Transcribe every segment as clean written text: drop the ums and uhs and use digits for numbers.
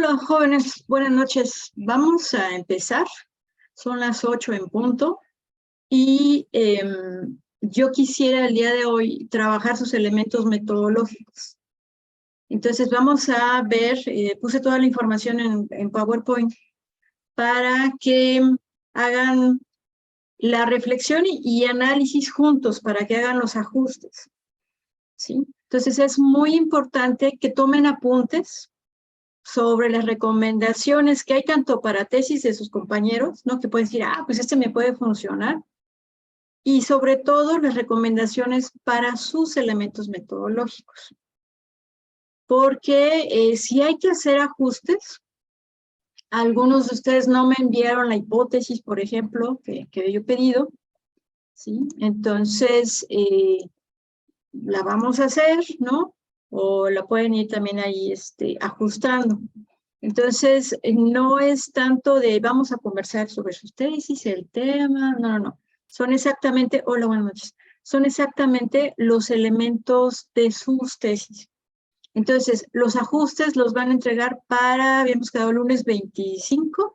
Hola jóvenes, buenas noches. Vamos a empezar. Son las 8 en punto y yo quisiera el día de hoy trabajar sus elementos metodológicos. Entonces vamos a ver, puse toda la información en PowerPoint para que hagan la reflexión y análisis juntos, para que hagan los ajustes, ¿sí? Entonces es muy importante que tomen apuntes sobre las recomendaciones que hay tanto para tesis de sus compañeros, ¿no? Que pueden decir, pues este me puede funcionar. Y sobre todo las recomendaciones para sus elementos metodológicos. Porque si hay que hacer ajustes, algunos de ustedes no me enviaron la hipótesis, por ejemplo, que yo he pedido, ¿sí? Entonces, la vamos a hacer, ¿no? O la pueden ir también ahí ajustando. Entonces, no es tanto de vamos a conversar sobre sus tesis, el tema, no. Son exactamente, hola, buenas noches, son exactamente los elementos de sus tesis. Entonces, los ajustes los van a entregar para, habíamos quedado lunes 25,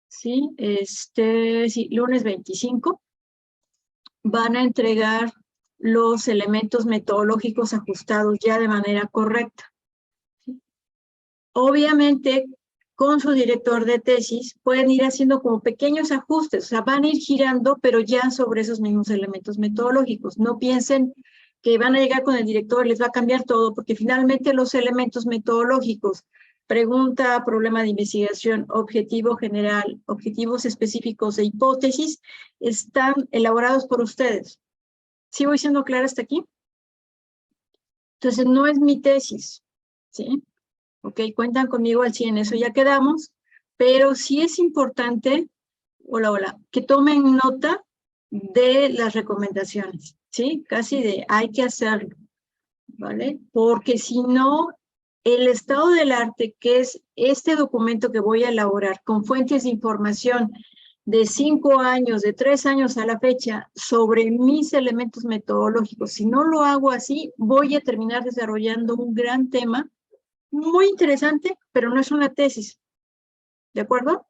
¿sí? Sí, lunes 25. Van a entregar los elementos metodológicos ajustados ya de manera correcta. Obviamente, con su director de tesis, pueden ir haciendo como pequeños ajustes, o sea, van a ir girando, pero ya sobre esos mismos elementos metodológicos. No piensen que van a llegar con el director y les va a cambiar todo, porque finalmente los elementos metodológicos, pregunta, problema de investigación, objetivo general, objetivos específicos e hipótesis, están elaborados por ustedes. ¿Sí voy siendo clara hasta aquí? Entonces, no es mi tesis, ¿sí? Ok, cuentan conmigo al 100, eso ya quedamos, pero sí es importante, hola, que tomen nota de las recomendaciones, ¿sí? Casi de hay que hacerlo, ¿vale? Porque si no, el estado del arte, que es este documento que voy a elaborar con fuentes de información de 5 años, de 3 años a la fecha, sobre mis elementos metodológicos, si no lo hago así, voy a terminar desarrollando un gran tema muy interesante, pero no es una tesis, ¿de acuerdo?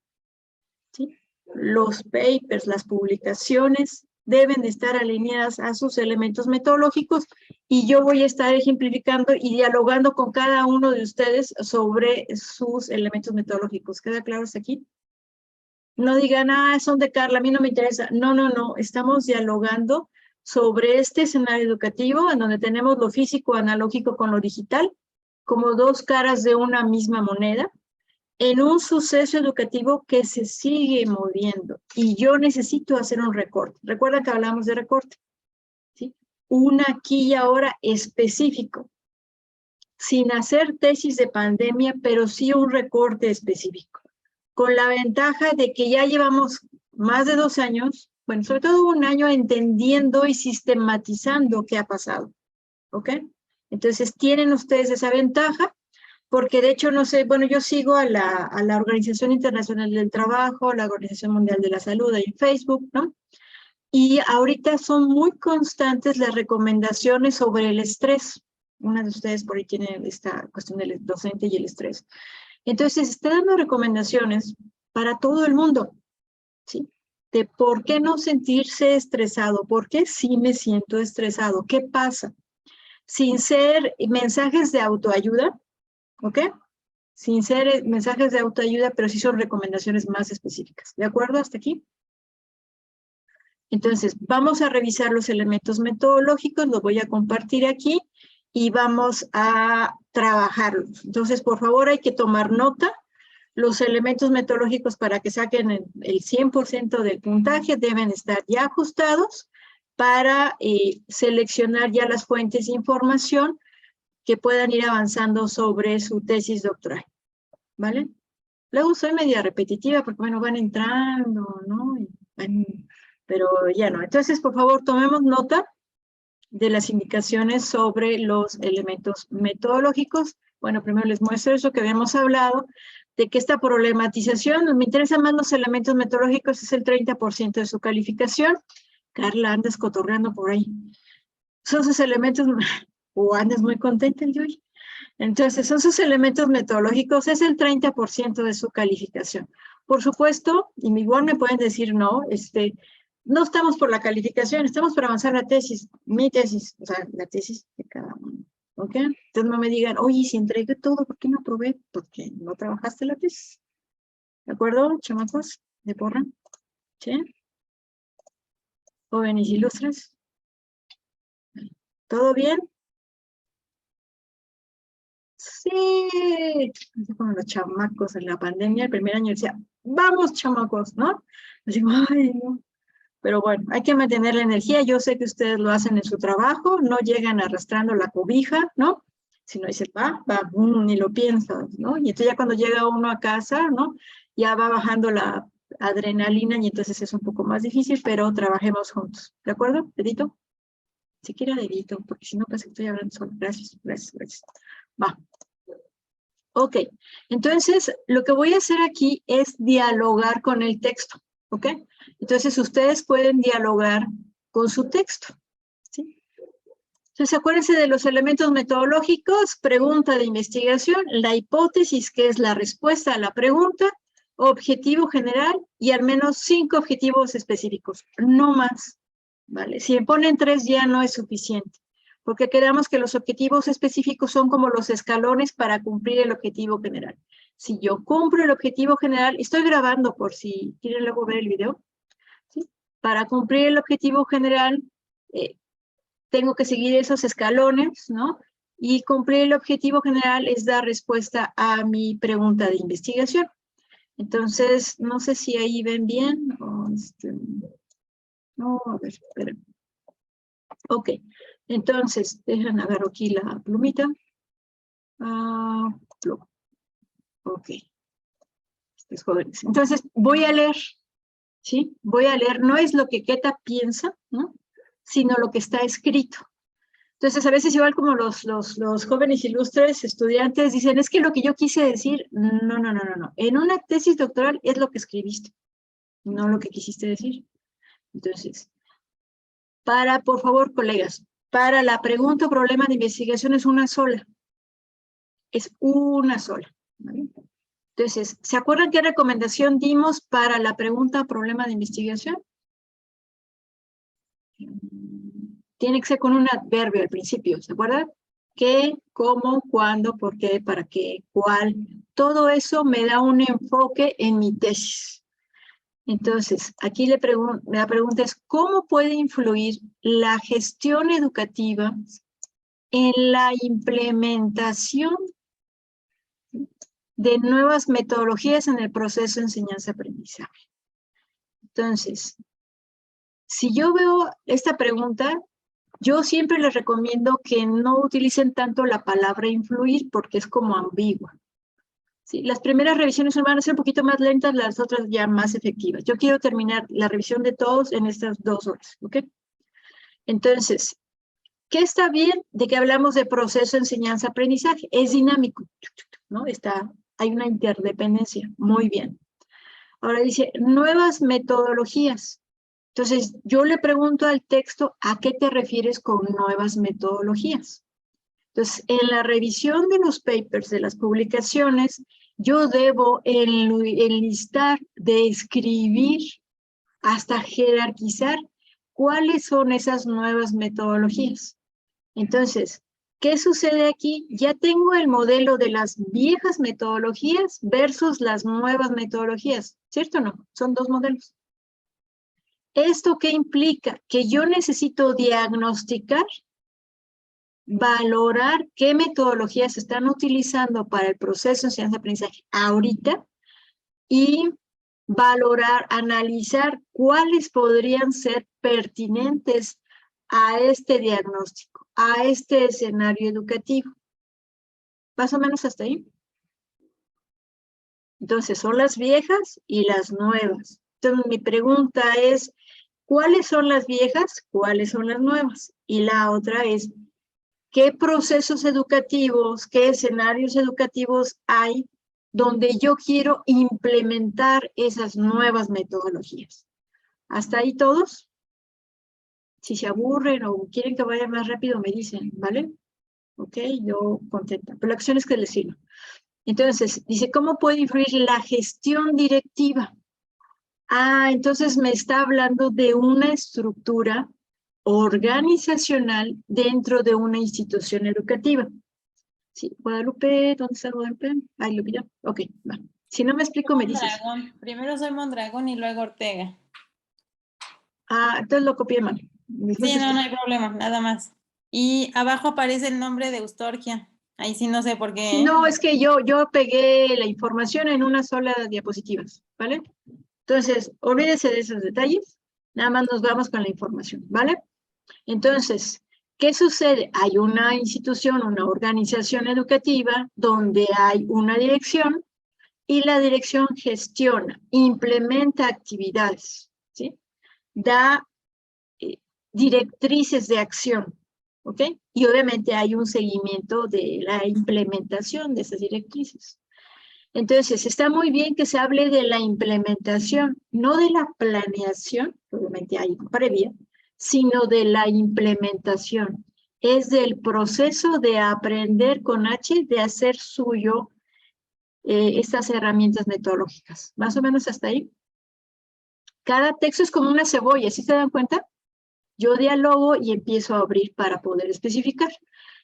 ¿Sí? Los papers, las publicaciones deben estar alineadas a sus elementos metodológicos y yo voy a estar ejemplificando y dialogando con cada uno de ustedes sobre sus elementos metodológicos. ¿Queda claro hasta aquí? No digan, son de Carla, a mí no me interesa. No, estamos dialogando sobre este escenario educativo en donde tenemos lo físico analógico con lo digital como dos caras de una misma moneda, en un suceso educativo que se sigue moviendo. Y yo necesito hacer un recorte. Recuerda que hablamos de recorte, ¿sí? Un aquí y ahora específico, sin hacer tesis de pandemia, pero sí un recorte específico, con la ventaja de que ya llevamos más de 2 años, bueno, sobre todo 1 año entendiendo y sistematizando qué ha pasado, ¿ok? Entonces, tienen ustedes esa ventaja, porque de hecho, no sé, bueno, yo sigo a la Organización Internacional del Trabajo, la Organización Mundial de la Salud en Facebook, ¿no? Y ahorita son muy constantes las recomendaciones sobre el estrés. Una de ustedes por ahí tiene esta cuestión del docente y el estrés. Entonces, está dando recomendaciones para todo el mundo, ¿sí? De por qué no sentirse estresado, por qué sí me siento estresado, qué pasa. Sin ser mensajes de autoayuda, ¿ok? Sin ser mensajes de autoayuda, pero sí son recomendaciones más específicas. ¿De acuerdo hasta aquí? Entonces, vamos a revisar los elementos metodológicos, los voy a compartir aquí y vamos a trabajarlos. Entonces, por favor, hay que tomar nota. Los elementos metodológicos para que saquen el 100% del puntaje deben estar ya ajustados para seleccionar ya las fuentes de información que puedan ir avanzando sobre su tesis doctoral, ¿vale? Luego soy media repetitiva porque, bueno, van entrando, ¿no? Pero ya no. Entonces, por favor, tomemos nota de las indicaciones sobre los elementos metodológicos. Bueno, primero les muestro eso que habíamos hablado, de que esta problematización, me interesan más los elementos metodológicos, es el 30% de su calificación. Carla, andas cotorreando por ahí. Son sus elementos, o andas muy contenta el de hoy. Entonces, son sus elementos metodológicos, es el 30% de su calificación. Por supuesto, y igual me pueden decir no, no estamos por la calificación, estamos por avanzar la tesis, mi tesis, o sea, la tesis de cada uno. ¿Ok? Entonces no me digan, oye, si entregué todo, ¿por qué no aprobé? Porque no trabajaste la tesis. ¿De acuerdo, chamacos? ¿De porra? ¿Sí? Jóvenes ilustres. ¿Todo bien? Sí, así como los chamacos en la pandemia, el primer año decía, vamos chamacos, ¿no? Así, ay, no. Pero bueno, hay que mantener la energía. Yo sé que ustedes lo hacen en su trabajo, no llegan arrastrando la cobija, ¿no? Sino dicen, va, ni lo piensas, ¿no? Y entonces ya cuando llega uno a casa, ¿no? Ya va bajando la adrenalina y entonces es un poco más difícil, pero trabajemos juntos. ¿De acuerdo, dedito? Siquiera dedito, porque si no pasa que estoy hablando solo. Gracias, gracias, gracias. Va. Ok, entonces lo que voy a hacer aquí es dialogar con el texto, ¿ok? Entonces ustedes pueden dialogar con su texto, ¿sí? Entonces acuérdense de los elementos metodológicos, pregunta de investigación, la hipótesis, que es la respuesta a la pregunta, objetivo general y al menos 5 objetivos específicos, no más, ¿vale? Si me ponen 3 ya no es suficiente, porque quedamos que los objetivos específicos son como los escalones para cumplir el objetivo general. Si yo cumplo el objetivo general, estoy grabando por si quieren luego ver el video, ¿sí? Para cumplir el objetivo general, tengo que seguir esos escalones, ¿no? Y cumplir el objetivo general es dar respuesta a mi pregunta de investigación. Entonces, no sé si ahí ven bien. No, a ver, esperen. Ok, entonces, dejan agarro aquí la plumita. Ok, jóvenes. Entonces, voy a leer, ¿sí? Voy a leer, no es lo que Queta piensa, ¿no? Sino lo que está escrito. Entonces, a veces igual como los jóvenes ilustres estudiantes dicen, es que lo que yo quise decir, no. En una tesis doctoral es lo que escribiste, no lo que quisiste decir. Entonces, por favor, colegas, para la pregunta o problema de investigación es una sola. Es una sola. ¿Vale? Entonces, ¿se acuerdan qué recomendación dimos para la pregunta o problema de investigación? Tiene que ser con un adverbio al principio, ¿se acuerdan? ¿Qué, cómo, cuándo, por qué, para qué, cuál? Todo eso me da un enfoque en mi tesis. Entonces, aquí la pregunta es, ¿cómo puede influir la gestión educativa en la implementación de nuevas metodologías en el proceso de enseñanza-aprendizaje? Entonces, si yo veo esta pregunta, yo siempre les recomiendo que no utilicen tanto la palabra influir porque es como ambigua. ¿Sí? Las primeras revisiones van a ser un poquito más lentas, las otras ya más efectivas. Yo quiero terminar la revisión de todos en estas 2 horas, ¿ok? Entonces, ¿qué está bien de que hablamos de proceso de enseñanza-aprendizaje? Es dinámico, ¿no? Hay una interdependencia, muy bien. Ahora dice, nuevas metodologías. Entonces, yo le pregunto al texto, ¿a qué te refieres con nuevas metodologías? Entonces, en la revisión de los papers, de las publicaciones, yo debo enlistar, describir, hasta jerarquizar cuáles son esas nuevas metodologías. Entonces, ¿qué sucede aquí? Ya tengo el modelo de las viejas metodologías versus las nuevas metodologías, ¿cierto o no? Son 2 modelos. ¿Esto qué implica? Que yo necesito diagnosticar, valorar qué metodologías se están utilizando para el proceso de enseñanza-aprendizaje ahorita y valorar, analizar cuáles podrían ser pertinentes a este diagnóstico, a este escenario educativo. Más o menos hasta ahí. Entonces, son las viejas y las nuevas. Entonces, mi pregunta es, ¿cuáles son las viejas? ¿Cuáles son las nuevas? Y la otra es, ¿qué procesos educativos, qué escenarios educativos hay donde yo quiero implementar esas nuevas metodologías? ¿Hasta ahí todos? Si se aburren o quieren que vaya más rápido, me dicen, ¿vale? ¿ok? Yo contenta. Pero la acción es que le sirva. Entonces, dice, ¿cómo puede influir la gestión directiva? Ah, entonces me está hablando de una estructura organizacional dentro de una institución educativa. Sí, Guadalupe, ¿dónde está Guadalupe? Ahí lo vi ya. Ok, va. Si no me explico, me dices. Mondragón. Primero soy Mondragón y luego Ortega. Ah, entonces lo copié mal. Sí, no hay problema, nada más. Y abajo aparece el nombre de Eustorgia. Ahí sí no sé por qué, ¿eh? No, es que yo pegué la información en una sola diapositiva, ¿vale? Entonces, olvídese de esos detalles, nada más nos vamos con la información, ¿vale? Entonces, ¿qué sucede? Hay una institución, una organización educativa donde hay una dirección y la dirección gestiona, implementa actividades, ¿sí? Da directrices de acción, ¿ok? Y obviamente hay un seguimiento de la implementación de esas directrices. Entonces, está muy bien que se hable de la implementación, no de la planeación, obviamente hay previa, sino de la implementación. Es del proceso de aprender con H, de hacer suyo estas herramientas metodológicas. Más o menos hasta ahí. Cada texto es como una cebolla, ¿sí se dan cuenta? Yo dialogo y empiezo a abrir para poder especificar.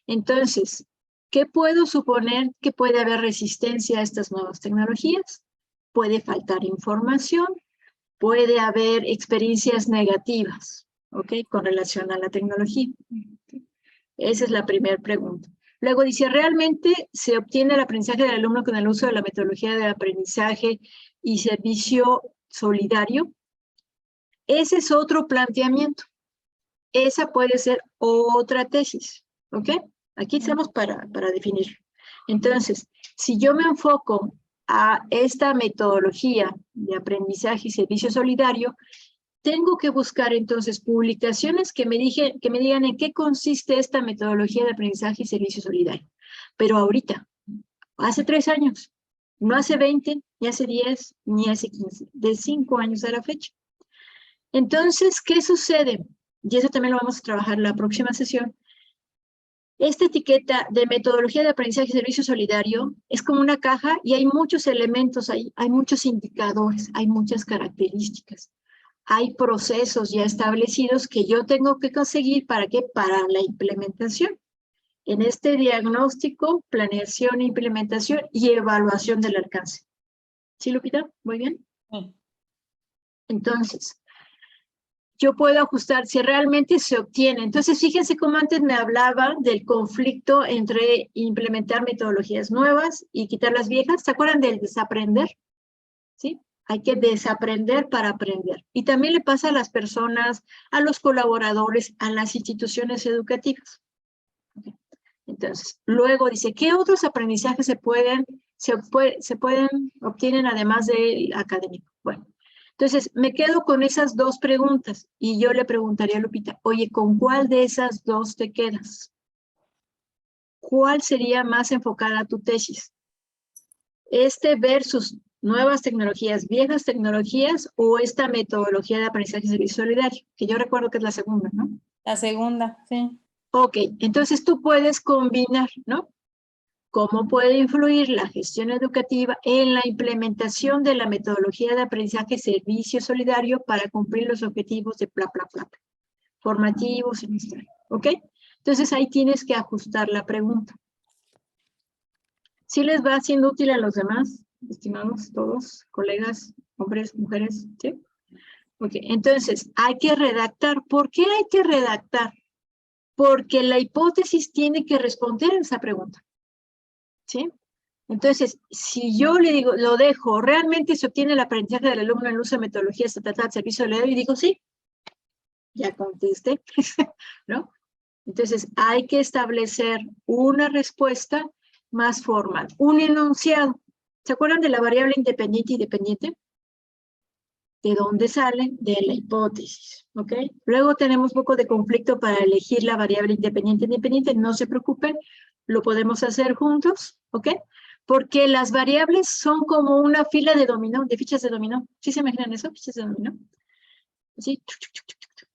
Entonces, ¿qué puedo suponer que puede haber resistencia a estas nuevas tecnologías? Puede faltar información, puede haber experiencias negativas, ¿ok? Con relación a la tecnología. Esa es la primera pregunta. Luego dice, ¿realmente se obtiene el aprendizaje del alumno con el uso de la metodología de aprendizaje y servicio solidario? Ese es otro planteamiento. Esa puede ser otra tesis, ¿ok? Aquí estamos para definir. Entonces, si yo me enfoco a esta metodología de aprendizaje y servicio solidario, tengo que buscar entonces publicaciones que me digan en qué consiste esta metodología de aprendizaje y servicio solidario. Pero ahorita, hace 3 años, no hace 20, ni hace 10, ni hace 15, de 5 años a la fecha. Entonces, ¿qué sucede? Y eso también lo vamos a trabajar en la próxima sesión. Esta etiqueta de metodología de aprendizaje y servicio solidario es como una caja y hay muchos elementos ahí, hay muchos indicadores, hay muchas características. Hay procesos ya establecidos que yo tengo que conseguir ¿para qué? Para la implementación. En este diagnóstico, planeación, implementación y evaluación del alcance. ¿Sí, Lupita? Muy bien. Sí. Entonces, yo puedo ajustar si realmente se obtiene. Entonces, fíjense cómo antes me hablaba del conflicto entre implementar metodologías nuevas y quitar las viejas. ¿Se acuerdan del desaprender? ¿Sí? Hay que desaprender para aprender. Y también le pasa a las personas, a los colaboradores, a las instituciones educativas. Okay. Entonces, luego dice, ¿qué otros aprendizajes se pueden obtienen además del académico? Bueno, entonces me quedo con esas dos preguntas y yo le preguntaría a Lupita, oye, ¿con cuál de esas dos te quedas? ¿Cuál sería más enfocada a tu tesis? ¿Este versus nuevas tecnologías, viejas tecnologías o esta metodología de aprendizaje y servicio solidario? Que yo recuerdo que es la segunda, ¿no? La segunda, sí. Ok, entonces tú puedes combinar, ¿no? ¿Cómo puede influir la gestión educativa en la implementación de la metodología de aprendizaje servicio solidario para cumplir los objetivos de formativos, semestrales? ¿Ok? Entonces ahí tienes que ajustar la pregunta. ¿Sí les va siendo útil a los demás, estimados todos, colegas, hombres, mujeres? ¿Sí? Ok, entonces hay que redactar. ¿Por qué hay que redactar? Porque la hipótesis tiene que responder a esa pregunta. ¿Sí? Entonces, si yo le digo, lo dejo, ¿realmente se obtiene el aprendizaje del alumno en el uso de metodologías de servicio solidario? Y digo, sí, ya contesté, ¿no? Entonces, hay que establecer una respuesta más formal, un enunciado. ¿Se acuerdan de la variable independiente y dependiente? ¿De dónde sale? De la hipótesis, ¿ok? Luego tenemos un poco de conflicto para elegir la variable independiente e independiente, no se preocupen, lo podemos hacer juntos, ¿ok? Porque las variables son como una fila de dominó, de fichas de dominó. ¿Sí se imaginan eso? Fichas de dominó. ¿Sí?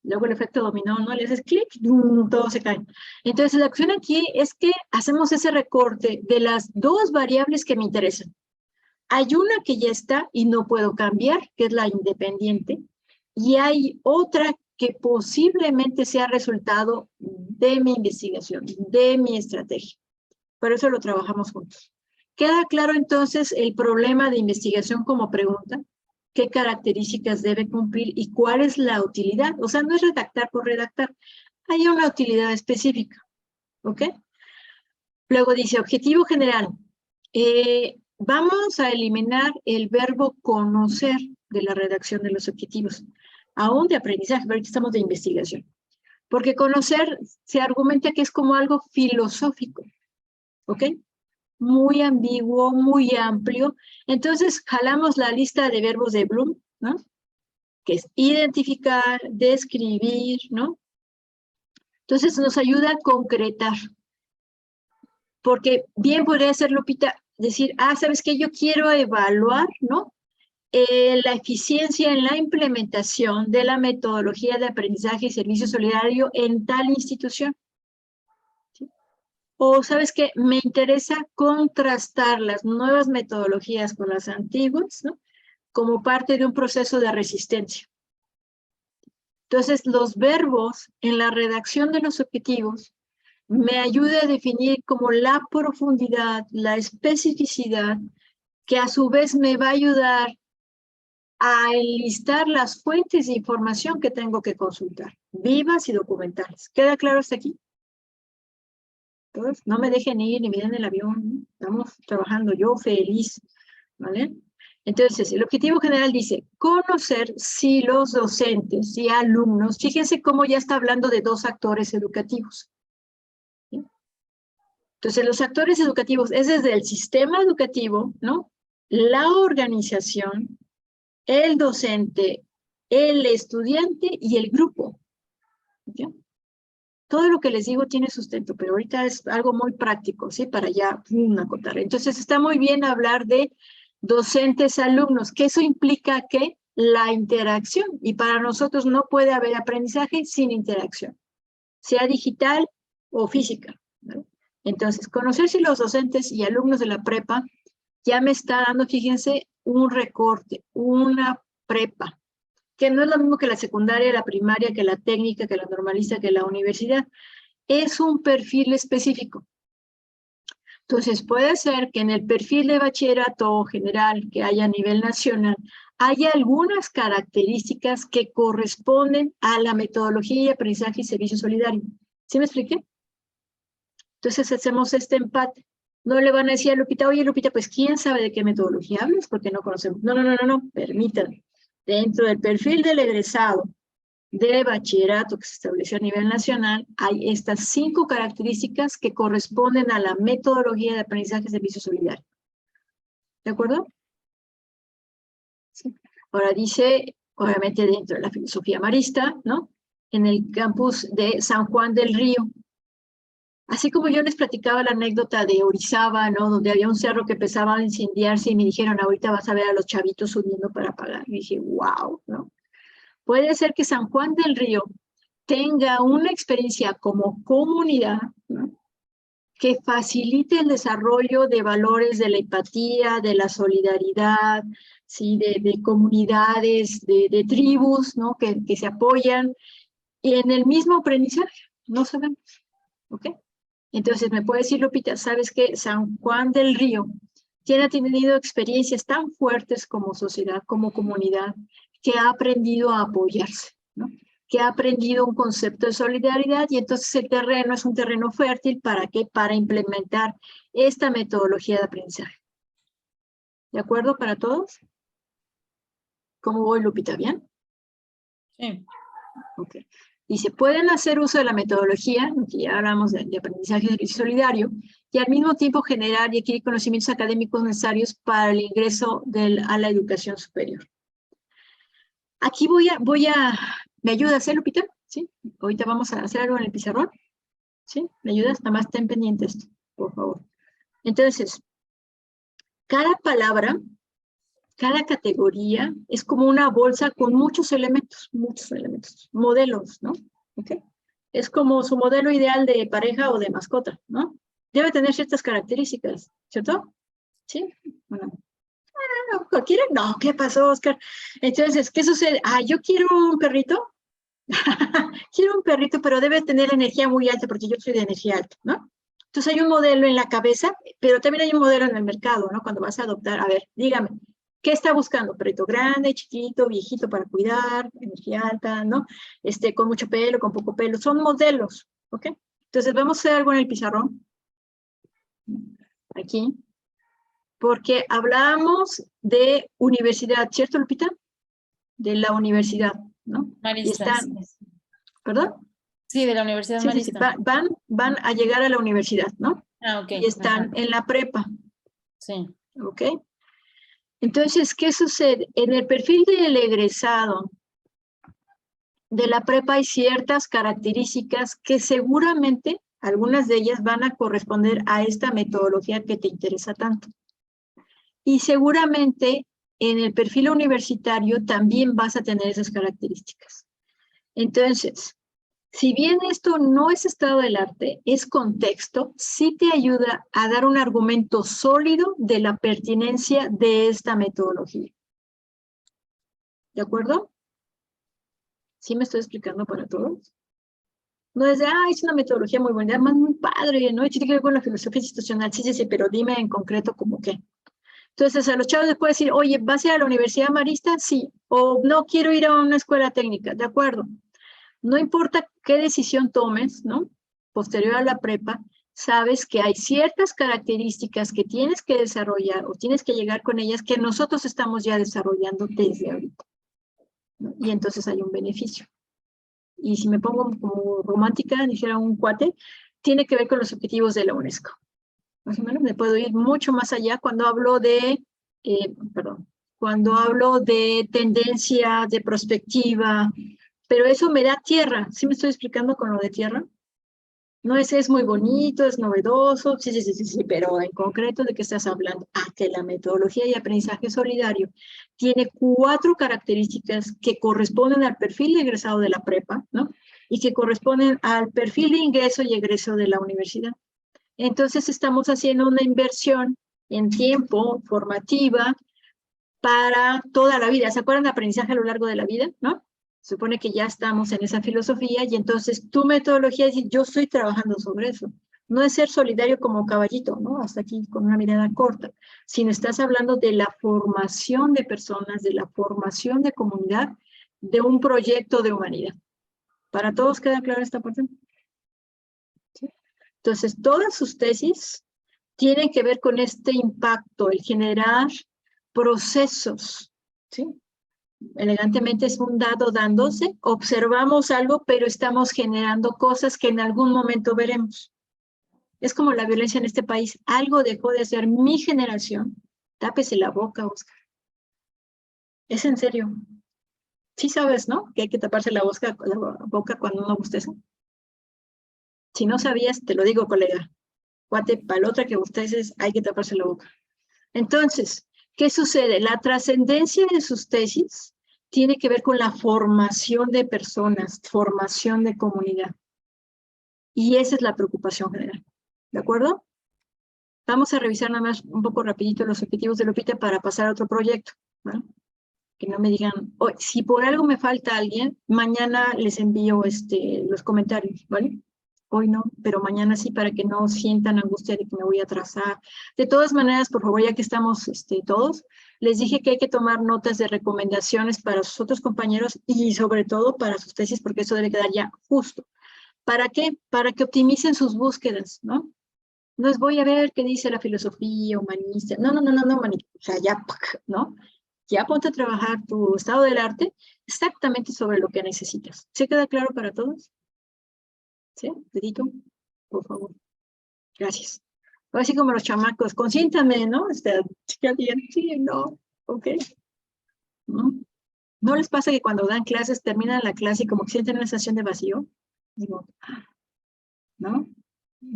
Luego el efecto dominó, ¿no? Le haces clic, ¡bum!, todo se cae. Entonces, la acción aquí es que hacemos ese recorte de las dos variables que me interesan. Hay una que ya está y no puedo cambiar, que es la independiente, y hay otra que posiblemente sea resultado de mi investigación, de mi estrategia. Por eso lo trabajamos juntos. ¿Queda claro entonces el problema de investigación como pregunta? ¿Qué características debe cumplir y cuál es la utilidad? O sea, no es redactar por redactar. Hay una utilidad específica. ¿Ok? Luego dice, objetivo general. Vamos a eliminar el verbo conocer de la redacción de los objetivos, aún de aprendizaje, pero ahorita estamos de investigación. Porque conocer se argumenta que es como algo filosófico. ¿Ok? Muy ambiguo, muy amplio. Entonces, jalamos la lista de verbos de Bloom, ¿no? Que es identificar, describir, ¿no? Entonces, nos ayuda a concretar. Porque bien podría ser, Lupita, decir, ¿sabes qué? Yo quiero evaluar, ¿no? La eficiencia en la implementación de la metodología de aprendizaje y servicio solidario en tal institución. O, ¿sabes qué? Me interesa contrastar las nuevas metodologías con las antiguas, ¿no? Como parte de un proceso de resistencia. Entonces, los verbos en la redacción de los objetivos me ayudan a definir como la profundidad, la especificidad, que a su vez me va a ayudar a enlistar las fuentes de información que tengo que consultar, vivas y documentales. ¿Queda claro hasta aquí? Entonces, no me dejen ir ni me den el avión, estamos trabajando, yo feliz, ¿vale? Entonces, el objetivo general dice, conocer si los docentes y alumnos, fíjense cómo ya está hablando de dos actores educativos. ¿Sí? Entonces, los actores educativos es desde el sistema educativo, ¿no? La organización, el docente, el estudiante y el grupo. ¿Sí? Todo lo que les digo tiene sustento, pero ahorita es algo muy práctico, ¿sí? Para ya acotar. Entonces, está muy bien hablar de docentes, alumnos, que eso implica que la interacción, y para nosotros no puede haber aprendizaje sin interacción, sea digital o física, ¿no? Entonces, conocer si los docentes y alumnos de la prepa ya me está dando, fíjense, un recorte, una prepa, que no es lo mismo que la secundaria, la primaria, que la técnica, que la normalista, que la universidad. Es un perfil específico. Entonces, puede ser que en el perfil de bachillerato general que haya a nivel nacional, haya algunas características que corresponden a la metodología y aprendizaje y servicio solidario. ¿Sí me expliqué? Entonces, hacemos este empate. No le van a decir a Lupita, oye, Lupita, pues, ¿quién sabe de qué metodología hablas? Porque no conocemos. No, permítanme. Dentro del perfil del egresado de bachillerato que se estableció a nivel nacional, hay estas 5 características que corresponden a la metodología de aprendizaje de servicio solidario. ¿De acuerdo? Sí. Ahora dice, obviamente dentro de la filosofía marista, ¿no? En el campus de San Juan del Río. Así como yo les platicaba la anécdota de Orizaba, ¿no? Donde había un cerro que empezaba a incendiarse y me dijeron, ahorita vas a ver a los chavitos subiendo para apagar. Y dije, wow, ¿no? Puede ser que San Juan del Río tenga una experiencia como comunidad, ¿no? Que facilite el desarrollo de valores de la empatía, de la solidaridad, ¿sí? de comunidades, de tribus, ¿no? Que se apoyan y en el mismo aprendizaje, no sabemos, ¿ok? Entonces me puede decir, Lupita, ¿sabes qué? San Juan del Río ha tenido experiencias tan fuertes como sociedad, como comunidad, que ha aprendido a apoyarse, ¿no? Que ha aprendido un concepto de solidaridad y entonces el terreno es un terreno fértil, ¿para qué? Para implementar esta metodología de aprendizaje. ¿De acuerdo para todos? ¿Cómo voy, Lupita? ¿Bien? Sí. Ok. Dice, pueden hacer uso de la metodología, que ya hablamos de aprendizaje solidario, y al mismo tiempo generar y adquirir conocimientos académicos necesarios para el ingreso a la educación superior. Aquí ¿me ayudas, Lupita? ¿Sí? Ahorita vamos a hacer algo en el pizarrón. ¿Sí? ¿Me ayudas? Nada más estén pendientes, por favor. Entonces, cada palabra Cada categoría es como una bolsa con muchos elementos, modelos, ¿no? ¿Ok? Es como su modelo ideal de pareja o de mascota, ¿no? Debe tener ciertas características, ¿cierto? ¿Sí? Bueno. No, ¿quieren? No, ¿qué pasó, Oscar? Entonces, ¿qué sucede? Ah, yo quiero un perrito. Quiero un perrito, pero debe tener energía muy alta porque yo soy de energía alta, ¿no? Entonces hay un modelo en la cabeza, pero también hay un modelo en el mercado, ¿no? Cuando vas a adoptar, a ver, dígame, ¿qué está buscando? Perrito grande, chiquito, viejito para cuidar, energía alta, ¿no? Con mucho pelo, con poco pelo, son modelos, ¿ok? Entonces vamos a hacer algo en el pizarrón, aquí, porque hablábamos de universidad, ¿cierto, Lupita? De la universidad, ¿no? Y Marista, están, ¿perdón? sí, de la Universidad Sí, sí, sí, Marista. van a llegar a la universidad, ¿no? Ah, ok. Y están en la prepa, Sí. ¿ok? Entonces, ¿qué sucede? En el perfil del egresado de la prepa hay ciertas características que seguramente algunas de ellas van a corresponder a esta metodología que te interesa tanto. Y seguramente en el perfil universitario también vas a tener esas características. Entonces, si bien esto no es estado del arte, es contexto, sí te ayuda a dar un argumento sólido de la pertinencia de esta metodología. ¿De acuerdo? ¿Sí me estoy explicando para todos? No es de, es una metodología muy buena, además muy padre, ¿no? Y tiene que ver con la filosofía institucional, sí, sí, sí, pero dime en concreto cómo qué. Entonces, a los chavos les puedo decir, oye, ¿vas a ir a la Universidad Marista? Sí. O no quiero ir a una escuela técnica, ¿de acuerdo? No importa qué decisión tomes, ¿no? Posterior a la prepa, sabes que hay ciertas características que tienes que desarrollar o tienes que llegar con ellas que nosotros estamos ya desarrollando desde ahorita, ¿no? Y entonces hay un beneficio. Y si me pongo como romántica, dijera un cuate, tiene que ver con los objetivos de la UNESCO. Más o menos me puedo ir mucho más allá cuando hablo de, cuando hablo de tendencia, de perspectiva, pero eso me da tierra. ¿Sí me estoy explicando con lo de tierra? No es muy bonito, es novedoso, sí, pero en concreto, ¿de qué estás hablando? Que la metodología y aprendizaje solidario tiene 4 características que corresponden al perfil de egresado de la prepa, ¿no? Y que corresponden al perfil de ingreso y egreso de la universidad. Entonces estamos haciendo una inversión en tiempo formativa para toda la vida. ¿Se acuerdan de aprendizaje a lo largo de la vida, no? Se supone que ya estamos en esa filosofía y entonces tu metodología es decir, yo estoy trabajando sobre eso. No es ser solidario como caballito, ¿no? Hasta aquí con una mirada corta, sino estás hablando de la formación de personas, de la formación de comunidad, de un proyecto de humanidad. ¿Para todos queda clara esta parte? ¿Sí? Entonces, todas sus tesis tienen que ver con este impacto, el generar procesos, ¿sí? Elegantemente es un dado dándose, observamos algo, pero estamos generando cosas que en algún momento veremos. Es como la violencia en este país. Algo dejó de hacer mi generación. Tápese la boca, Oscar. Es en serio. Sí sabes, ¿no? Que hay que taparse la boca cuando uno bosteza. Si no sabías, te lo digo, colega. Cuate, para la otra que bosteces, hay que taparse la boca. Entonces, ¿qué sucede? La trascendencia de sus tesis tiene que ver con la formación de personas, formación de comunidad. Y esa es la preocupación general. ¿De acuerdo? Vamos a revisar nada más un poco rapidito los objetivos de Lupita para pasar a otro proyecto, ¿no? Que no me digan, oh, si por algo me falta alguien, mañana les envío los comentarios, ¿vale? Hoy no, pero mañana sí, para que no sientan angustia de que me voy a atrasar. De todas maneras, por favor, ya que estamos todos, les dije que hay que tomar notas de recomendaciones para sus otros compañeros y sobre todo para sus tesis, porque eso debe quedar ya justo. ¿Para qué? Para que optimicen sus búsquedas, ¿no? No es voy a ver qué dice la filosofía humanista. No, manito. O sea, ya, ¿no? Ya ponte a trabajar tu estado del arte exactamente sobre lo que necesitas. ¿Se queda claro para todos? ¿Sí? Dedito, por favor. Gracias. Así como los chamacos, consiéntame, ¿no? Chica bien, sí, no, ok. ¿No? ¿No les pasa que cuando dan clases, terminan la clase y como que sienten una sensación de vacío? Digo, ¿no?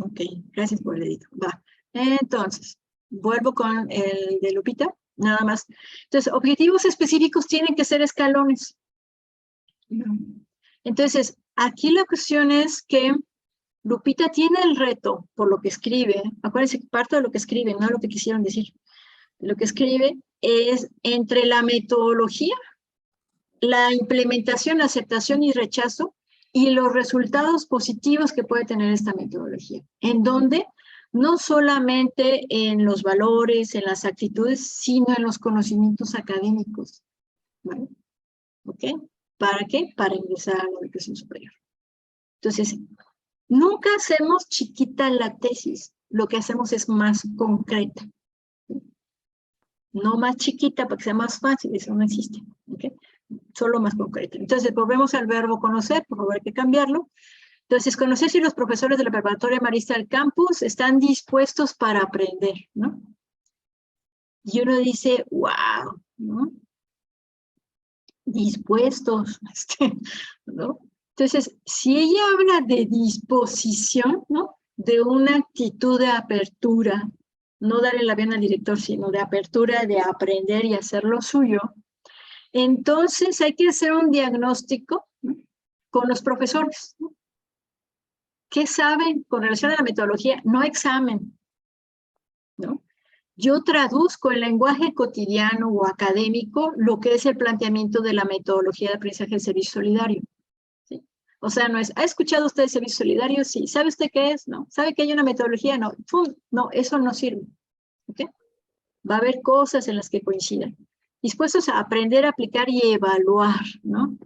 Ok, gracias por el dedito. Va. Entonces, vuelvo con el de Lupita. nada más. Entonces, objetivos específicos tienen que ser escalones. Entonces, aquí la cuestión es que Lupita tiene el reto, por lo que escribe, acuérdense que parte de lo que escribe, no lo que quisieron decir, lo que escribe es entre la metodología, la implementación, aceptación y rechazo, y los resultados positivos que puede tener esta metodología, en donde no solamente en los valores, en las actitudes, sino en los conocimientos académicos. ¿Vale? ¿Ok? ¿Para qué? Para ingresar a la educación superior. Entonces, nunca hacemos chiquita la tesis, lo que hacemos es más concreta. No más chiquita para que sea más fácil, eso no existe. ¿Ok? Solo más concreta. Entonces, volvemos al verbo conocer, por favor hay que cambiarlo. Entonces, conocer si los profesores de la preparatoria Marista del campus están dispuestos para aprender, ¿no? Y uno dice, wow, ¿no? Dispuestos, ¿no? Entonces, si ella habla de disposición, ¿no? De una actitud de apertura, no darle la vena al director, sino de apertura, de aprender y hacer lo suyo, entonces hay que hacer un diagnóstico, ¿no? Con los profesores, ¿no? ¿Qué saben con relación a la metodología? No examen, ¿no? Yo traduzco en lenguaje cotidiano o académico lo que es el planteamiento de la metodología de aprendizaje del servicio solidario. ¿Sí? O sea, no es, ¿ha escuchado usted el servicio solidario? Sí. ¿Sabe usted qué es? No. ¿Sabe que hay una metodología? No. ¡Pum! No, eso no sirve. ¿Ok? Va a haber cosas en las que coincidan. Dispuestos a aprender, aplicar y evaluar, ¿no?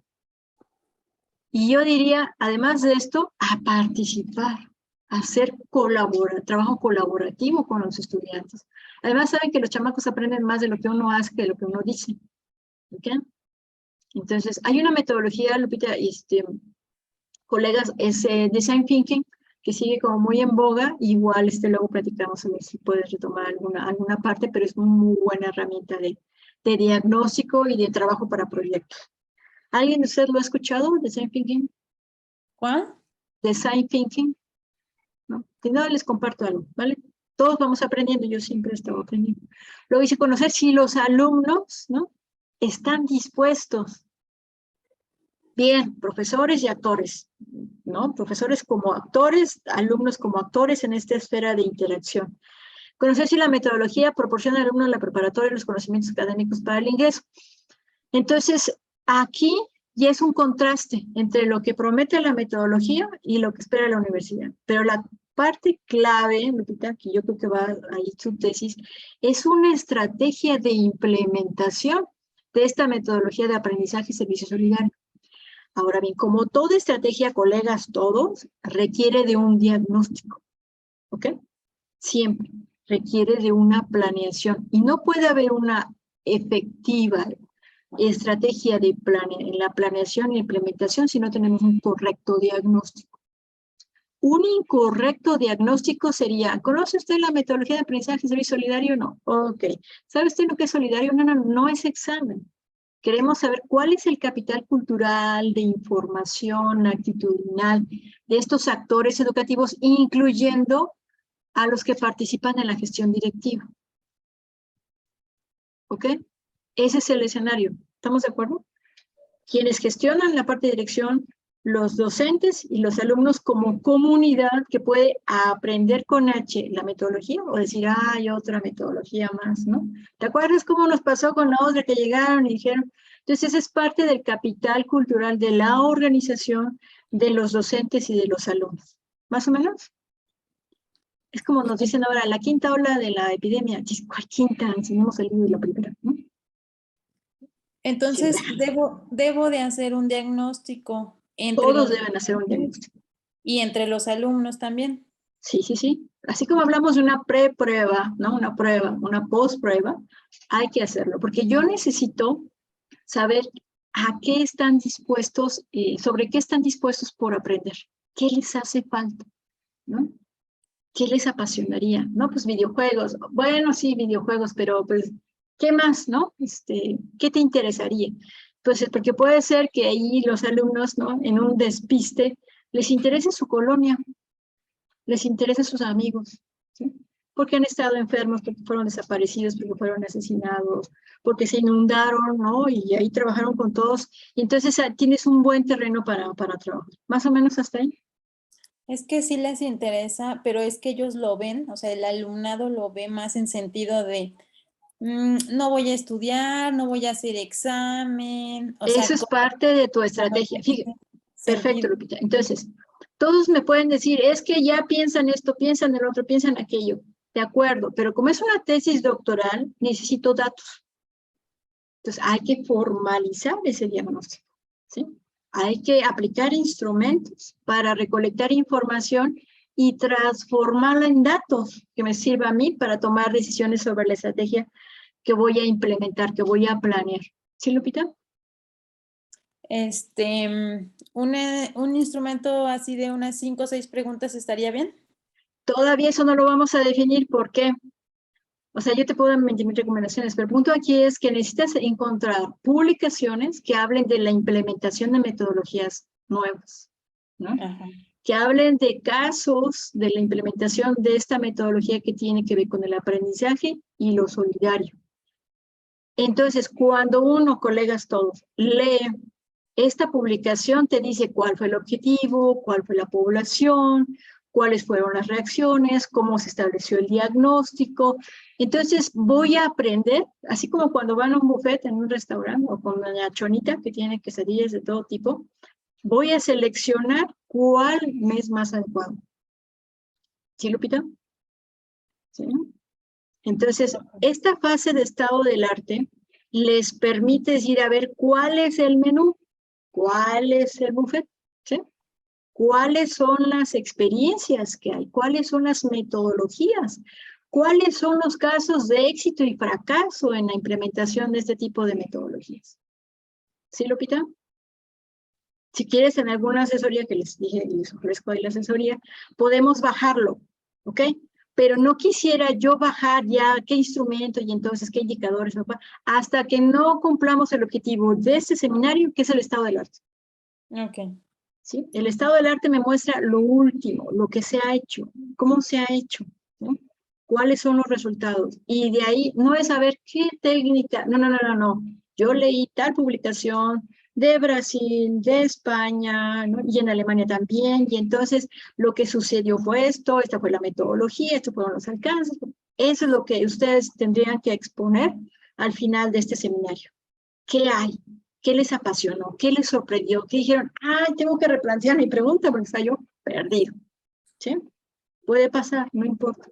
Y yo diría, además de esto, a participar, a hacer trabajo colaborativo con los estudiantes. Además, saben que los chamacos aprenden más de lo que uno hace que de lo que uno dice. ¿Ok? Entonces, hay una metodología, Lupita, colegas, es Design Thinking, que sigue como muy en boga. Igual luego platicamos a ver si puedes retomar alguna parte, pero es muy buena herramienta de diagnóstico y de trabajo para proyectos. ¿Alguien de ustedes lo ha escuchado, Design Thinking? ¿Cuál? Design Thinking. ¿No? Si no, les comparto algo, ¿vale? Todos vamos aprendiendo, yo siempre he estado aprendiendo. Luego dice conocer si los alumnos, ¿no? Están dispuestos. Bien, profesores y actores, ¿no? Profesores como actores, alumnos como actores en esta esfera de interacción. Conocer si la metodología proporciona al alumno en la preparatoria los conocimientos académicos para el ingreso. Entonces, aquí ya es un contraste entre lo que promete la metodología y lo que espera la universidad. Pero la parte clave, Lupita, que yo creo que va ahí su tesis, es una estrategia de implementación de esta metodología de aprendizaje y servicio solidario. Ahora bien, como toda estrategia, colegas, todos, requiere de un diagnóstico, ¿ok? Siempre requiere de una planeación y no puede haber una efectiva estrategia en la planeación e implementación si no tenemos un correcto diagnóstico. Un incorrecto diagnóstico sería, ¿conoce usted la metodología de aprendizaje y servicio solidario? No. Ok. ¿Sabe usted lo que es solidario? No es examen. Queremos saber cuál es el capital cultural, de información, actitudinal, de estos actores educativos, incluyendo a los que participan en la gestión directiva. ¿Ok? Ese es el escenario. ¿Estamos de acuerdo? Quienes gestionan la parte de dirección, los docentes y los alumnos como comunidad que puede aprender con H la metodología o decir, hay otra metodología más, ¿no? ¿Te acuerdas cómo nos pasó con la otra que llegaron y dijeron? Entonces, esa es parte del capital cultural de la organización, de los docentes y de los alumnos. ¿Más o menos? Es como nos dicen ahora, la quinta ola de la epidemia. ¿Cuál quinta? Enseñamos el libro de la primera, ¿no? Entonces, debo de hacer un diagnóstico entre todos deben hacer un diagnóstico. Y entre los alumnos también. Sí, sí, sí. Así como hablamos de una pre-prueba, ¿no? Una prueba, una post-prueba, hay que hacerlo, porque yo necesito saber a qué están dispuestos, sobre qué están dispuestos por aprender, qué les hace falta, ¿no? ¿Qué les apasionaría? ¿No? Pues videojuegos. Bueno, sí, videojuegos, pero pues, ¿qué más, no? ¿Qué te interesaría? Pues porque puede ser que ahí los alumnos, ¿no? En un despiste, les interese su colonia, les interese sus amigos, ¿sí? porque han estado enfermos, porque fueron desaparecidos, porque fueron asesinados, porque se inundaron, ¿no? Y ahí trabajaron con todos. Y entonces tienes un buen terreno para trabajar. Más o menos hasta ahí. Es que sí les interesa, pero es que ellos lo ven, o sea, el alumnado lo ve más en sentido de no voy a estudiar, no voy a hacer examen, o sea, Eso es parte de tu estrategia. Fíjate, perfecto, sentido. Lupita. Entonces, todos me pueden decir, es que ya piensan esto, piensan el otro, piensan aquello. De acuerdo, pero como es una tesis doctoral, necesito datos. Entonces, hay que formalizar ese diagnóstico, ¿sí? Hay que aplicar instrumentos para recolectar información y transformarla en datos que me sirva a mí para tomar decisiones sobre la estrategia que voy a implementar, que voy a planear. ¿Sí, Lupita? Un instrumento así de unas 5 o 6 preguntas estaría bien. Todavía eso no lo vamos a definir. ¿Por qué? O sea, yo te puedo dar mis recomendaciones, pero el punto aquí es que necesitas encontrar publicaciones que hablen de la implementación de metodologías nuevas, ¿no? Ajá. Que hablen de casos de la implementación de esta metodología que tiene que ver con el aprendizaje y lo solidario. Entonces, cuando uno, colegas todos, lee esta publicación, te dice cuál fue el objetivo, cuál fue la población, cuáles fueron las reacciones, cómo se estableció el diagnóstico. Entonces, voy a aprender, así como cuando van a un buffet en un restaurante o con doña Chonita, que tiene quesadillas de todo tipo, voy a seleccionar cuál me es más adecuado. ¿Sí, Lupita? ¿Sí? Entonces, esta fase de estado del arte les permite ir a ver cuál es el menú, cuál es el buffet, ¿sí? ¿Cuáles son las experiencias que hay? ¿Cuáles son las metodologías? ¿Cuáles son los casos de éxito y fracaso en la implementación de este tipo de metodologías? ¿Sí, Lupita? Si quieres en alguna asesoría que les dije y les ofrezco ahí la asesoría, podemos bajarlo, ¿ok? Pero no quisiera yo bajar ya qué instrumento y entonces qué indicadores, hasta que no cumplamos el objetivo de este seminario, que es el estado del arte. Ok. ¿Sí? El estado del arte me muestra lo último, lo que se ha hecho, cómo se ha hecho, ¿no? Cuáles son los resultados. Y de ahí no es saber qué técnica, no. Yo leí tal publicación de Brasil, de España, ¿no? Y en Alemania también, y entonces lo que sucedió fue esto, esta fue la metodología, estos fueron los alcances. Eso es lo que ustedes tendrían que exponer al final de este seminario. ¿Qué hay? ¿Qué les apasionó? ¿Qué les sorprendió? ¿Qué dijeron? Ay, tengo que replantear mi pregunta porque está yo perdido. ¿Sí? Puede pasar, no importa.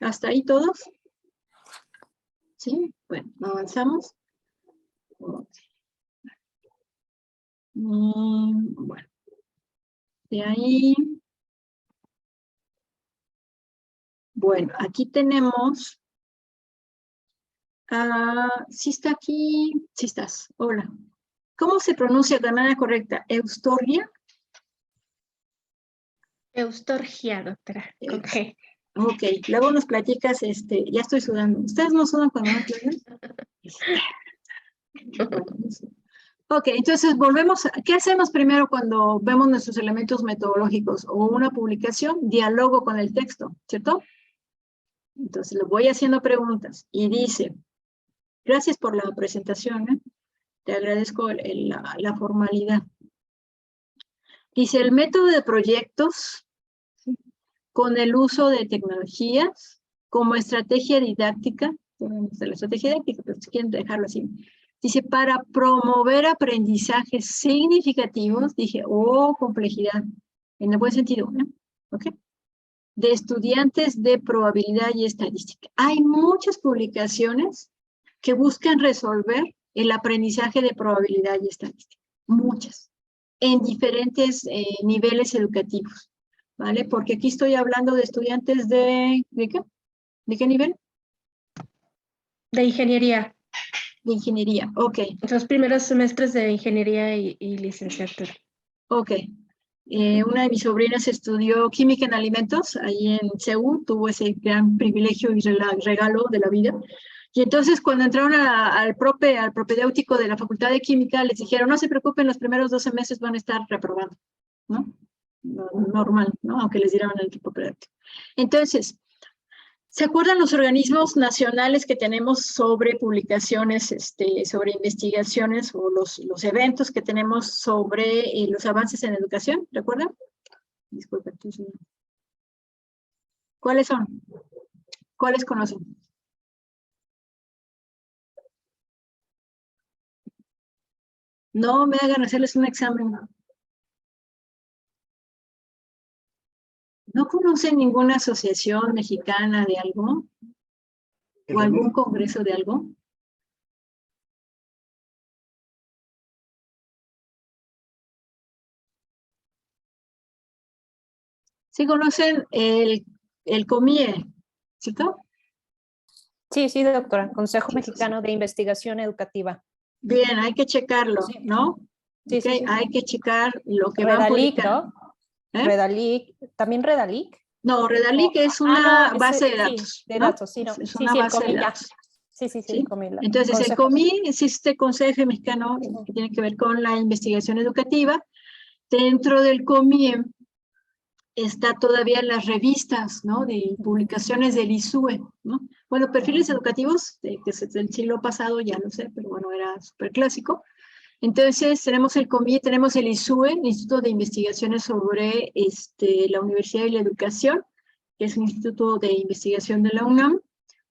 ¿Hasta ahí todos? ¿Sí? Bueno, avanzamos. Bueno, de ahí. Bueno, aquí tenemos. Sí está aquí. Sí estás. Hola. ¿Cómo se pronuncia de manera correcta? ¿Eustorgia? Eustorgia, doctora, con G. Ok, luego nos platicas, ya estoy sudando. ¿Ustedes no sudan cuando no quieren? Ok, entonces volvemos, ¿qué hacemos primero cuando vemos nuestros elementos metodológicos o una publicación? Diálogo con el texto, ¿cierto? Entonces le voy haciendo preguntas y dice, gracias por la presentación, ¿eh? Te agradezco la formalidad. Dice, el método de proyectos con el uso de tecnologías como estrategia didáctica, de la estrategia didáctica, pero si quieren dejarlo así. Dice, para promover aprendizajes significativos, dije, complejidad, en el buen sentido, ¿no? ¿Ok? De estudiantes de probabilidad y estadística. Hay muchas publicaciones que buscan resolver el aprendizaje de probabilidad y estadística. Muchas. En diferentes niveles educativos. ¿Vale? Porque aquí estoy hablando de estudiantes ¿de qué? ¿De qué nivel? De ingeniería. De ingeniería, ok. Los primeros semestres de ingeniería y licenciatura. Ok. Una de mis sobrinas estudió química en alimentos ahí en Seúl, tuvo ese gran privilegio y regalo de la vida. Y entonces cuando entraron al propedéutico de la Facultad de Química, les dijeron, no se preocupen, los primeros 12 meses van a estar reprobando, ¿no? Normal, ¿no? Aunque les dieran el propedéutico. Entonces, ¿Se acuerdan los organismos nacionales que tenemos sobre publicaciones, sobre investigaciones o los eventos que tenemos sobre los avances en educación? ¿Recuerdan? Disculpe. ¿Cuáles son? ¿Cuáles conocen? No me hagan hacerles un examen. ¿No conocen ninguna asociación mexicana de algo? ¿O algún congreso de algo? Sí conocen el COMIE, ¿cierto? Sí, sí, doctora. Consejo Mexicano de Investigación Educativa. Bien, hay que checarlo, Sí. ¿no? Sí, Okay, sí, sí. hay que checar lo que van Redalic, publicando. ¿no? ¿Eh? Redalic. ¿También Redalic? No, Redalic es una base de sí, datos. de ¿no? datos, sí, no. Es Sí, una sí, el base de COMI ya. datos. Sí, sí, sí, ¿Sí? el COMI. Entonces, el Consejo. COMI es este Consejo Mexicano que tiene que ver con la investigación educativa. Dentro del COMI está todavía las revistas, ¿no? De publicaciones del ISUE, ¿no? Bueno, perfiles educativos, que es del siglo pasado, ya lo sé, pero bueno, era súper clásico. Entonces, tenemos el COMI, tenemos el ISUE, el Instituto de Investigaciones sobre la Universidad y la Educación, que es un instituto de investigación de la UNAM.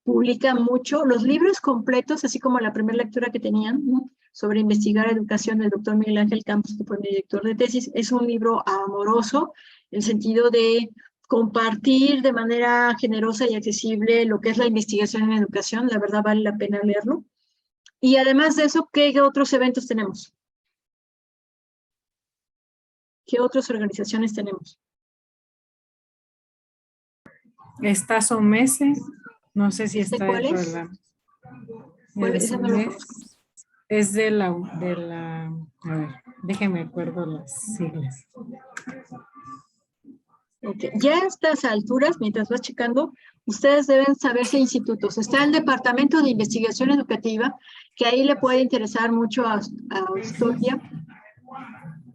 Publica mucho los libros completos, así como la primera lectura que tenían, ¿no? Sobre investigar educación del doctor Miguel Ángel Campos, que fue mi director de tesis. Es un libro amoroso, en el sentido de compartir de manera generosa y accesible lo que es la investigación en educación. La verdad vale la pena leerlo. Y además de eso, ¿qué otros eventos tenemos? ¿Qué otras organizaciones tenemos? Estas son meses, no sé si está ¿Cuál dentro es? de la... ¿Cuál es? Ese no lo SOMES conozco. es de la, a ver, déjenme acuerdo las siglas. Okay. Ya a estas alturas, mientras vas checando, ustedes deben saberse institutos. Está el Departamento de Investigación Educativa, que ahí le puede interesar mucho a Historia,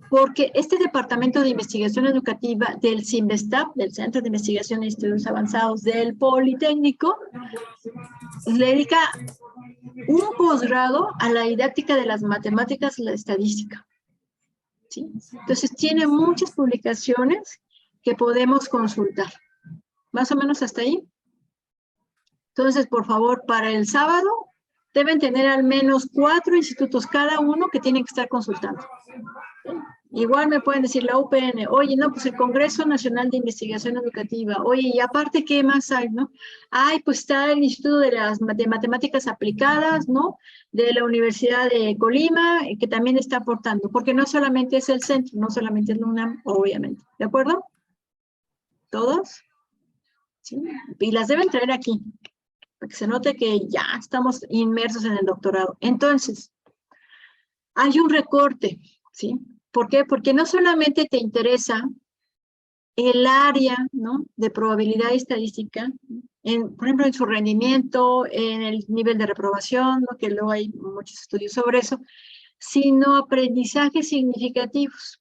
porque este Departamento de Investigación Educativa del CINVESTAP, del Centro de Investigación de Estudios Avanzados del Politécnico, le dedica un posgrado a la didáctica de las matemáticas y la estadística. ¿Sí? Entonces, tiene muchas publicaciones que podemos consultar. Más o menos hasta ahí. Entonces, por favor, para el sábado deben tener al menos 4 institutos cada uno que tienen que estar consultando. Igual me pueden decir la UPN, oye, no, pues el Congreso Nacional de Investigación Educativa, oye, y aparte, ¿qué más hay, no? Ay, pues está el Instituto de Matemáticas Aplicadas, ¿no? De la Universidad de Colima, que también está aportando, porque no solamente es el centro, no solamente es la UNAM, obviamente, ¿de acuerdo? ¿Todos? ¿Sí? Y las deben traer aquí, para que se note que ya estamos inmersos en el doctorado. Entonces, hay un recorte, ¿sí? ¿Por qué? Porque no solamente te interesa el área, ¿no? De probabilidad estadística, por ejemplo, en su rendimiento, en el nivel de reprobación, ¿no? Que luego hay muchos estudios sobre eso, sino aprendizajes significativos.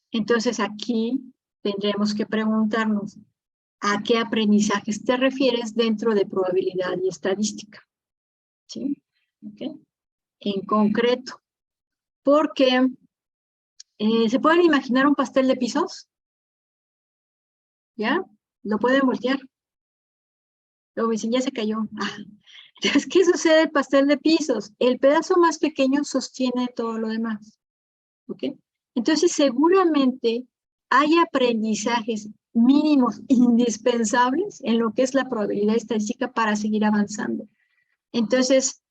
Entonces, aquí tendremos que preguntarnos, ¿a qué aprendizajes te refieres dentro de probabilidad y estadística? ¿Sí? ¿Okay? En concreto, porque ¿se pueden imaginar un pastel de pisos? ¿Ya? Lo pueden voltear. Luego me dicen, ya se cayó. Entonces, ¿qué sucede el pastel de pisos? El pedazo más pequeño sostiene todo lo demás. ¿Ok? Entonces, seguramente hay aprendizajes mínimos indispensables en lo que es la probabilidad estadística para seguir avanzando. Entonces,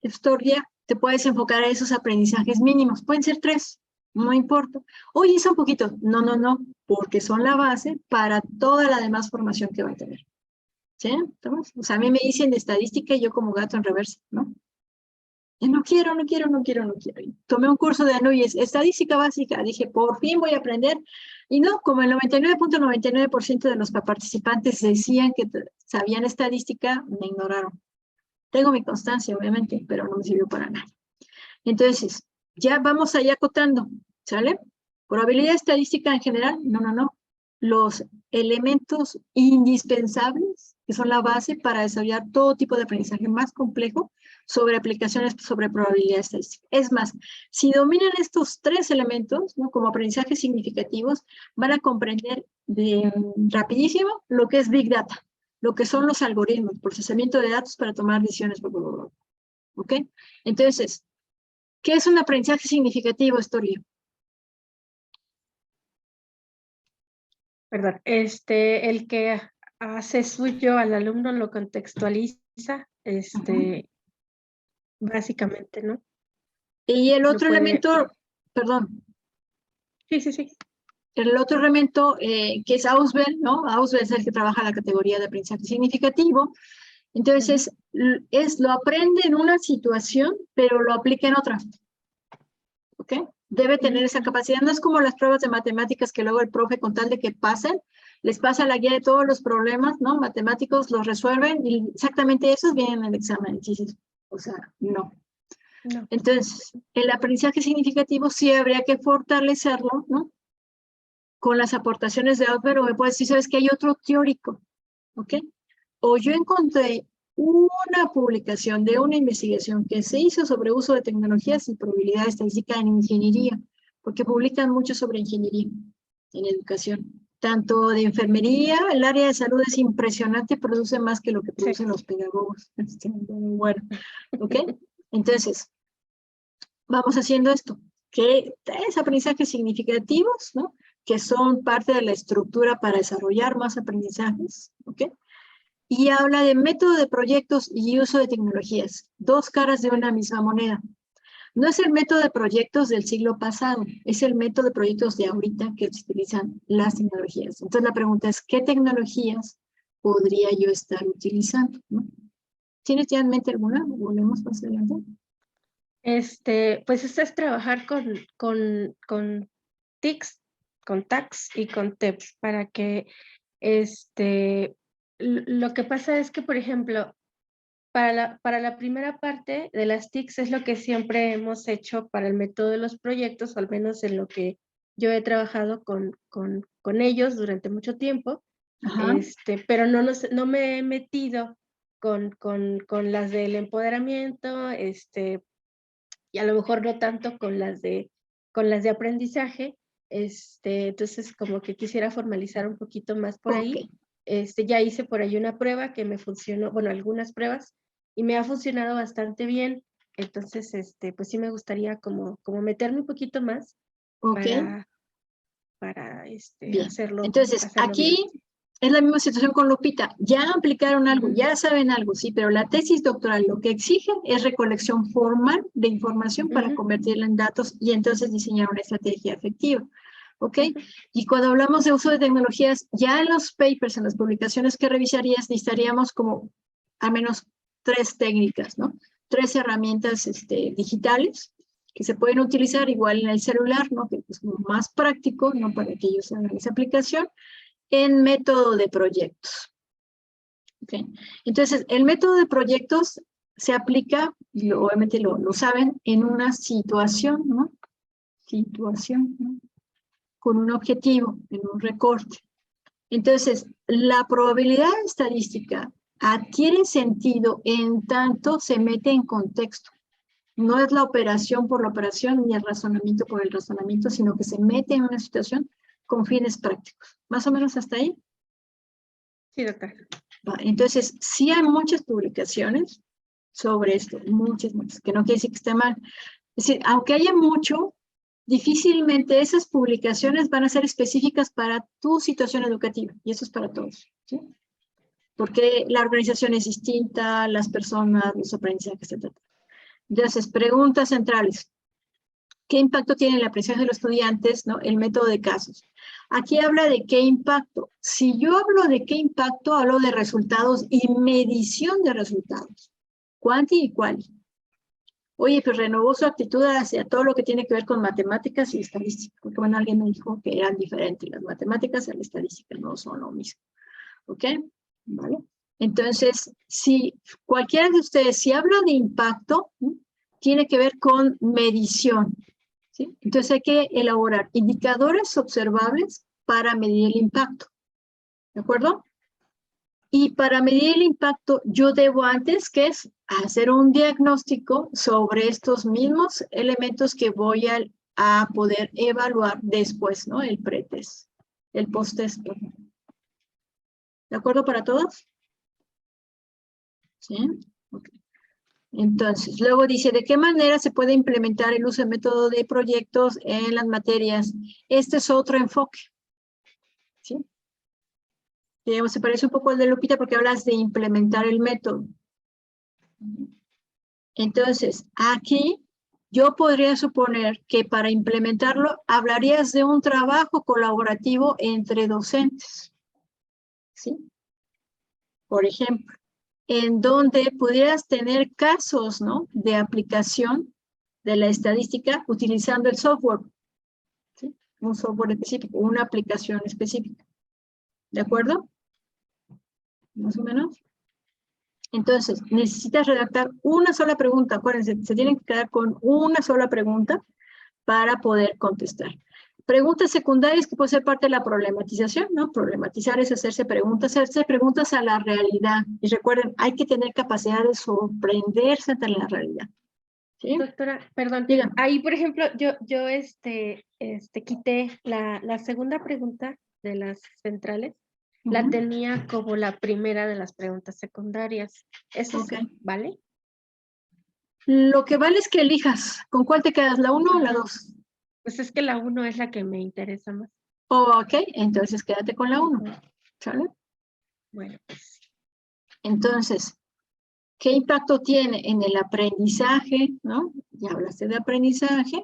Historia, te puedes enfocar a esos aprendizajes mínimos. Pueden ser 3, no importa. Oye, es un poquito. No, no, no, porque son la base para toda la demás formación que va a tener. ¿Sí? O sea, a mí me dicen de estadística y yo como gato en reversa, ¿no? Y no quiero. Tomé un curso de estadística básica. Dije, por fin voy a aprender. Y no, como el 99.99% de los participantes decían que sabían estadística, me ignoraron. Tengo mi constancia, obviamente, pero no me sirvió para nada. Entonces, ya vamos allá acotando, ¿sale? Probabilidad estadística en general, no. Los elementos indispensables que son la base para desarrollar todo tipo de aprendizaje más complejo sobre aplicaciones sobre probabilidad estadística. Es más, si dominan estos 3 elementos, ¿no? Como aprendizajes significativos, van a comprender rapidísimo lo que es Big Data, lo que son los algoritmos, procesamiento de datos para tomar decisiones. ¿Ok? Entonces, ¿qué es un aprendizaje significativo, Estorio? Perdón, el que hace suyo al alumno lo contextualiza, básicamente, ¿no? Y el Lo otro puede- elemento, perdón, Sí. el otro elemento que es Ausubel, ¿no? Ausubel es el que trabaja la categoría de aprendizaje significativo. Entonces, lo aprende en una situación, pero lo aplica en otra. ¿Ok? Debe tener esa capacidad. No es como las pruebas de matemáticas que luego el profe, con tal de que pasen, les pasa la guía de todos los problemas, ¿no? Matemáticos los resuelven y exactamente esos vienen en el examen. O sea, no. No. Entonces, el aprendizaje significativo sí habría que fortalecerlo, ¿no? Con las aportaciones de Albert, o me puedes decir, ¿sabes que hay otro teórico? ¿Ok? O yo encontré una publicación de una investigación que se hizo sobre uso de tecnologías y probabilidad estadística en ingeniería, porque publican mucho sobre ingeniería en educación. Tanto de enfermería, el área de salud es impresionante, produce más que lo que producen los pedagogos. Bueno, ¿ok? Entonces, vamos haciendo esto, que es aprendizajes significativos, ¿no? Que son parte de la estructura para desarrollar más aprendizajes, ¿ok? Y habla de método de proyectos y uso de tecnologías, 2 caras de una misma moneda. No es el método de proyectos del siglo pasado, es el método de proyectos de ahorita que se utilizan las tecnologías. Entonces la pregunta es, ¿qué tecnologías podría yo estar utilizando? ¿No? ¿Tienes ya en mente alguna? ¿Volvemos más adelante? Pues esto es trabajar con TICs, con TACs y con TEPS para que lo que pasa es que, por ejemplo, para la primera parte de las TICs es lo que siempre hemos hecho para el método de los proyectos, o al menos en lo que yo he trabajado con ellos durante mucho tiempo, pero no me he metido con las del empoderamiento, y a lo mejor no tanto con las de aprendizaje, entonces como que quisiera formalizar un poquito más por ahí. Ya hice por ahí una prueba que me funcionó, bueno, algunas pruebas, y me ha funcionado bastante bien, entonces, pues sí me gustaría como meterme un poquito más para Bien. hacerlo. Entonces, aquí bien. es la misma situación con Lupita. Ya aplicaron algo, ya saben algo, sí, pero la tesis doctoral lo que exige es recolección formal de información para convertirla en datos y entonces diseñar una estrategia efectiva. ¿Ok? Y cuando hablamos de uso de tecnologías, ya en los papers, en las publicaciones que revisarías, necesitaríamos como al menos 3 técnicas, ¿no? 3 herramientas digitales que se pueden utilizar igual en el celular, ¿no? Que es más práctico, ¿no? Para que ellos hagan esa aplicación, en método de proyectos. ¿Okay? Entonces, el método de proyectos se aplica, y obviamente lo saben, en una situación, ¿no? Situación, ¿no? Con un objetivo, en un recorte. Entonces, la probabilidad estadística adquiere sentido en tanto se mete en contexto. No es la operación por la operación ni el razonamiento por el razonamiento, sino que se mete en una situación con fines prácticos. ¿Más o menos hasta ahí? Sí, doctora. Entonces, sí hay muchas publicaciones sobre esto, muchas, que no quiere decir que esté mal. Es decir, aunque haya mucho, difícilmente esas publicaciones van a ser específicas para tu situación educativa, y eso es para todos, ¿sí? Porque la organización es distinta, las personas, los aprendizajes, etc. Entonces, preguntas centrales. ¿Qué impacto tiene en la aprendizaje de los estudiantes, ¿no? El método de casos. Aquí habla de qué impacto. Si yo hablo de qué impacto, hablo de resultados y medición de resultados. Cuanti y quali. Oye, pues renovó su actitud hacia todo lo que tiene que ver con matemáticas y estadística. Porque bueno, alguien me dijo que eran diferentes. Las matemáticas y la estadística no son lo mismo. ¿Ok? ¿Vale? Entonces, si cualquiera de ustedes, si habla de impacto, ¿sí? Tiene que ver con medición. ¿Sí? Entonces hay que elaborar indicadores observables para medir el impacto. ¿De acuerdo? Y para medir el impacto, yo debo antes, que es hacer un diagnóstico sobre estos mismos elementos que voy a poder evaluar después, ¿no? El pretest, el post-test. ¿De acuerdo para todos? ¿Sí? Okay. Entonces, luego dice, ¿de qué manera se puede implementar el uso del método de proyectos en las materias? Este es otro enfoque. ¿Sí? Digamos, se parece un poco al de Lupita porque hablas de implementar el método. Entonces, aquí yo podría suponer que para implementarlo hablarías de un trabajo colaborativo entre docentes. ¿Sí? Por ejemplo, en donde pudieras tener casos, ¿no? De aplicación de la estadística utilizando el software. ¿Sí? Un software específico, una aplicación específica. ¿De acuerdo? Más o menos. Entonces, necesitas redactar una sola pregunta. Acuérdense, se tienen que quedar con una sola pregunta para poder contestar. Preguntas secundarias que puede ser parte de la problematización, ¿no? Problematizar es hacerse preguntas a la realidad. Y recuerden, hay que tener capacidad de sorprenderse ante la realidad. ¿Sí? Doctora, perdón. Dígame. Ahí, por ejemplo, yo quité la segunda pregunta de las centrales. La tenía como la primera de las preguntas secundarias. ¿Eso Ok. vale? Lo que vale es que elijas. ¿Con cuál te quedas? ¿La 1 o la 2? Pues es que la 1 es la que me interesa más. Ok, entonces quédate con la 1. ¿Sale? Bueno, pues. Entonces, ¿qué impacto tiene en el aprendizaje? ¿No? Ya hablaste de aprendizaje.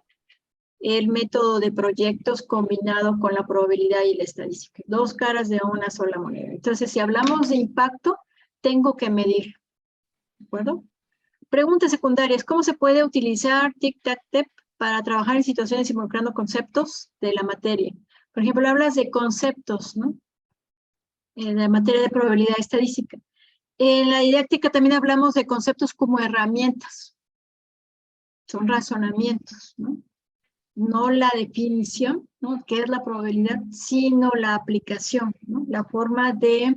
El método de proyectos combinado con la probabilidad y la estadística. Dos caras de una sola moneda. Entonces, si hablamos de impacto, tengo que medir. ¿De acuerdo? Preguntas secundarias. ¿Cómo se puede utilizar Tic-Tac-Tep para trabajar en situaciones involucrando conceptos de la materia? Por ejemplo, hablas de conceptos, ¿no? En la materia de probabilidad estadística. En la didáctica también hablamos de conceptos como herramientas. Son razonamientos, ¿no? No la definición, ¿no? ¿Qué es la probabilidad? Sino la aplicación, ¿no? La forma de,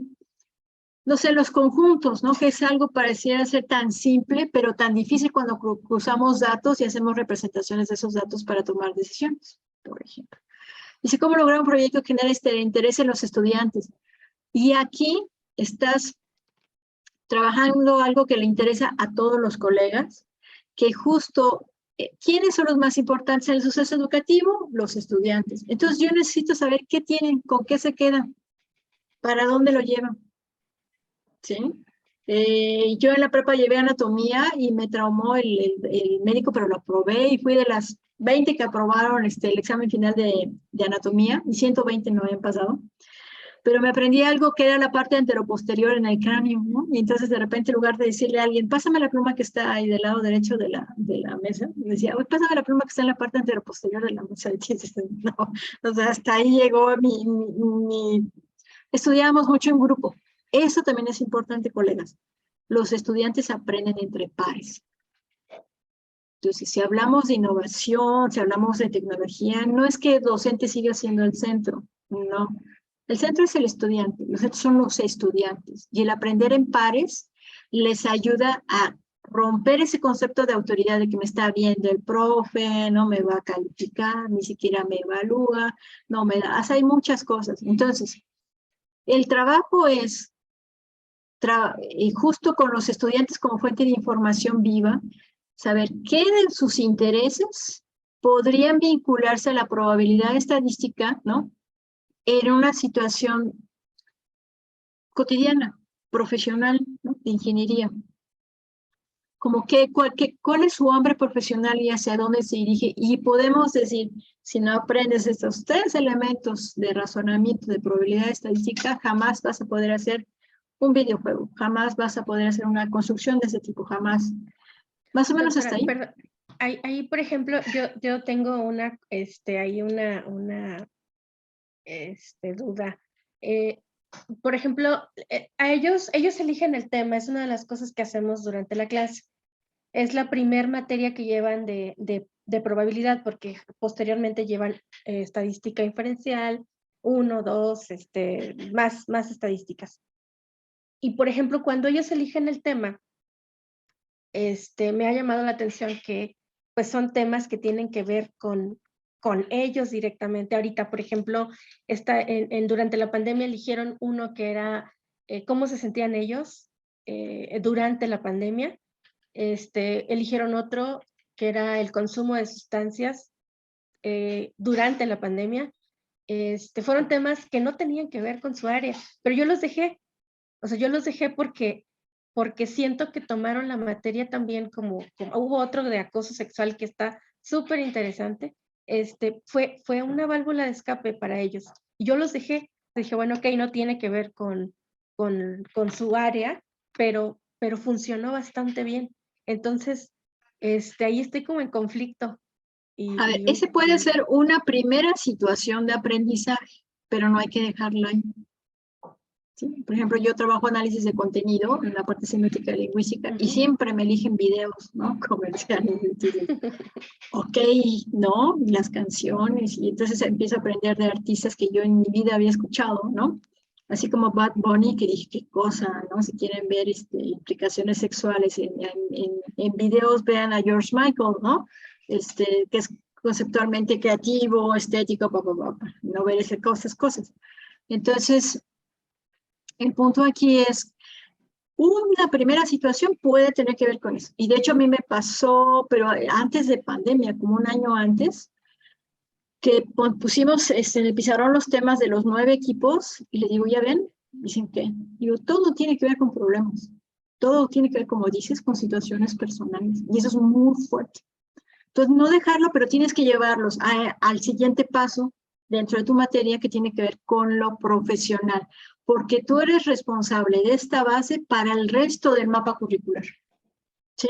no sé, los conjuntos, ¿no? Que es algo pareciera ser tan simple, pero tan difícil cuando cruzamos datos y hacemos representaciones de esos datos para tomar decisiones, por ejemplo. Dice, ¿cómo lograr un proyecto que genere este interés en los estudiantes? Y aquí estás trabajando algo que le interesa a todos los colegas, que justo, ¿quiénes son los más importantes en el suceso educativo? Los estudiantes. Entonces yo necesito saber qué tienen, con qué se quedan, para dónde lo llevan. ¿Sí? Yo en la prepa llevé anatomía y me traumó el médico, pero lo aprobé y fui de las 20 que aprobaron el examen final de anatomía y 120 no habían pasado. Pero me aprendí algo que era la parte anteroposterior en el cráneo, ¿no? Y entonces de repente en lugar de decirle a alguien, pásame la pluma que está ahí del lado derecho de la mesa, me decía, pásame la pluma que está en la parte anteroposterior de la mesa. Y dices, no, o sea, hasta ahí llegó Estudiábamos mucho en grupo. Eso también es importante, colegas. Los estudiantes aprenden entre pares. Entonces, si hablamos de innovación, si hablamos de tecnología, no es que el docente siga siendo el centro, no. El centro es el estudiante, los centros son los estudiantes. Y el aprender en pares les ayuda a romper ese concepto de autoridad de que me está viendo el profe, no me va a calificar, ni siquiera me evalúa, no me da, hay muchas cosas. Entonces, el trabajo es justo con los estudiantes como fuente de información viva, saber qué de sus intereses podrían vincularse a la probabilidad estadística, ¿no? En una situación cotidiana, profesional, ¿no? De ingeniería. Como cuál es su hambre profesional y hacia dónde se dirige. Y podemos decir, si no aprendes estos 3 elementos de razonamiento, de probabilidad estadística, jamás vas a poder hacer un videojuego, jamás vas a poder hacer una construcción de ese tipo, jamás. Más o menos hasta ahí. Perdón. Ahí, por ejemplo, yo tengo una duda. Por ejemplo, a ellos eligen el tema, es una de las cosas que hacemos durante la clase. Es la primer materia que llevan de probabilidad, porque posteriormente llevan estadística inferencial, 1, 2, más estadísticas. Y por ejemplo, cuando ellos eligen el tema, me ha llamado la atención que pues son temas que tienen que ver con ellos directamente. Ahorita, por ejemplo, durante la pandemia eligieron uno que era cómo se sentían ellos durante la pandemia. Eligieron otro que era el consumo de sustancias durante la pandemia. Fueron temas que no tenían que ver con su área, pero yo los dejé. O sea, yo los dejé porque siento que tomaron la materia también como hubo otro de acoso sexual que está súper interesante. Fue una válvula de escape para ellos. Y yo los dejé. Dije, bueno, ok, no tiene que ver con su área, pero funcionó bastante bien. Entonces, ahí estoy como en conflicto. A ver, ese puede ser una primera situación de aprendizaje, pero no hay que dejarlo ahí. ¿Sí? Por ejemplo, yo trabajo análisis de contenido en la parte semiótica y lingüística y siempre me eligen videos, ¿no? Comerciales. Entonces, ok, ¿no? Las canciones, y entonces empiezo a aprender de artistas que yo en mi vida había escuchado, ¿no? Así como Bad Bunny, que dije, qué cosa, ¿no? Si quieren ver implicaciones sexuales en videos, vean a George Michael, ¿no? Que es conceptualmente creativo, estético, no ver esas cosas. Entonces, el punto aquí es, una primera situación puede tener que ver con eso. Y de hecho a mí me pasó, pero antes de pandemia, como un año antes, que pusimos en el pizarrón los temas de los 9 equipos y le digo, ¿ya ven? Dicen que, digo, todo tiene que ver con problemas. Todo tiene que ver, como dices, con situaciones personales. Y eso es muy fuerte. Entonces, no dejarlo, pero tienes que llevarlos al siguiente paso dentro de tu materia que tiene que ver con lo profesional, porque tú eres responsable de esta base para el resto del mapa curricular. ¿Sí?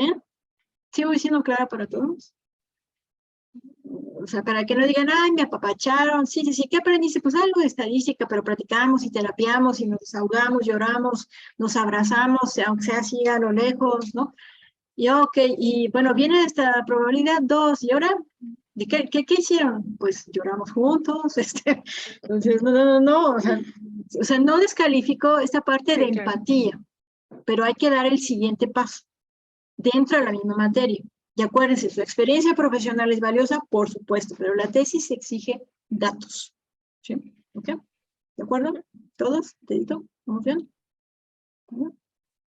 ¿Sí voy siendo clara para todos? O sea, para que no digan, ay, me apapacharon. Sí, ¿qué aprendiste? Pues algo de estadística, pero practicamos y terapiamos y nos desahogamos, lloramos, nos abrazamos, aunque sea así a lo lejos, ¿no? Y ok, y bueno, viene esta probabilidad 2, y ahora, ¿de qué hicieron? Pues lloramos juntos, entonces, no, o sea, no descalifico esta parte de empatía, pero hay que dar el siguiente paso dentro de la misma materia. Y acuérdense, su experiencia profesional es valiosa, por supuesto, pero la tesis exige datos. ¿Sí? ¿Ok? ¿De acuerdo? ¿Todos? ¿Dedito? ¿Vamos bien?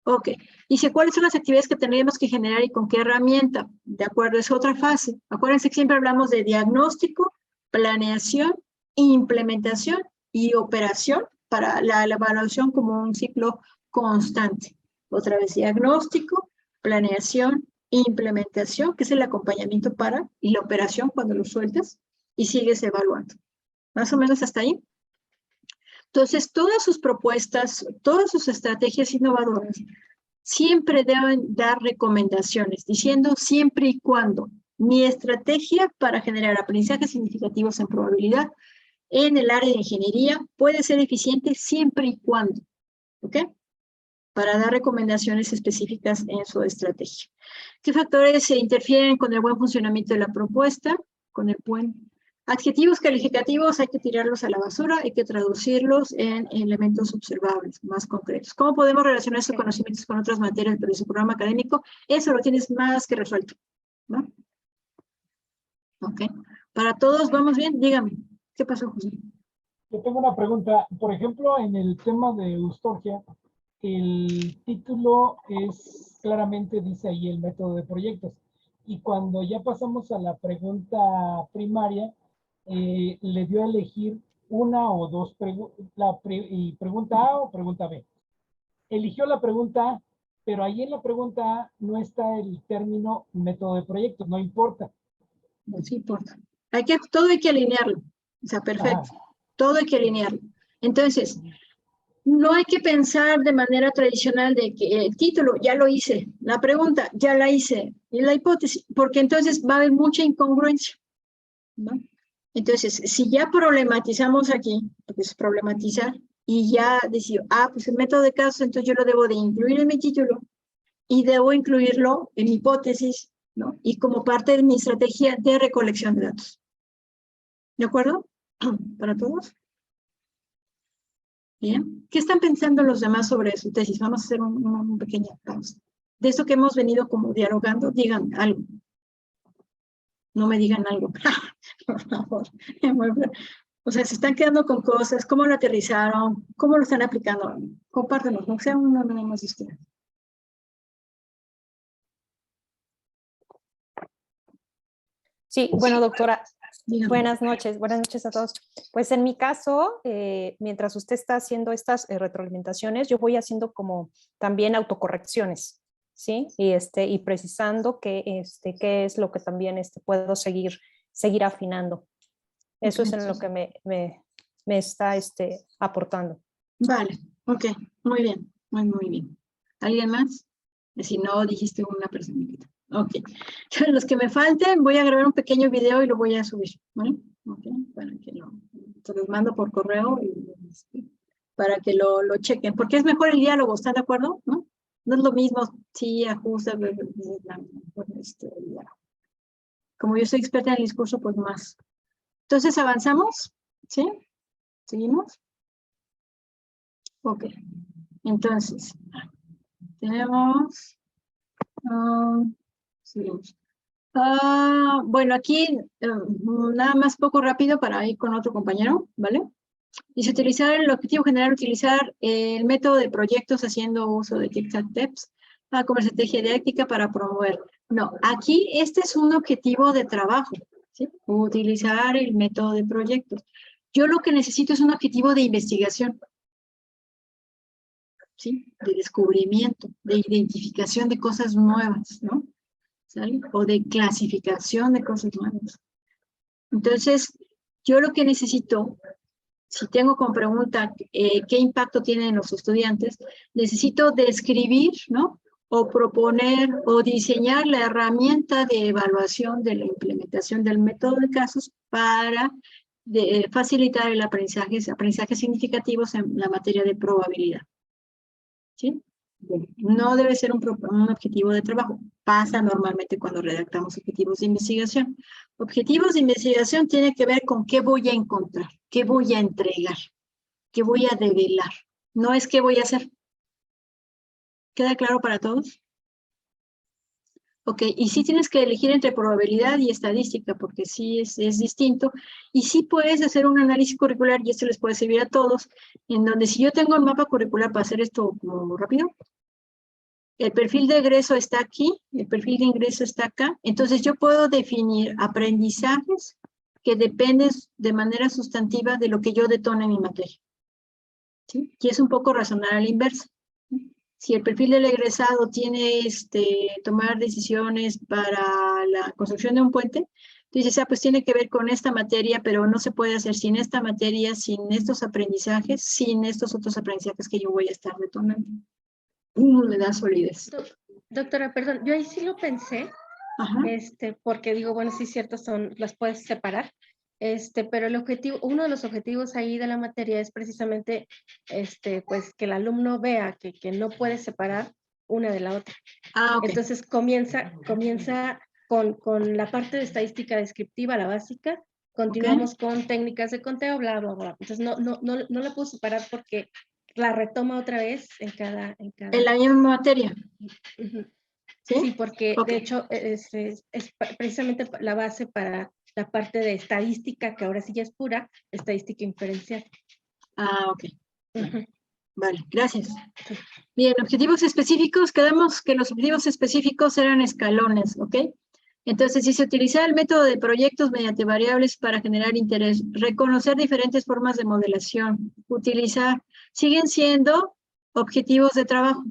Ok. Dice, ¿cuáles son las actividades que tendríamos que generar y con qué herramienta? De acuerdo, es otra fase. Acuérdense que siempre hablamos de diagnóstico, planeación, implementación y operación para la evaluación como un ciclo constante. Otra vez, diagnóstico, planeación, implementación, que es el acompañamiento para, y la operación cuando lo sueltas y sigues evaluando. Más o menos hasta ahí. Entonces, todas sus propuestas, todas sus estrategias innovadoras siempre deben dar recomendaciones, diciendo siempre y cuando mi estrategia para generar aprendizajes significativos en probabilidad en el área de ingeniería puede ser eficiente siempre y cuando, ¿ok? Para dar recomendaciones específicas en su estrategia. ¿Qué factores se interfieren con el buen funcionamiento de la propuesta? Con el buen... Adjetivos calificativos hay que tirarlos a la basura, hay que traducirlos en elementos observables, más concretos. ¿Cómo podemos relacionar esos conocimientos con otras materias de su programa académico? Eso lo tienes más que resuelto, ¿no? Ok. Para todos, ¿vamos bien? Dígame. ¿Qué pasó, José? Yo tengo una pregunta. Por ejemplo, en el tema de Eustorgia, el título es claramente, dice ahí, el método de proyectos. Y cuando ya pasamos a la pregunta primaria, le dio a elegir una o dos preguntas, pregunta A o pregunta B. Eligió la pregunta A, pero ahí en la pregunta A no está el término método de proyectos, no importa. No sí importa. Todo hay que alinearlo. O sea, perfecto. Ajá. Todo hay que alinearlo. Entonces, no hay que pensar de manera tradicional de que el título ya lo hice, la pregunta ya la hice, y la hipótesis, porque entonces va a haber mucha incongruencia, ¿no? Entonces, si ya problematizamos aquí, porque es problematizar, y ya decir, pues el método de casos, entonces yo lo debo de incluir en mi título, y debo incluirlo en mi hipótesis, ¿no? Y como parte de mi estrategia de recolección de datos. ¿De acuerdo? ¿Para todos? Bien. ¿Qué están pensando los demás sobre su tesis? Vamos a hacer una pequeña pausa. De esto que hemos venido como dialogando, digan algo. No me digan algo, por favor. O sea, se están quedando con cosas, ¿cómo lo aterrizaron? ¿Cómo lo están aplicando? Compártanos, no sea uno nada más de ustedes. Sí, bueno, doctora, Díganme. buenas noches a todos. Pues en mi caso, mientras usted está haciendo estas retroalimentaciones, yo voy haciendo como también autocorrecciones, ¿sí? Y precisando qué es lo que también puedo seguir afinando. Eso es en lo que me está aportando. Vale, ok, muy bien, muy bien. ¿Alguien más? Si no, dijiste una personita. Ok, los que me falten, voy a grabar un pequeño video y lo voy a subir, ¿vale? Ok, para que se los mando por correo y para que lo chequen, porque es mejor el diálogo, ¿están de acuerdo? ¿No? No es lo mismo, sí, ajusta, como yo soy experta en el discurso, pues más. Entonces, ¿avanzamos? ¿Sí? ¿Seguimos? Ok, entonces, tenemos, seguimos. Bueno, aquí nada más poco rápido para ir con otro compañero, ¿vale? Dice utilizar el objetivo general, utilizar el método de proyectos haciendo uso de TICTAC-TEPS como estrategia didáctica para promover. No, aquí este es un objetivo de trabajo, ¿sí? Utilizar el método de proyectos. Yo lo que necesito es un objetivo de investigación. ¿Sí? De descubrimiento, de identificación de cosas nuevas, ¿no? ¿Sale? O de clasificación de cosas nuevas. Entonces, yo lo que necesito, si tengo como pregunta qué impacto tienen los estudiantes, necesito describir, ¿no? O proponer o diseñar la herramienta de evaluación de la implementación del método de casos para facilitar el aprendizajes significativos en la materia de probabilidad. ¿Sí? No debe ser un objetivo de trabajo. Pasa normalmente cuando redactamos objetivos de investigación. Objetivos de investigación tienen que ver con qué voy a encontrar, qué voy a entregar, qué voy a develar. No es qué voy a hacer. ¿Queda claro para todos? Ok, y sí tienes que elegir entre probabilidad y estadística, porque sí es distinto. Y sí puedes hacer un análisis curricular, y esto les puede servir a todos, en donde si yo tengo el mapa curricular para hacer esto como rápido, el perfil de egreso está aquí, el perfil de ingreso está acá. Entonces yo puedo definir aprendizajes que dependen de manera sustantiva de lo que yo detone en mi materia. ¿Sí? Y es un poco razonar a la inversa. Si el perfil del egresado tiene tomar decisiones para la construcción de un puente, tú dices, pues tiene que ver con esta materia, pero no se puede hacer sin esta materia, sin estos aprendizajes, sin estos otros aprendizajes que yo voy a estar detonando. Le da solidez. Doctora, perdón, yo ahí sí lo pensé, Ajá. porque digo, bueno, sí, cierto, las puedes separar, pero el objetivo, uno de los objetivos ahí de la materia es precisamente, pues, que el alumno vea que no puede separar una de la otra. Ok. Entonces, comienza con la parte de estadística descriptiva, la básica, continuamos con técnicas de conteo, bla, bla, bla. Entonces, no la puedo separar porque la retoma otra vez en cada... En la misma materia. Uh-huh. ¿Sí? Sí, porque Okay. de hecho es precisamente la base para la parte de estadística, que ahora sí ya es pura, estadística inferencial. Ok. Vale, gracias. Bien, objetivos específicos, quedamos que los objetivos específicos eran escalones, ¿ok? Entonces, dice utilizar el método de proyectos mediante variables para generar interés, reconocer diferentes formas de modelación, siguen siendo objetivos de trabajo.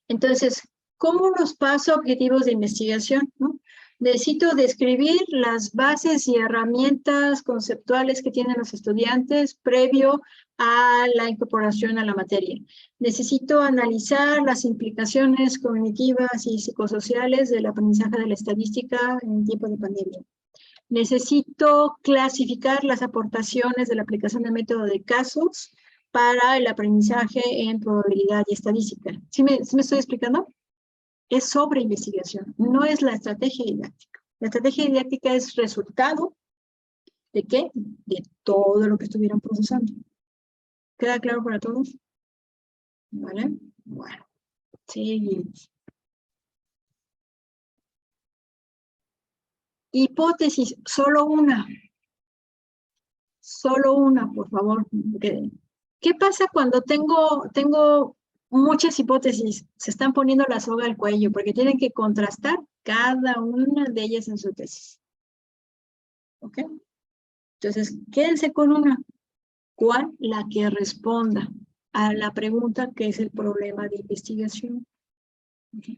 Entonces, ¿cómo los paso a objetivos de investigación? ¿No? Necesito describir las bases y herramientas conceptuales que tienen los estudiantes previo a la incorporación a la materia. Necesito analizar las implicaciones cognitivas y psicosociales del aprendizaje de la estadística en tiempo de pandemia. Necesito clasificar las aportaciones de la aplicación del método de casos para el aprendizaje en probabilidad y estadística. ¿Sí me estoy explicando? Es sobre investigación, no es la estrategia didáctica. La estrategia didáctica es resultado ¿de qué? De todo lo que estuvieron procesando. ¿Queda claro para todos? ¿Vale? Bueno, seguimos. Hipótesis, solo una. Solo una, por favor. ¿Qué pasa cuando tengo muchas hipótesis? Se están poniendo la soga al cuello porque tienen que contrastar cada una de ellas en su tesis. ¿Ok? Entonces, quédense con una. ¿Cuál? La que responda a la pregunta que es el problema de investigación. ¿Ok?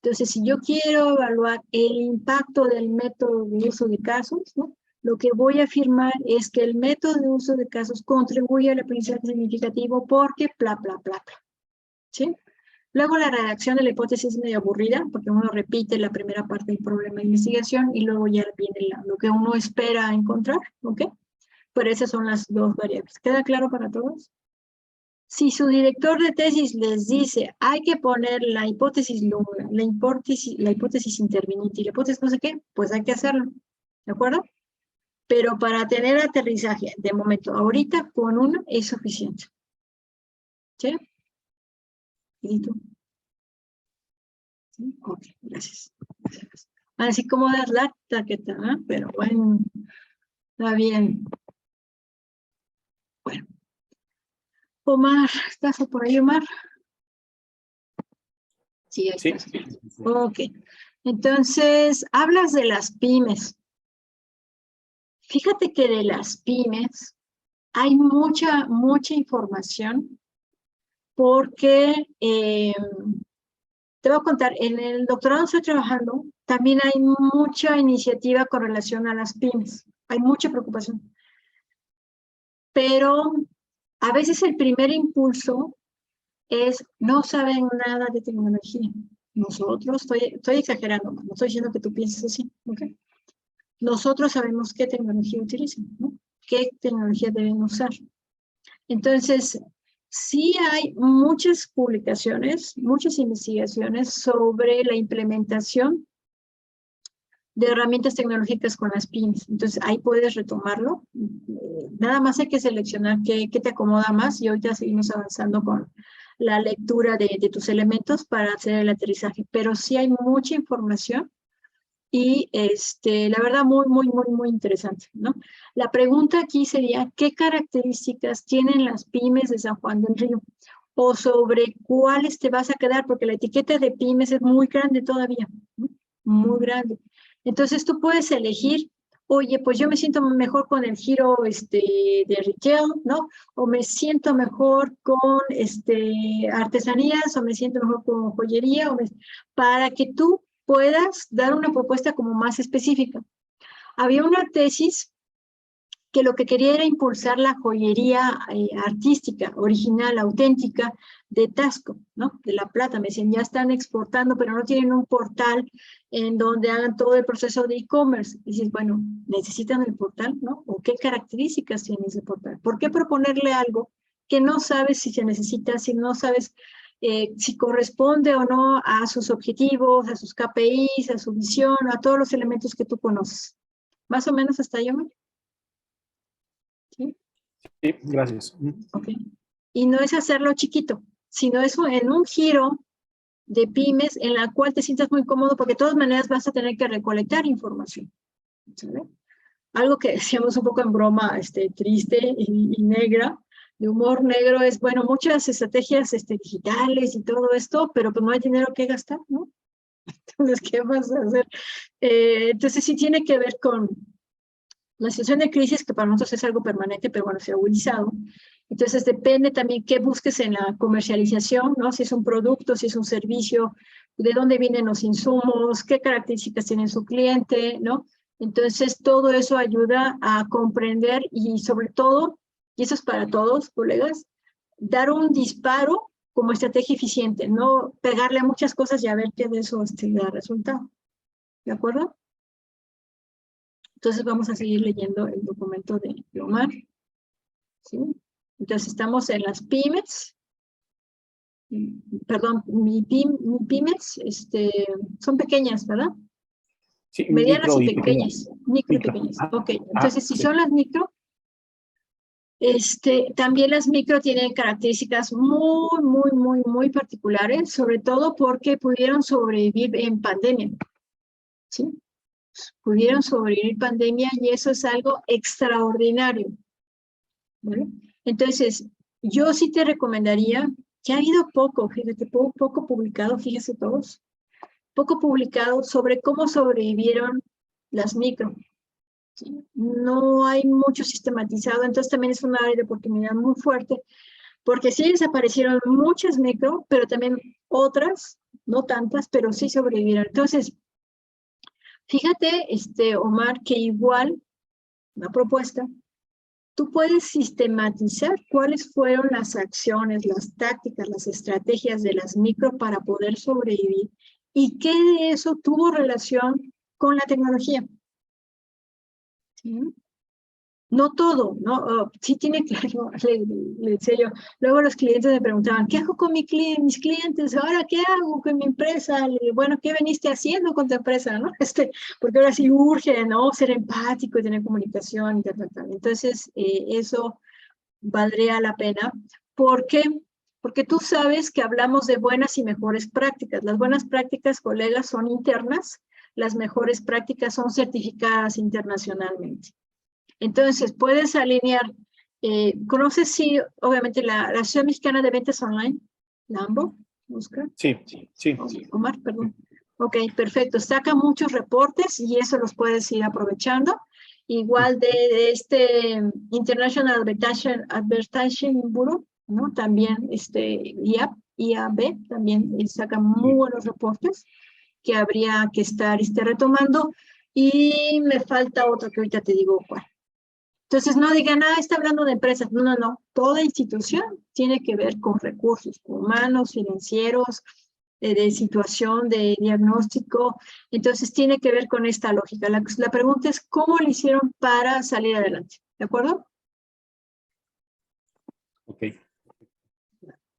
Entonces, si yo quiero evaluar el impacto del método de uso de casos, ¿no? Lo que voy a afirmar es que el método de uso de casos contribuye al aprendizaje significativo porque bla, bla, bla, bla. ¿Sí? Luego la redacción de la hipótesis es medio aburrida porque uno repite la primera parte del problema de investigación y luego ya viene lo que uno espera encontrar, ¿ok? Pero esas son las dos variables. ¿Queda claro para todos? Si su director de tesis les dice, hay que poner la hipótesis luna, la hipótesis intervinite y la hipótesis no sé qué, pues hay que hacerlo, ¿de acuerdo? Pero para tener aterrizaje, de momento, ahorita con una es suficiente. ¿Sí? ¿Y tú? ¿Sí? Ok, gracias. Así como dar la tarjeta, ¿eh? Pero bueno, está bien. Bueno. Omar, ¿estás por ahí, Omar? Sí, ahí estás. Ok. Entonces, hablas de las pymes. Fíjate que de las pymes hay mucha información porque te voy a contar, en el doctorado estoy trabajando, también hay mucha iniciativa con relación a las pymes. Hay mucha preocupación. Pero a veces el primer impulso es no saben nada de tecnología. Nosotros, estoy exagerando, no estoy diciendo que tú pienses así, ¿ok? Nosotros sabemos qué tecnología utilizan, ¿no? Qué tecnología deben usar. Entonces, sí hay muchas publicaciones, muchas investigaciones sobre la implementación de herramientas tecnológicas con las pymes. Entonces, ahí puedes retomarlo. Nada más hay que seleccionar qué te acomoda más y ahorita seguimos avanzando con la lectura de tus elementos para hacer el aterrizaje. Pero sí hay mucha información y la verdad muy interesante, ¿no? La pregunta aquí sería, ¿qué características tienen las pymes de San Juan del Río? O sobre cuáles te vas a quedar, porque la etiqueta de pymes es muy grande todavía, ¿no? Muy grande. Entonces tú puedes elegir, oye, pues yo me siento mejor con el giro de retail, ¿no? O me siento mejor con artesanías, o me siento mejor con joyería, para que tú puedas dar una propuesta como más específica. Había una tesis que lo que quería era impulsar la joyería artística, original, auténtica, de Tasco, ¿no? De La Plata. Me decían, ya están exportando, pero no tienen un portal en donde hagan todo el proceso de e-commerce. Y dices, bueno, necesitan el portal, ¿no? ¿O qué características tiene ese portal? ¿Por qué proponerle algo que no sabes si se necesita, si no sabes si corresponde o no a sus objetivos, a sus KPIs, a su visión, a todos los elementos que tú conoces? Más o menos hasta ahí, Omar. ¿Sí? Sí, gracias. Ok. Y no es hacerlo chiquito, sino eso en un giro de pymes en la cual te sientas muy cómodo porque de todas maneras vas a tener que recolectar información. ¿Sabe? Algo que decíamos un poco en broma, triste y negra, de humor negro, es, bueno, muchas estrategias digitales y todo esto, pero pues no hay dinero que gastar, ¿no? Entonces, ¿qué vas a hacer? Entonces sí tiene que ver con la situación de crisis, que para nosotros es algo permanente, pero bueno, se ha agudizado. Entonces depende también qué busques en la comercialización, ¿no? Si es un producto, si es un servicio, de dónde vienen los insumos, qué características tiene su cliente, ¿no? Entonces todo eso ayuda a comprender y sobre todo, y eso es para todos, colegas, dar un disparo como estrategia eficiente, no pegarle a muchas cosas y a ver qué de eso da resultado. ¿De acuerdo? Entonces vamos a seguir leyendo el documento de Omar. ¿Sí? Entonces estamos en las pymes. Perdón, pymes son pequeñas, ¿verdad? Sí, medianas micro y y pequeñas. Micro y pequeñas. Ok, entonces si son las micro, También las micro tienen características muy particulares, sobre todo porque pudieron sobrevivir en pandemia, ¿sí? Pudieron sobrevivir pandemia y eso es algo extraordinario, ¿vale? Entonces, yo sí te recomendaría, que ha habido poco, fíjate, poco publicado, fíjense todos, poco publicado sobre cómo sobrevivieron las micro. ¿Sí? No hay mucho sistematizado, entonces también es una área de oportunidad muy fuerte, porque sí desaparecieron muchas micro, pero también otras, no tantas, pero sí sobrevivieron. Entonces, fíjate, Omar, que igual, una propuesta, tú puedes sistematizar cuáles fueron las acciones, las tácticas, las estrategias de las micro para poder sobrevivir y qué de eso tuvo relación con la tecnología. ¿Sí? No todo, ¿no? Sí tiene claro, le decía yo. Luego los clientes me preguntaban, ¿qué hago con mis clientes? ¿Ahora qué hago con mi empresa? Le digo, bueno, ¿qué veniste haciendo con tu empresa? ¿No? Porque ahora sí urge, ¿no? Ser empático y tener comunicación y tal. Entonces, eso valdría la pena. ¿Por qué? Porque tú sabes que hablamos de buenas y mejores prácticas. Las buenas prácticas, colegas, son internas. Las mejores prácticas son certificadas internacionalmente. Entonces, puedes alinear, ¿conoces, sí, obviamente, la Asociación Mexicana de Ventas Online? ¿La AMBO? Oscar. Sí, sí. Omar, perdón. Ok, perfecto. Saca muchos reportes y eso los puedes ir aprovechando. Igual de International Advertising Bureau, ¿no? También IAB también saca muy buenos reportes que habría que estar retomando. Y me falta otro que ahorita te digo cuál. Entonces, no digan, está hablando de empresas. No. Toda institución tiene que ver con recursos humanos, financieros, de situación, de diagnóstico. Entonces, tiene que ver con esta lógica. La pregunta es, ¿cómo lo hicieron para salir adelante? ¿De acuerdo? Ok.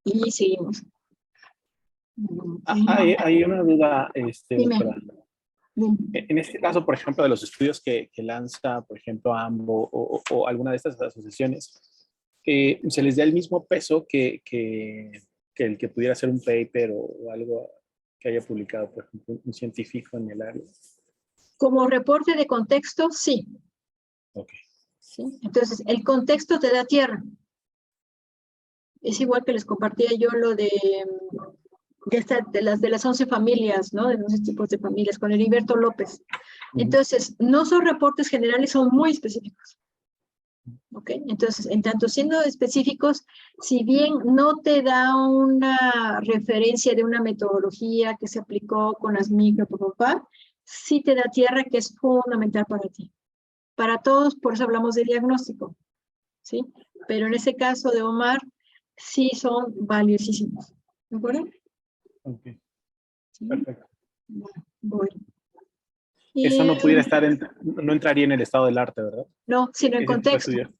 Y seguimos. Hay una duda, Dime. doctora. En este caso, por ejemplo, de los estudios que lanza, por ejemplo, AMBO o alguna de estas asociaciones, se les da el mismo peso que el que pudiera ser un paper o algo que haya publicado, por ejemplo, un científico en el área. Como reporte de contexto, sí. Ok. ¿Sí? Entonces, el contexto te da tierra. Es igual que les compartía yo lo de las 11 familias, ¿no? De 11 tipos de familias, con Heriberto López. Entonces, no son reportes generales, son muy específicos. ¿Ok? Entonces, en tanto siendo específicos, si bien no te da una referencia de una metodología que se aplicó con las micro, sí te da tierra que es fundamental para ti. Para todos, por eso hablamos de diagnóstico, ¿sí? Pero en ese caso de Omar, sí son valiosísimos. ¿De acuerdo? Ok. ¿Sí? Perfecto. Bueno. Eso no pudiera no entraría en el estado del arte, ¿verdad? No, sino en Ese tipo de contexto. estudios.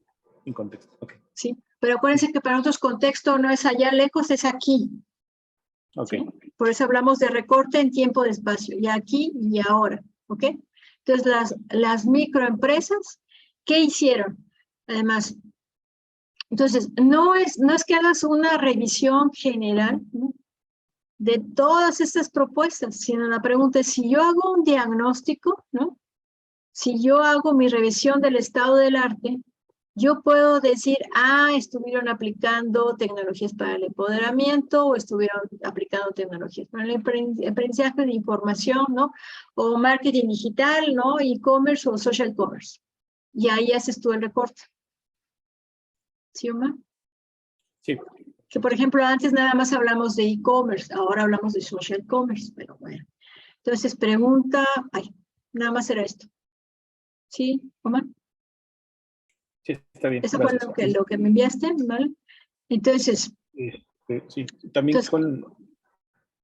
En contexto, ok. Sí, pero acuérdense que para nosotros contexto no es allá lejos, es aquí. Ok. ¿Sí? Por eso hablamos de recorte en tiempo de espacio, y aquí y ahora, ¿ok? Entonces, las microempresas, ¿qué hicieron? Además, entonces, no es que hagas una revisión general, ¿no?, de todas estas propuestas, sino la pregunta es, si yo hago un diagnóstico, ¿no?, si yo hago mi revisión del estado del arte, yo puedo decir, estuvieron aplicando tecnologías para el empoderamiento o estuvieron aplicando tecnologías para el aprendizaje de información, ¿no? O marketing digital, ¿no? E-commerce o social commerce. Y ahí haces tú el recorte. ¿Sí, Omar? Sí. Que, por ejemplo, antes nada más hablamos de e-commerce, ahora hablamos de social commerce, pero bueno. Entonces, pregunta, nada más era esto. ¿Sí, Omar? Sí, está bien. Eso Gracias. fue lo que me enviaste, ¿vale? Entonces, sí, también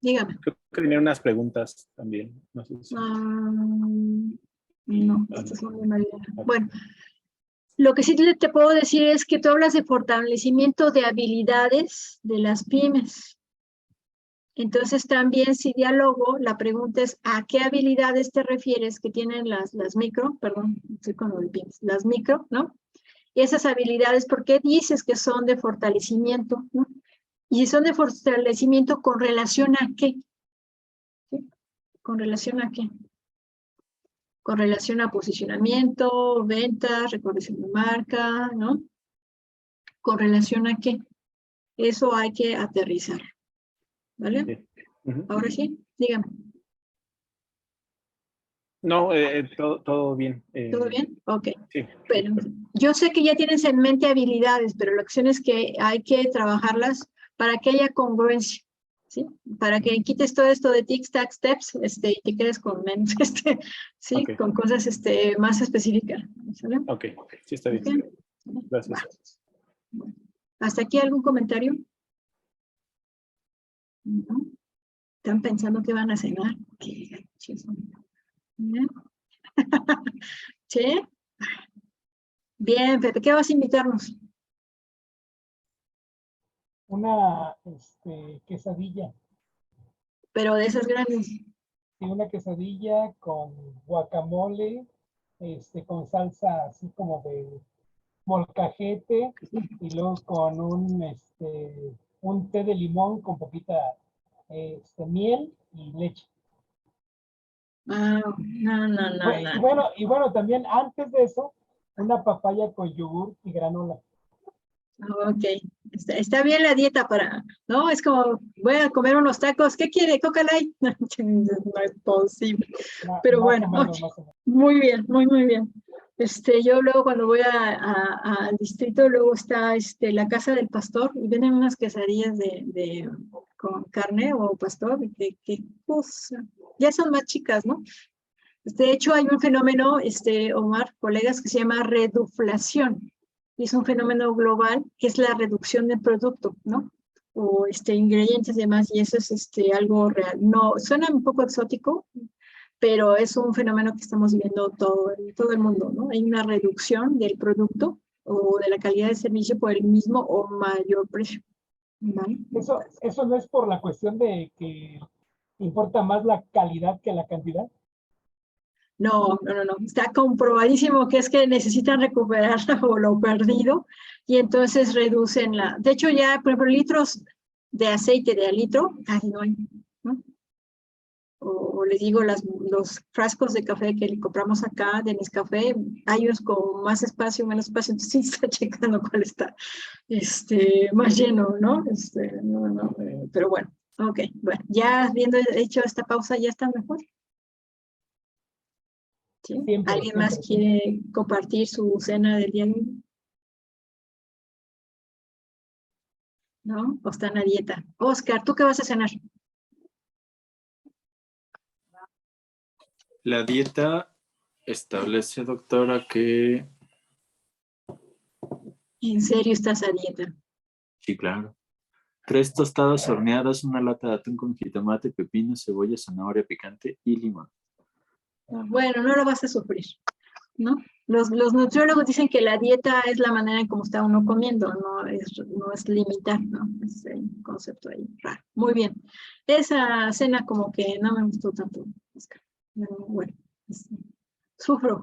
dígame. creo que tenía unas preguntas también. No sé si. No, estas son de María. Bueno, lo que sí te puedo decir es que tú hablas de fortalecimiento de habilidades de las pymes. Entonces también si diálogo, la pregunta es, ¿a qué habilidades te refieres que tienen las micro? Perdón, estoy con el pymes. Las micro, ¿no? esas habilidades, ¿por qué dices que son de fortalecimiento, ¿no? Y si son de fortalecimiento, ¿con relación a qué? ¿Sí? ¿Con relación a qué? Con relación a posicionamiento, ventas, reconocimiento de marca, ¿no? ¿Con relación a qué? Eso hay que aterrizar, ¿vale? Sí. Ujú. Ahora sí, dígame. No, todo bien. ¿Todo bien? Ok. Sí. Bueno, yo sé que ya tienes en mente habilidades, pero la cuestión es que hay que trabajarlas para que haya congruencia, ¿sí? Para que quites todo esto de tic tac steps, y te quedes con menos, sí, Ok. con cosas, más específicas, ¿sale? Ok, sí está bien. Ok. Gracias. Va. ¿Hasta aquí algún comentario? ¿No? ¿Están pensando que van a cenar? ¿Qué? ¿Bien? ¿Sí? Bien, Pepe, ¿qué vas a invitarnos? Una quesadilla. Pero de esas grandes. Sí, una quesadilla con guacamole, con salsa así como de molcajete y luego con un té de limón con poquita miel y leche. Ah, no. Y bueno, también antes de eso, una papaya con yogur y granola. Ok, está bien la dieta para, ¿no? Es como, voy a comer unos tacos, ¿qué quiere? Coca Light. No es posible. Pero Más bueno, o menos, ok. más o menos. Muy bien, muy bien. Yo luego cuando voy al distrito, luego está la casa del pastor y venden unas quesadillas con carne o pastor, y qué cosa. Ya son más chicas, ¿no? De hecho, hay un fenómeno, Omar, colegas, que se llama reduflación. Y es un fenómeno global que es la reducción del producto, ¿no? O ingredientes y demás, y eso es algo real. No, suena un poco exótico, pero es un fenómeno que estamos viviendo todo el mundo, ¿no? Hay una reducción del producto o de la calidad de servicio por el mismo o mayor precio. ¿Vale? Eso no es por la cuestión de que importa más la calidad que la cantidad. No. Está comprobadísimo que es que necesitan recuperar lo perdido y entonces reducen la... De hecho, ya, por ejemplo, litros de aceite de al litro, casi no hay, ¿no? O les digo, los frascos de café que le compramos acá, de Nescafé, hay unos con más espacio, menos espacio, entonces sí está checando cuál está más lleno, ¿no? Pero bueno, ok, bueno, ya habiendo hecho esta pausa, ¿ya está mejor? ¿Sí? ¿Alguien más quiere compartir su cena del día de hoy? ¿No? ¿O están a dieta? Oscar, ¿tú qué vas a cenar? La dieta establece, doctora, que ¿En serio estás a dieta? sí, claro. 3 tostadas horneadas, una lata de atún con jitomate, pepino, cebolla, zanahoria picante y limón. Bueno, no lo vas a sufrir, ¿no? Los nutriólogos dicen que la dieta es la manera en cómo está uno comiendo, no es limitar, ¿no? Es un concepto ahí raro. Muy bien. Esa cena como que no me gustó tanto, Oscar. Bueno, sufro.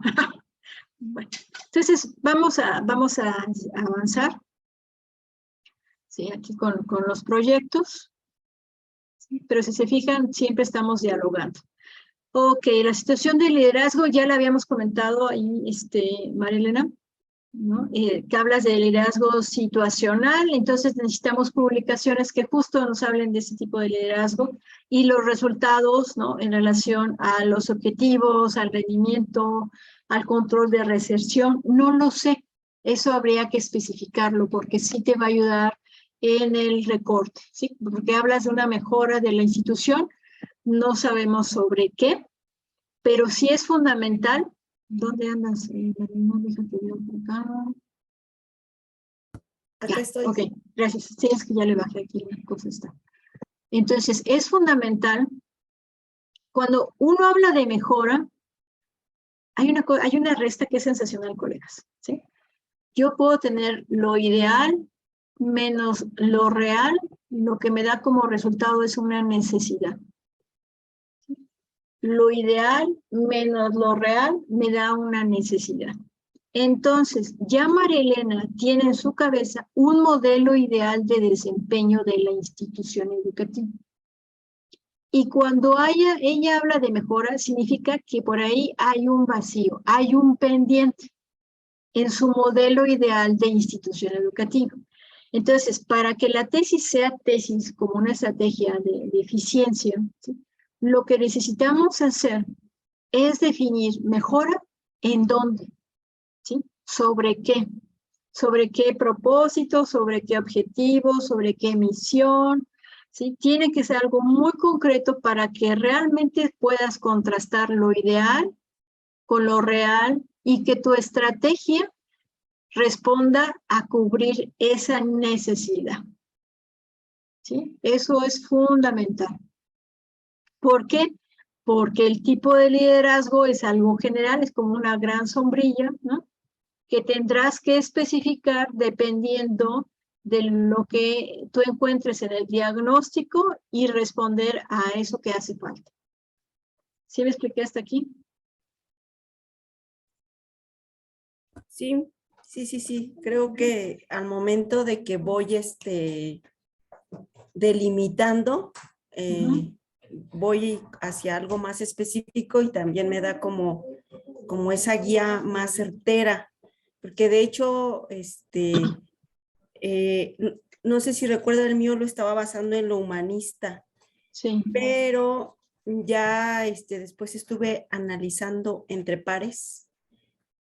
Bueno, entonces vamos a avanzar, ¿sí? Aquí con los proyectos, ¿sí? Pero si se fijan, siempre estamos dialogando. Ok, la situación de liderazgo ya la habíamos comentado ahí, María Elena, ¿no? Que hablas de liderazgo situacional, entonces necesitamos publicaciones que justo nos hablen de ese tipo de liderazgo y los resultados, ¿no? En relación a los objetivos, al rendimiento, al control de reserción, no lo sé, eso habría que especificarlo porque sí te va a ayudar en el recorte, ¿sí? Porque hablas de una mejora de la institución, no sabemos sobre qué, pero sí es fundamental. ¿Dónde andas? Déjate ver por acá. Acá estoy. Ok, gracias. Sí, es que ya le bajé aquí la cosa está. Entonces, es fundamental, cuando uno habla de mejora, hay una resta que es sensacional, colegas, ¿sí? Yo puedo tener lo ideal menos lo real, lo que me da como resultado es una necesidad. Lo ideal menos lo real me da una necesidad. Entonces, ya María Elena tiene en su cabeza un modelo ideal de desempeño de la institución educativa. Y cuando ella habla de mejora, significa que por ahí hay un vacío, hay un pendiente en su modelo ideal de institución educativa. Entonces, para que la tesis sea tesis como una estrategia de eficiencia, ¿sí?, lo que necesitamos hacer es definir mejora en dónde, ¿sí? ¿Sobre qué? ¿Sobre qué propósito? ¿Sobre qué objetivo? ¿Sobre qué misión? ¿Sí? Tiene que ser algo muy concreto para que realmente puedas contrastar lo ideal con lo real y que tu estrategia responda a cubrir esa necesidad. ¿Sí? Eso es fundamental. ¿Por qué? Porque el tipo de liderazgo es algo general, es como una gran sombrilla, ¿no?, que tendrás que especificar dependiendo de lo que tú encuentres en el diagnóstico y responder a eso que hace falta. ¿Sí me expliqué hasta aquí? Sí, sí. Creo que al momento de que voy delimitando, voy hacia algo más específico y también me da como esa guía más certera. Porque de hecho, no sé si recuerda, el mío lo estaba basando en lo humanista. Sí. Pero ya después estuve analizando entre pares,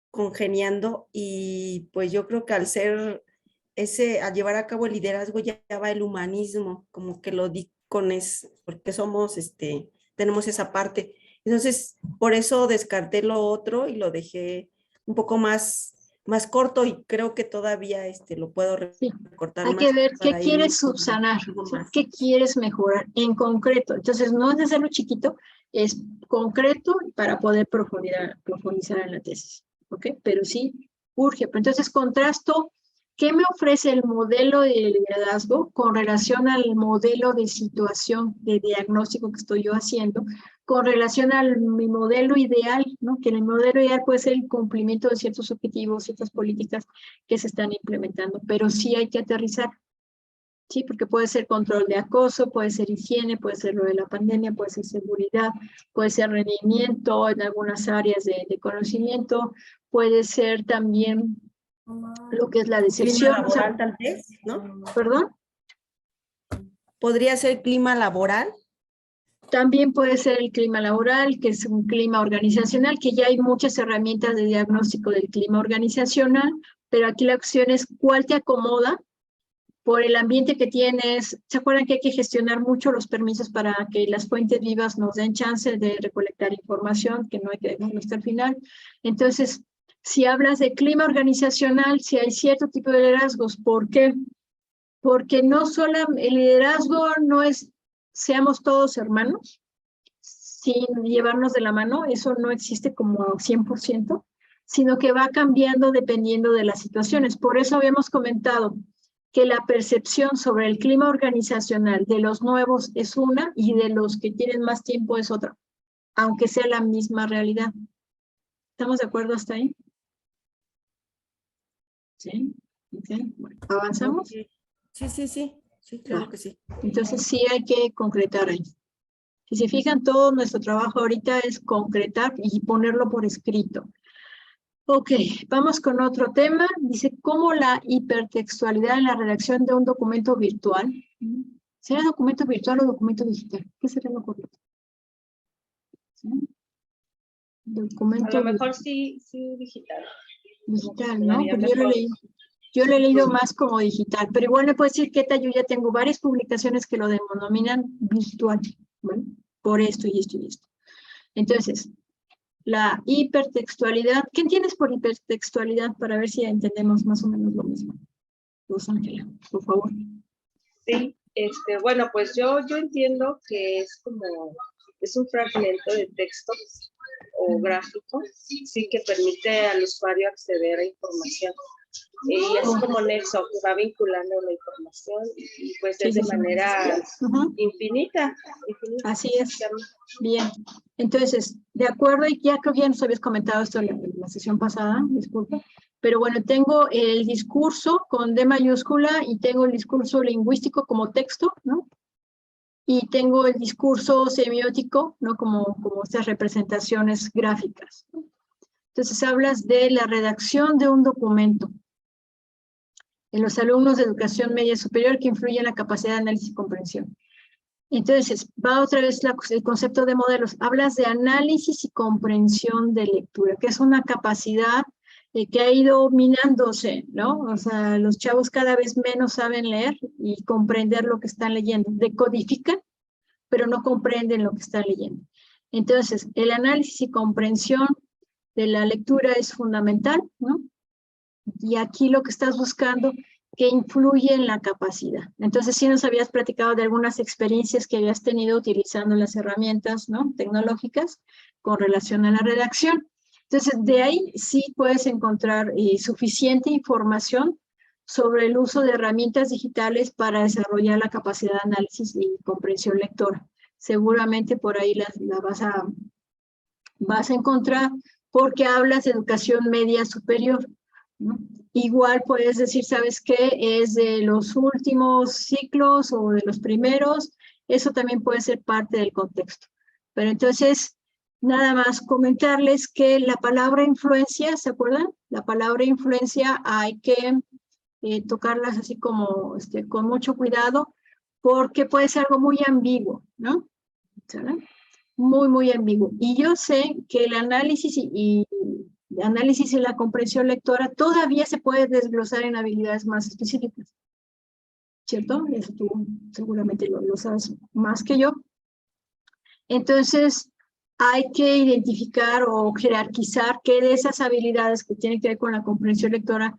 congeniando, y pues yo creo que al al llevar a cabo el liderazgo ya va el humanismo, como que lo di porque somos, tenemos esa parte. Entonces, por eso descarté lo otro y lo dejé un poco más corto, y creo que todavía lo puedo recortar Hay más. que ver qué para irme quieres con subsanar, algo ¿sí?, más. qué quieres mejorar en concreto. Entonces, no es hacerlo chiquito, es concreto para poder profundizar en la tesis, ¿ok? Pero sí urge. Pero entonces, contrasto, ¿qué me ofrece el modelo de liderazgo con relación al modelo de situación, de diagnóstico que estoy yo haciendo, con relación a mi modelo ideal, ¿no? Que en el modelo ideal puede ser el cumplimiento de ciertos objetivos, ciertas políticas que se están implementando, pero sí hay que aterrizar, sí, porque puede ser control de acoso, puede ser higiene, puede ser lo de la pandemia, puede ser seguridad, puede ser rendimiento en algunas áreas de conocimiento, puede ser también lo que es la decepción. Clima laboral, tal vez, ¿no? ¿Perdón? ¿Podría ser clima laboral? También puede ser el clima laboral, que es un clima organizacional, que ya hay muchas herramientas de diagnóstico del clima organizacional, pero aquí la opción es cuál te acomoda por el ambiente que tienes. ¿Se acuerdan que hay que gestionar mucho los permisos para que las fuentes vivas nos den chance de recolectar información, que no hay que dejarlo hasta el final? Entonces, si hablas de clima organizacional, si hay cierto tipo de liderazgos, ¿por qué? Porque no solo el liderazgo no es seamos todos hermanos, sin llevarnos de la mano, eso no existe como 100%, sino que va cambiando dependiendo de las situaciones. Por eso habíamos comentado que la percepción sobre el clima organizacional de los nuevos es una y de los que tienen más tiempo es otra, aunque sea la misma realidad. ¿Estamos de acuerdo hasta ahí? ¿Sí? Okay. Bueno, ¿avanzamos? Okay. Sí, claro que sí. Entonces sí hay que concretar ahí. Si se fijan, todo nuestro trabajo ahorita es concretar y ponerlo por escrito. Ok, vamos con otro tema. Dice, ¿cómo la hipertextualidad en la redacción de un documento virtual? ¿Será documento virtual o documento digital? ¿Qué será lo correcto? ¿Sí? Documento A lo mejor sí digital. digital, ¿no? Pues yo lo he leído más como digital, pero igual me puedo decir que yo ya tengo varias publicaciones que lo denominan virtual, ¿bueno? Por esto y esto y esto. Entonces, la hipertextualidad, ¿qué entiendes por hipertextualidad? Para ver si entendemos más o menos lo mismo. Luz Ángela, por favor. Sí, bueno, pues yo entiendo que es un fragmento de texto o gráfico, sí, que permite al usuario acceder a información. Y es como nexo que va vinculando la información y pues es de manera infinita. Así es. Bien. Entonces, de acuerdo, y ya creo que ya nos habías comentado esto en la sesión pasada, disculpa, pero bueno, tengo el discurso con D mayúscula y tengo el discurso lingüístico como texto, ¿no? Y tengo el discurso semiótico, ¿no? Como estas representaciones gráficas, ¿no? Entonces, hablas de la redacción de un documento en los alumnos de educación media superior que influye en la capacidad de análisis y comprensión. Entonces, va otra vez el concepto de modelos. Hablas de análisis y comprensión de lectura, que es una capacidad que ha ido minándose, ¿no? O sea, los chavos cada vez menos saben leer y comprender lo que están leyendo. Decodifican, pero no comprenden lo que están leyendo. Entonces, el análisis y comprensión de la lectura es fundamental, ¿no? Y aquí lo que estás buscando que influye en la capacidad. Entonces, sí nos habías platicado de algunas experiencias que habías tenido utilizando las herramientas, ¿no?, tecnológicas con relación a la redacción. Entonces, de ahí sí puedes encontrar suficiente información sobre el uso de herramientas digitales para desarrollar la capacidad de análisis y comprensión lectora. Seguramente por ahí la vas a encontrar porque hablas de educación media superior, ¿no? Igual puedes decir, ¿sabes qué? Es de los últimos ciclos o de los primeros. Eso también puede ser parte del contexto. Pero entonces, nada más comentarles que la palabra influencia, ¿se acuerdan? La palabra influencia hay que tocarlas así como con mucho cuidado porque puede ser algo muy ambiguo, ¿no? ¿Saben? Muy, muy ambiguo. Y yo sé que el análisis y la comprensión lectora todavía se puede desglosar en habilidades más específicas, ¿cierto? Eso tú seguramente lo sabes más que yo. Entonces, hay que identificar o jerarquizar qué de esas habilidades que tienen que ver con la comprensión lectora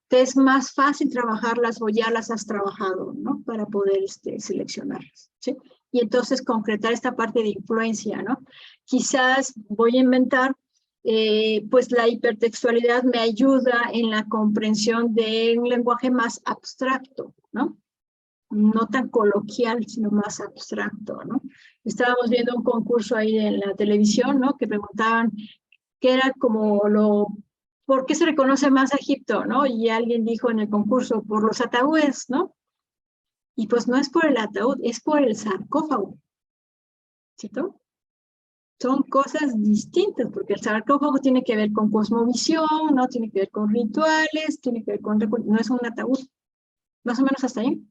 te es más fácil trabajarlas o ya las has trabajado, ¿no? Para poder seleccionarlas, ¿sí? Y entonces concretar esta parte de influencia, ¿no? Quizás voy a inventar, pues la hipertextualidad me ayuda en la comprensión de un lenguaje más abstracto, ¿no? No tan coloquial, sino más abstracto, ¿no? Estábamos viendo un concurso ahí en la televisión, ¿no? Que preguntaban qué era como ¿por qué se reconoce más a Egipto, no? Y alguien dijo en el concurso, por los ataúdes, ¿no? Y pues no es por el ataúd, es por el sarcófago, ¿cierto? Son cosas distintas, porque el sarcófago tiene que ver con cosmovisión, ¿no? Tiene que ver con rituales, tiene que ver con... no es un ataúd, más o menos hasta ahí.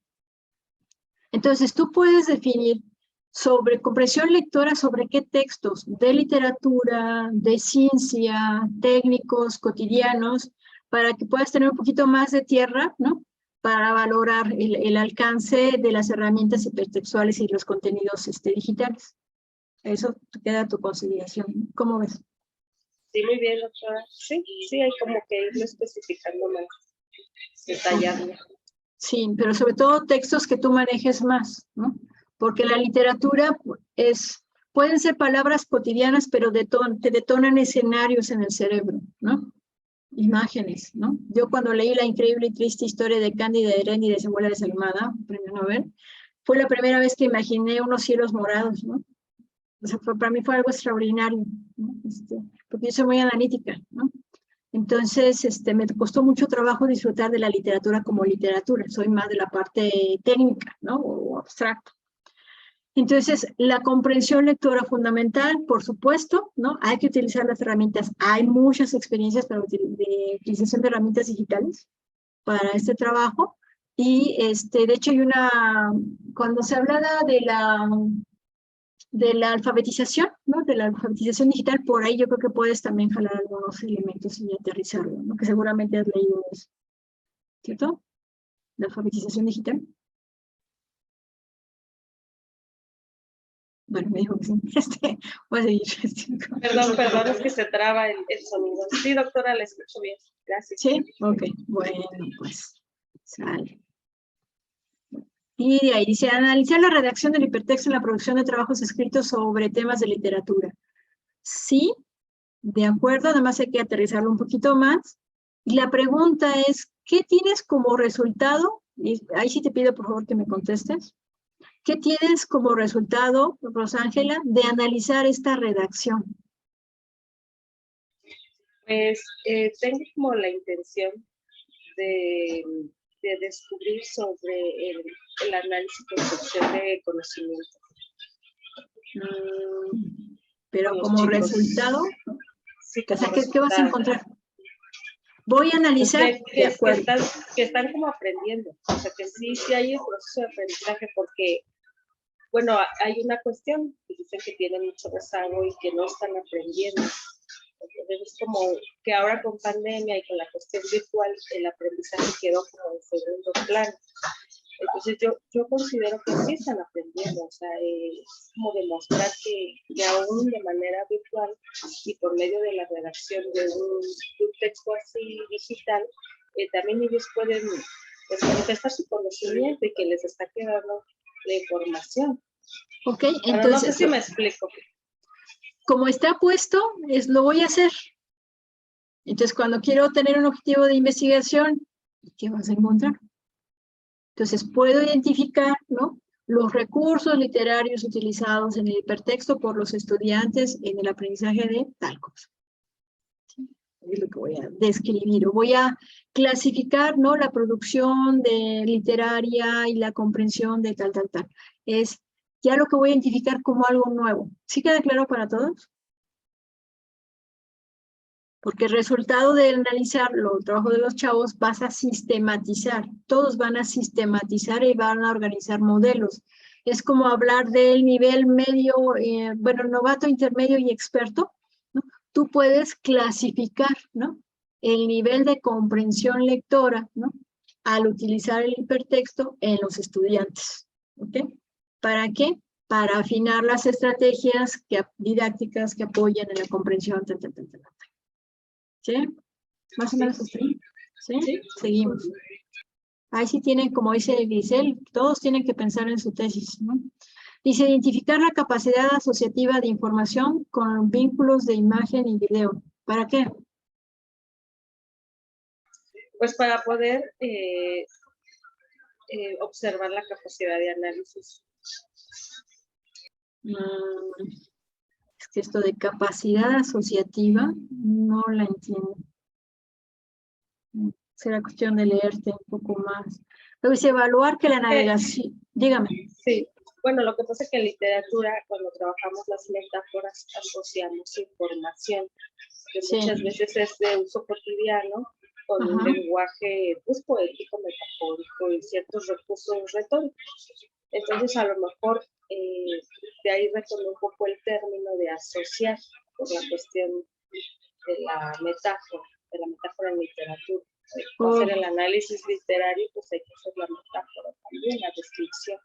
Entonces, tú puedes definir sobre comprensión lectora, sobre qué textos de literatura, de ciencia, técnicos, cotidianos, para que puedas tener un poquito más de tierra, ¿no? Para valorar el alcance de las herramientas hipertextuales y los contenidos digitales. Eso queda a tu consideración. ¿Cómo ves? Sí, muy bien, doctora. Sí, hay como que irlo especificando más, detallarlo. Sí, pero sobre todo textos que tú manejes más, ¿no? Porque la literatura pueden ser palabras cotidianas, pero te detonan escenarios en el cerebro, ¿no? Imágenes, ¿no? Yo cuando leí La increíble y triste historia de Cándida Herendi de Samuel Desalmada, premio Nobel, fue la primera vez que imaginé unos cielos morados, ¿no? O sea, para mí fue algo extraordinario, ¿no? Porque yo soy muy analítica, ¿no? Entonces, me costó mucho trabajo disfrutar de la literatura como literatura. Soy más de la parte técnica, ¿no? O abstracta. Entonces, la comprensión lectora fundamental, por supuesto, ¿no? Hay que utilizar las herramientas. Hay muchas experiencias de utilización de herramientas digitales para este trabajo. Y, de hecho, hay cuando se habla de la alfabetización, ¿no? De la alfabetización digital, por ahí yo creo que puedes también jalar algunos elementos y aterrizarlo, ¿no? Que seguramente has leído eso, ¿cierto? La alfabetización digital. Bueno, me dijo que sí. Voy a seguir. Perdón, es que se traba el sonido. Sí, doctora, la escucho bien. Gracias. ¿Sí? Ok, bueno, pues sale. Y de ahí dice, analizar la redacción del hipertexto en la producción de trabajos escritos sobre temas de literatura. Sí, de acuerdo, además hay que aterrizarlo un poquito más. Y la pregunta es, ¿qué tienes como resultado? Y ahí sí te pido por favor que me contestes. ¿Qué tienes como resultado, Rosángela, de analizar esta redacción? Pues tengo como la intención de descubrir sobre el análisis y construcción de conocimiento. Pero con los como chicos. resultado, Sí, o sea, como ¿qué vas a resultado. encontrar? Voy a analizar, de acuerdo. Que están como aprendiendo, o sea, que sí hay el proceso de aprendizaje, porque, bueno, hay una cuestión, que dicen que tienen mucho rezago y que no están aprendiendo. Entonces es como que ahora con pandemia y con la cuestión virtual, el aprendizaje quedó como en segundo plano. Entonces yo considero que sí están aprendiendo, o sea, es como demostrar que aún de manera virtual y por medio de la redacción de un texto así digital, también ellos pueden pues, manifestar su conocimiento y que les está quedando la información. Ok, Pero entonces, no sé si me explico. Como está puesto, lo voy a hacer. Entonces, cuando quiero tener un objetivo de investigación, ¿qué vas a encontrar? Entonces, puedo identificar, ¿no?, los recursos literarios utilizados en el hipertexto por los estudiantes en el aprendizaje de tal cosa. ¿Sí? Es lo que voy a describir, o voy a clasificar, ¿no?, la producción de literaria y la comprensión de tal. Es ya lo que voy a identificar como algo nuevo. ¿Sí queda claro para todos? Porque el resultado de analizar el trabajo de los chavos vas a sistematizar. Todos van a sistematizar y van a organizar modelos. Es como hablar del nivel medio, bueno, novato, intermedio y experto, ¿no? Tú puedes clasificar, ¿no?, el nivel de comprensión lectora, ¿no?, al utilizar el hipertexto en los estudiantes. ¿Ok? ¿Para qué? Para afinar las estrategias didácticas que apoyan en la comprensión. ¿Sí? Más o menos así. ¿Sí? ¿Sí? Seguimos. Ahí sí tienen, como dice Giselle, todos tienen que pensar en su tesis, ¿no? Dice, identificar la capacidad asociativa de información con vínculos de imagen y video. ¿Para qué? Pues para poder observar la capacidad de análisis. Es que esto de capacidad asociativa no la entiendo. Será cuestión de leerte un poco más. Luego dice, evaluar que la navegación... Dígame. Sí, bueno, lo que pasa es que en literatura, cuando trabajamos las metáforas, asociamos información, que Sí. muchas veces es de uso cotidiano, con un lenguaje pues, poético, metafórico y ciertos recursos retóricos. Entonces, a lo mejor de ahí retomé un poco el término de asociar por la cuestión de la metáfora en literatura. Para hacer el análisis literario, pues hay que hacer la metáfora también, la descripción.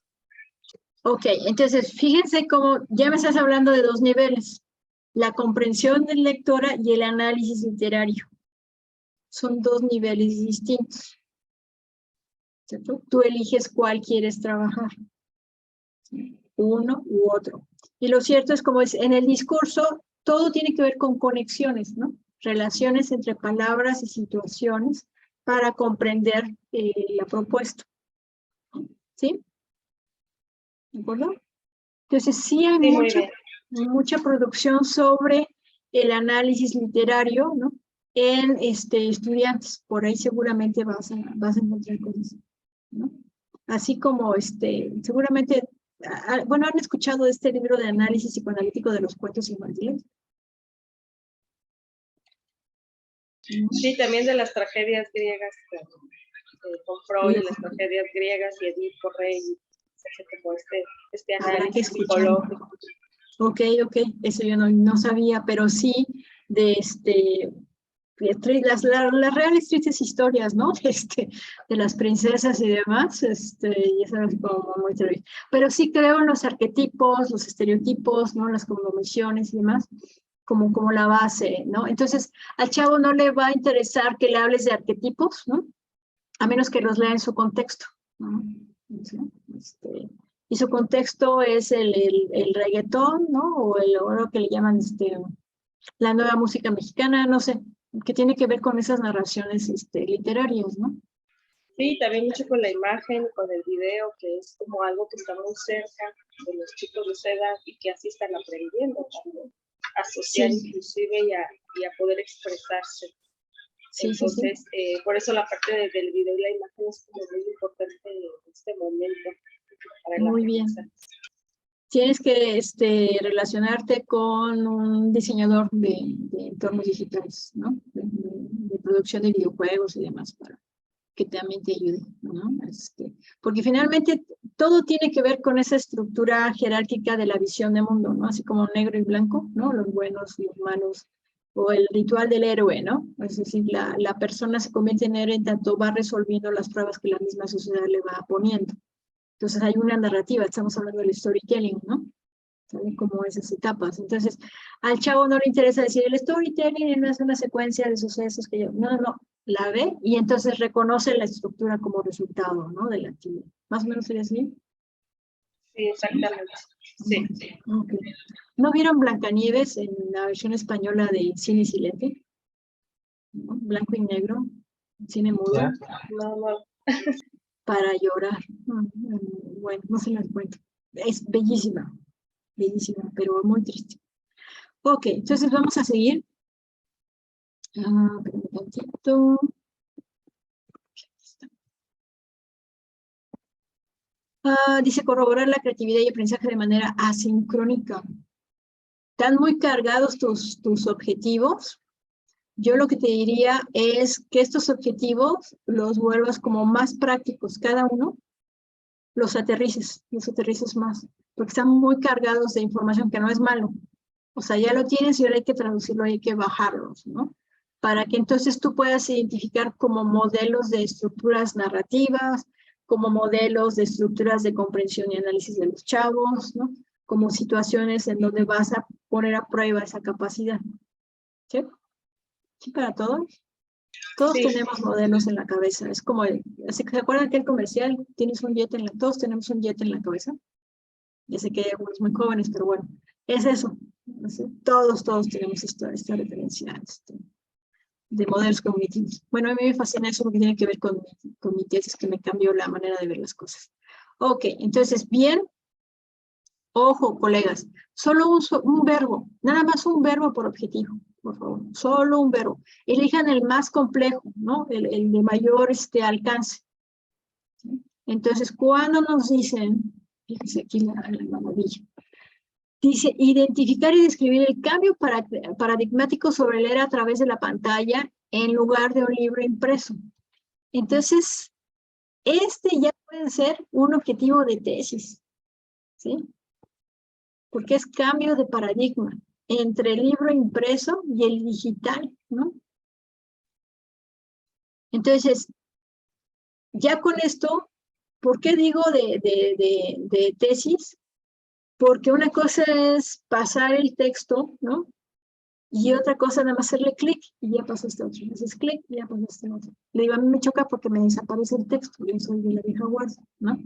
Ok, entonces fíjense cómo ya me estás hablando de dos niveles. La comprensión del lectora y el análisis literario. Son dos niveles distintos. ¿Cierto? Tú eliges cuál quieres trabajar. Uno u otro. Y lo cierto es como es en el discurso, todo tiene que ver con conexiones, ¿no? Relaciones entre palabras y situaciones para comprender la propuesta. ¿Sí? ¿De acuerdo? Entonces sí hay mucha producción sobre el análisis literario, ¿no?, en estudiantes. Por ahí seguramente vas a encontrar cosas, ¿no? Así como seguramente, bueno, ¿han escuchado de este libro de análisis psicoanalítico de los cuentos infantiles? Sí, también de las tragedias griegas, con Freud, las tragedias griegas y Edipo Rey, como este análisis psicológico. Ok, eso yo no sabía, pero sí de las reales tristes historias, ¿no? De las princesas y demás, y eso es como muy terrible. Pero sí creo en los arquetipos, los estereotipos, ¿no?, las convenciones y demás, como la base, ¿no? Entonces, al chavo no le va a interesar que le hables de arquetipos, ¿no?, a menos que los lea en su contexto, ¿no? Y su contexto es el reggaetón, ¿no?, o lo que le llaman la nueva música mexicana, no sé, que tiene que ver con esas narraciones literarias, ¿no? Sí, también mucho con la imagen, con el video, que es como algo que está muy cerca de los chicos de esa edad y que así están aprendiendo también, asociar Sí. inclusive y a poder expresarse. Sí, Entonces, por eso la parte del video y la imagen es como muy importante en este momento para el Muy bien. aprendizaje. Tienes que relacionarte con un diseñador de entornos digitales, ¿no? De producción de videojuegos y demás, para que también te ayude, ¿no? Porque finalmente todo tiene que ver con esa estructura jerárquica de la visión de mundo, ¿no? Así como negro y blanco, ¿no? Los buenos y los malos, o el ritual del héroe, ¿no? Es decir, la persona se convierte en héroe en tanto va resolviendo las pruebas que la misma sociedad le va poniendo. Entonces hay una narrativa, estamos hablando del storytelling, ¿no? ¿Saben cómo esas etapas? Entonces, al chavo no le interesa decir, el storytelling no es una secuencia de sucesos que yo, no, la ve y entonces reconoce la estructura como resultado, ¿no? De la actividad. ¿Más o menos sería así? Sí, exactamente. Sí. Okay. ¿No vieron Blancanieves en la versión española de Cine Silente? ¿No? Blanco y negro, cine mudo. Ya. No. Para llorar. Bueno, no se las cuento. Es bellísima, pero muy triste. Ok, entonces vamos a seguir. Espérame tantito. Dice corroborar la creatividad y aprendizaje de manera asincrónica. Están muy cargados tus objetivos. Yo lo que te diría es que estos objetivos los vuelvas como más prácticos cada uno, los aterrices más, porque están muy cargados de información que no es malo. O sea, ya lo tienes y ahora hay que traducirlo, hay que bajarlos, ¿no? Para que entonces tú puedas identificar como modelos de estructuras narrativas, como modelos de estructuras de comprensión y análisis de los chavos, ¿no? Como situaciones en donde vas a poner a prueba esa capacidad. ¿Sí? ¿Sí para todos? Todos Sí. tenemos modelos en la cabeza. Es como, ¿se acuerdan aquel comercial? Tienes un jet todos tenemos un jet en la cabeza. Ya sé que hay algunos muy jóvenes, pero bueno, es eso. Todos tenemos esta referencia de modelos cognitivos. Bueno, a mí me fascina eso porque tiene que ver con mi tesis, que me cambió la manera de ver las cosas. Ok, entonces, bien. Ojo, colegas, solo un verbo, nada más un verbo por objetivo, por favor, solo un verbo. Elijan el más complejo, ¿no? El de mayor alcance. ¿Sí? Entonces, cuando nos dicen, fíjense aquí la maravilla, dice, identificar y describir el cambio paradigmático sobre leer a través de la pantalla en lugar de un libro impreso. Entonces, ya puede ser un objetivo de tesis, ¿sí? Porque es cambio de paradigma entre el libro impreso y el digital, ¿no? Entonces, ya con esto, ¿por qué digo de tesis? Porque una cosa es pasar el texto, ¿no? Y otra cosa nada más hacerle clic y ya pasó este otro. Haces clic y ya pasó este otro. Le digo, a mí me choca porque me desaparece el texto. Yo soy de la vieja guardia, ¿no?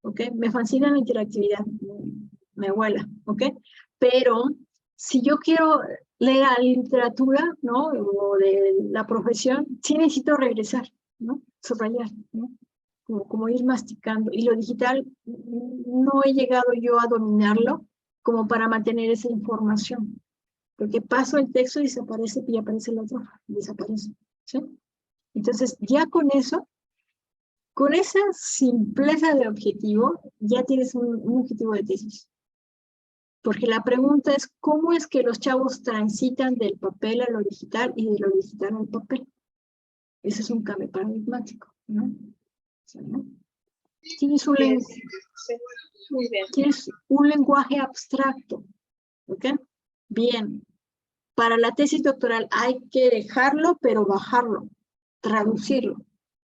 ¿Ok? Me fascina la interactividad. Me vuela, ¿ok? Pero si yo quiero leer a literatura, ¿no? O de la profesión, sí necesito regresar, ¿no? Subrayar, ¿no? Como ir masticando. Y lo digital, no he llegado yo a dominarlo como para mantener esa información. Porque paso el texto y desaparece y aparece el otro, desaparece, ¿sí? Entonces, ya con eso, con esa simpleza de objetivo, ya tienes un objetivo de tesis. Porque la pregunta es, ¿cómo es que los chavos transitan del papel a lo digital y de lo digital al papel? Ese es un cambio paradigmático, ¿no? ¿Sí, no? Tienes un lenguaje abstracto, ¿ok? Bien. Para la tesis doctoral hay que dejarlo, pero bajarlo, traducirlo,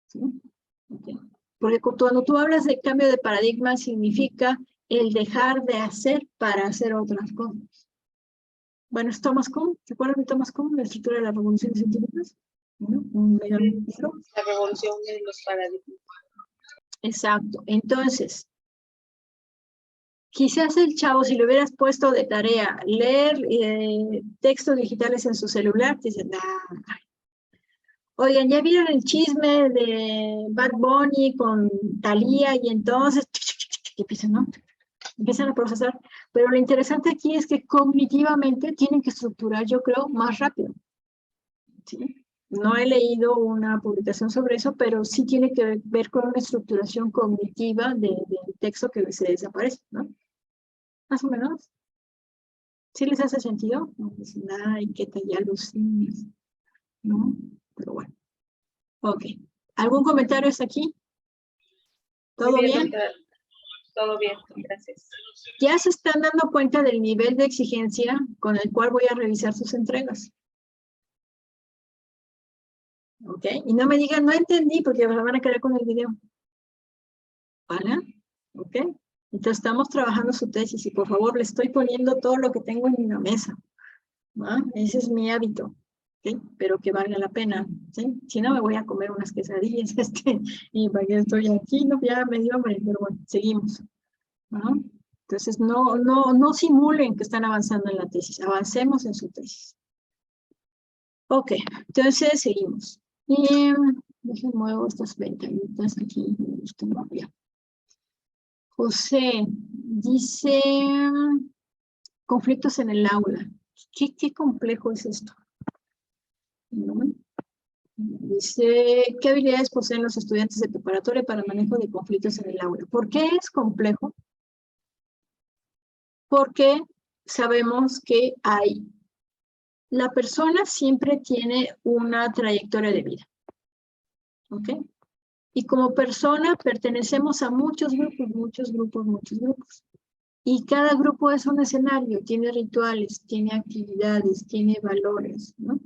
¿sí? Okay. Porque cuando tú hablas de cambio de paradigma significa el dejar de hacer para hacer otras cosas. Bueno, es Thomas Kuhn, ¿se acuerdan de Thomas Kuhn, la estructura de las revoluciones científicas? ¿No? La revolución de los paradigmas. Exacto. Entonces, quizás el chavo, si le hubieras puesto de tarea leer textos digitales en su celular, te dice, nah. Oigan, ¿ya vieron el chisme de Bad Bunny con Thalía? Y entonces, empiezan, ¿no? Empiezan a procesar. Pero lo interesante aquí es que cognitivamente tienen que estructurar, yo creo, más rápido. ¿Sí? No he leído una publicación sobre eso, pero sí tiene que ver con una estructuración cognitiva del texto que se desaparece, ¿no? Más o menos. ¿Sí les hace sentido? No dicen, ay, qué tal, ya alucinas, ¿no? Pero bueno. Ok. ¿Algún comentario hasta aquí? ¿Todo Muy bien? doctora. Todo bien, gracias. Ya se están dando cuenta del nivel de exigencia con el cual voy a revisar sus entregas. ¿Ok? Y no me digan, no entendí, porque me van a quedar con el video. ¿Vale? ¿Ok? Entonces estamos trabajando su tesis y por favor le estoy poniendo todo lo que tengo en la mesa. ¿Va? Ese es mi hábito. ¿Sí? Pero que valga la pena. ¿Sí? Si no, me voy a comer unas quesadillas. Y para que estoy aquí, no, ya me dio hambre, pero bueno, seguimos. ¿Va? Entonces, no simulen que están avanzando en la tesis. Avancemos en su tesis. Ok, entonces seguimos. Y déjenme muevo estas ventanitas aquí. José dice conflictos en el aula. ¿Qué complejo es esto? ¿No? Dice, ¿qué habilidades poseen los estudiantes de preparatoria para el manejo de conflictos en el aula? ¿Por qué es complejo? Porque sabemos que la persona siempre tiene una trayectoria de vida. ¿Ok? Y como persona pertenecemos a muchos grupos. Y cada grupo es un escenario, tiene rituales, tiene actividades, tiene valores, ¿no?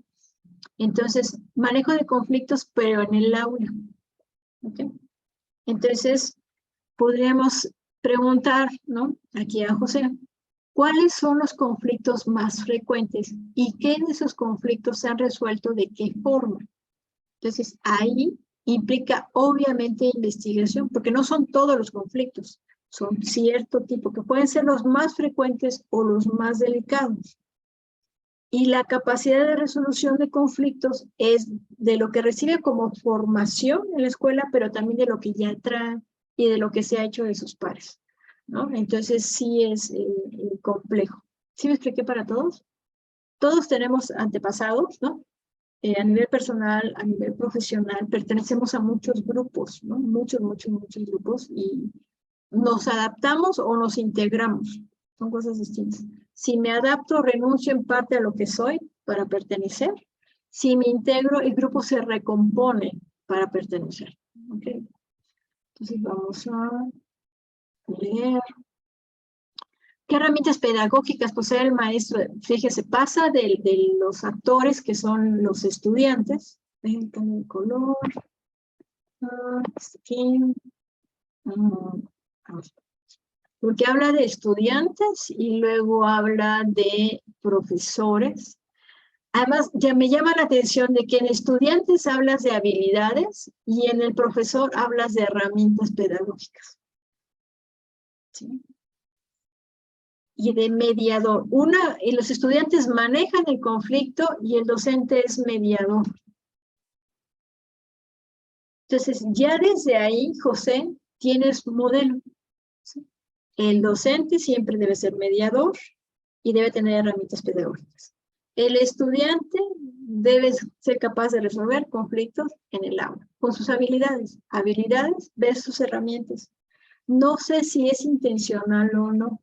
Entonces, manejo de conflictos, pero en el aula. ¿Ok? Entonces, podríamos preguntar, ¿no? Aquí a José, ¿cuáles son los conflictos más frecuentes? ¿Y qué de esos conflictos se han resuelto de qué forma? Entonces, ahí implica obviamente investigación, porque no son todos los conflictos, son cierto tipo, que pueden ser los más frecuentes o los más delicados. Y la capacidad de resolución de conflictos es de lo que recibe como formación en la escuela, pero también de lo que ya trae y de lo que se ha hecho de sus pares, ¿no? Entonces sí es complejo. ¿Sí me expliqué para todos? Todos tenemos antepasados, ¿no? A nivel personal, a nivel profesional, pertenecemos a muchos grupos, ¿no? Muchos grupos y nos adaptamos o nos integramos. Son cosas distintas. Si me adapto, renuncio en parte a lo que soy para pertenecer. Si me integro, el grupo se recompone para pertenecer. ¿Ok? Entonces vamos a leer. ¿Qué herramientas pedagógicas posee el maestro? Fíjese, pasa de los actores que son los estudiantes. Dejen cambiar el color. Aquí. Porque habla de estudiantes y luego habla de profesores. Además, ya me llama la atención de que en estudiantes hablas de habilidades y en el profesor hablas de herramientas pedagógicas. ¿Sí? Y de mediador. Y los estudiantes manejan el conflicto y el docente es mediador. Entonces, ya desde ahí, José, tienes modelo. ¿Sí? El docente siempre debe ser mediador y debe tener herramientas pedagógicas. El estudiante debe ser capaz de resolver conflictos en el aula, con sus habilidades. Habilidades versus herramientas. No sé si es intencional o no,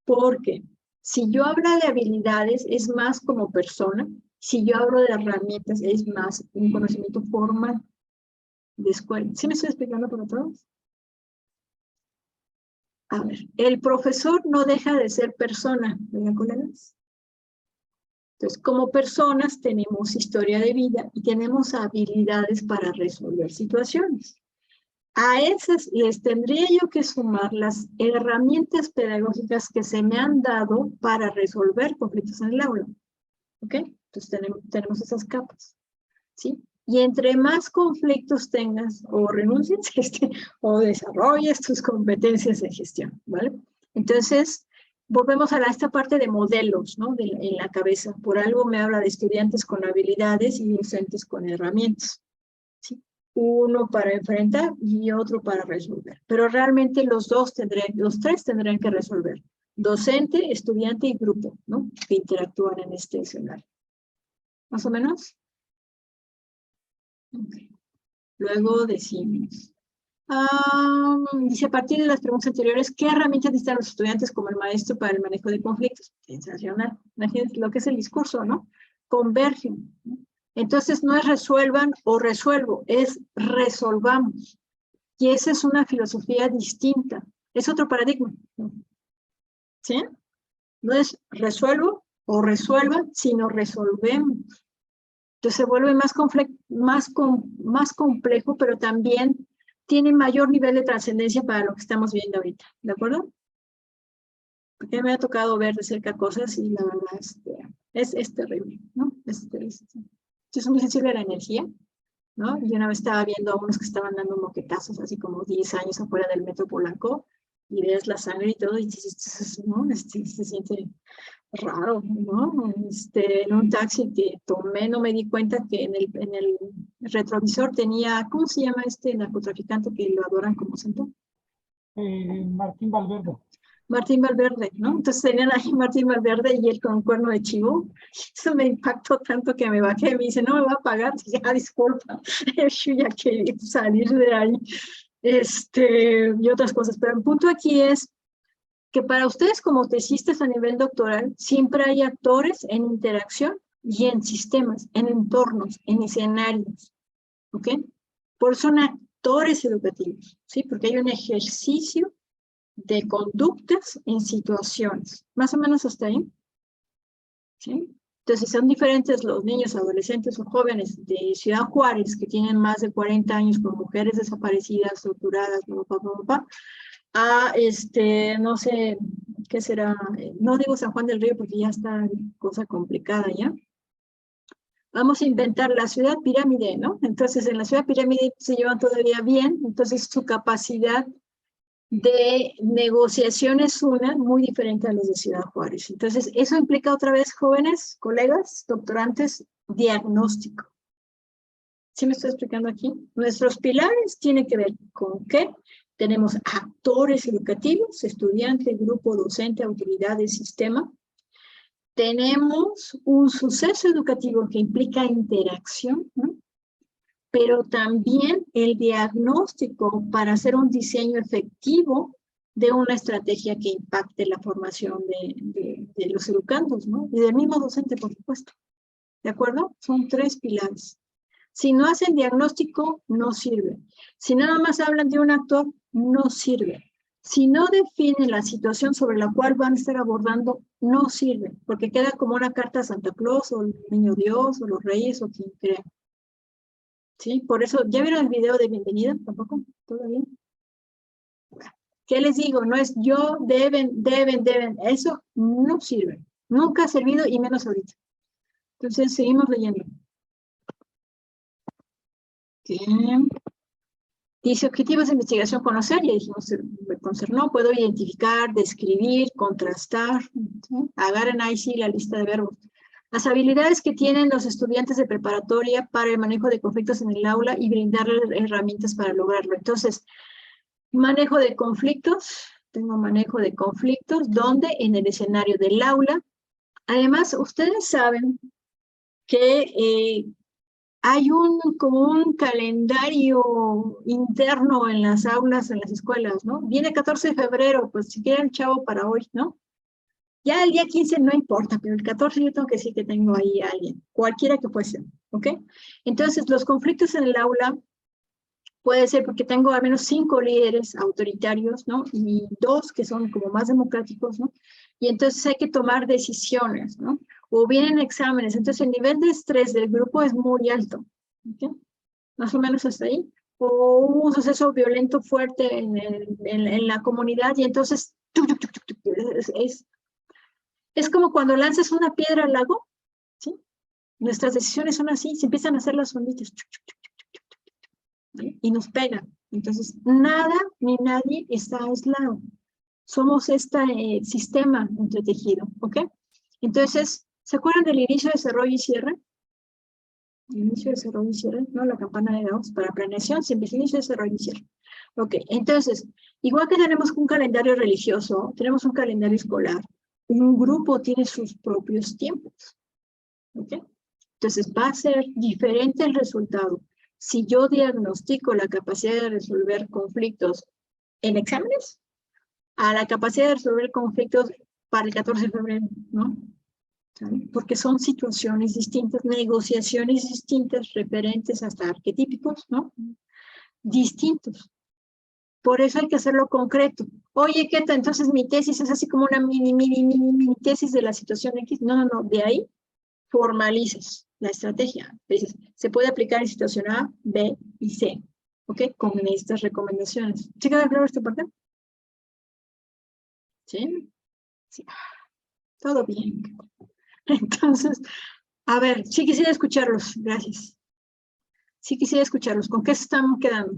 porque si yo hablo de habilidades es más como persona, si yo hablo de herramientas es más un conocimiento formal de escuela. ¿Sí me estoy explicando para todos? A ver, el profesor no deja de ser persona, ¿verdad, colegas? Entonces, como personas tenemos historia de vida y tenemos habilidades para resolver situaciones. A esas les tendría yo que sumar las herramientas pedagógicas que se me han dado para resolver conflictos en el aula. ¿Ok? Entonces tenemos esas capas. ¿Sí? Y entre más conflictos tengas o renuncies o desarrolles tus competencias de gestión, ¿vale? Entonces, volvemos a esta parte de modelos, ¿no? En la cabeza. Por algo me habla de estudiantes con habilidades y docentes con herramientas. uno para enfrentar y otro para resolver. Pero realmente los tres tendrán que resolver. Docente, estudiante y grupo, ¿no? Que interactúan en este escenario. ¿Más o menos? Okay. Luego decimos. Dice, a partir de las preguntas anteriores, ¿qué herramientas necesitan los estudiantes como el maestro para el manejo de conflictos? Sensacional. Imagínense lo que es el discurso, ¿no? Convergen, ¿no? Entonces no es resuelvan o resuelvo, es resolvamos. Y esa es una filosofía distinta. Es otro paradigma, ¿no? ¿Sí? No es resuelvo o resuelvan, sino resolvemos. Entonces se vuelve más complejo, pero también tiene mayor nivel de trascendencia para lo que estamos viendo ahorita. ¿De acuerdo? Porque me ha tocado ver de cerca cosas y la verdad es terrible, ¿no? Yo soy muy sensible a la energía, ¿no? Y una vez estaba viendo a unos que estaban dando moquetazos, así como 10 años afuera del metro Polanco, y ves la sangre y todo, y dices, ¿no? Se siente raro, ¿no? En un taxi que tomé, no me di cuenta que en el retrovisor tenía, ¿cómo se llama este narcotraficante que lo adoran como santo? Martín Valverde. Martín Valverde, ¿no? Entonces tenían ahí Martín Valverde y él con un cuerno de chivo. Eso me impactó tanto que me bajé. Me dice, no me va a pagar. Ya, disculpa. Yo ya quería salir de ahí. Y otras cosas. Pero el punto aquí es que para ustedes como tesistas a nivel doctoral, siempre hay actores en interacción y en sistemas, en entornos, en escenarios. ¿Ok? Por eso son actores educativos, ¿sí? Porque hay un ejercicio de conductas en situaciones. Más o menos hasta ahí. ¿Sí? Entonces, son diferentes los niños, adolescentes o jóvenes de Ciudad Juárez que tienen más de 40 años con mujeres desaparecidas, torturadas, a no sé, ¿qué será? No digo San Juan del Río porque ya está cosa complicada ya. Vamos a inventar la ciudad pirámide, ¿no? Entonces, en la ciudad pirámide se llevan todavía bien, entonces su capacidad de negociación es una muy diferente a los de Ciudad Juárez. Entonces, eso implica otra vez, jóvenes, colegas, doctorantes, diagnóstico. ¿Sí me estoy explicando aquí? Nuestros pilares tienen que ver con qué. Tenemos actores educativos, estudiante, grupo, docente, autoridades, sistema. Tenemos un suceso educativo que implica interacción, ¿no? Pero también el diagnóstico para hacer un diseño efectivo de una estrategia que impacte la formación de los educandos, ¿no? Y del mismo docente, por supuesto. ¿De acuerdo? Son 3 pilares. Si no hacen diagnóstico, no sirve. Si nada más hablan de un actor, no sirve. Si no definen la situación sobre la cual van a estar abordando, no sirve, porque queda como una carta a Santa Claus, o el Niño Dios, o los Reyes, o quien crea. ¿Sí? Por eso, ¿ya vieron el video de bienvenida? ¿Tampoco? ¿Todavía? ¿Qué les digo? No es yo, deben. Eso no sirve. Nunca ha servido y menos ahorita. Entonces, seguimos leyendo. Bien. Dice, objetivos de investigación conocer, ya dijimos, no puedo identificar, describir, contrastar, ¿sí? Agarren ahí sí la lista de verbos. Las habilidades que tienen los estudiantes de preparatoria para el manejo de conflictos en el aula y brindarles herramientas para lograrlo. Entonces, manejo de conflictos, tengo manejo de conflictos, donde en el escenario del aula. Además, ustedes saben que hay como un calendario interno en las aulas, en las escuelas, ¿no? Viene 14 de febrero, pues si quieren chavo para hoy, ¿no? Ya el día 15 no importa, pero el 14 yo tengo que decir que tengo ahí a alguien, cualquiera que fuese, ¿ok? Entonces, los conflictos en el aula puede ser porque tengo al menos 5 líderes autoritarios, ¿no? Y 2 que son como más democráticos, ¿no? Y entonces hay que tomar decisiones, ¿no? O vienen exámenes, entonces el nivel de estrés del grupo es muy alto, ¿ok? Más o menos hasta ahí. O un suceso violento fuerte en la comunidad y entonces es como cuando lanzas una piedra al lago, ¿sí? Nuestras decisiones son así, se empiezan a hacer las onditas y nos pegan. Entonces, nada ni nadie está aislado. Somos este sistema entretejido, ¿ok? Entonces, ¿se acuerdan del inicio, desarrollo y cierre? Inicio, desarrollo y cierre, ¿no? La campana de Gauss para planeación, siempre es inicio, desarrollo y cierre. Ok, entonces, igual que tenemos un calendario religioso, tenemos un calendario escolar, un grupo tiene sus propios tiempos. ¿Ok? Entonces va a ser diferente el resultado. Si yo diagnostico la capacidad de resolver conflictos en exámenes, a la capacidad de resolver conflictos para el 14 de febrero, ¿no? ¿Sabe? Porque son situaciones distintas, negociaciones distintas, referentes hasta arquetípicos, ¿no? Distintos. Por eso hay que hacerlo concreto. Oye, ¿qué tal? Entonces mi tesis es así como una mini tesis de la situación X. No, no, no. De ahí formalices la estrategia. Dices, se puede aplicar en situación A, B y C. ¿Ok? Con estas recomendaciones. ¿Sí queda claro esta parte? ¿Sí? Sí. Todo bien. Entonces, a ver, sí quisiera escucharlos. Gracias. Sí quisiera escucharlos. ¿Con qué se están quedando?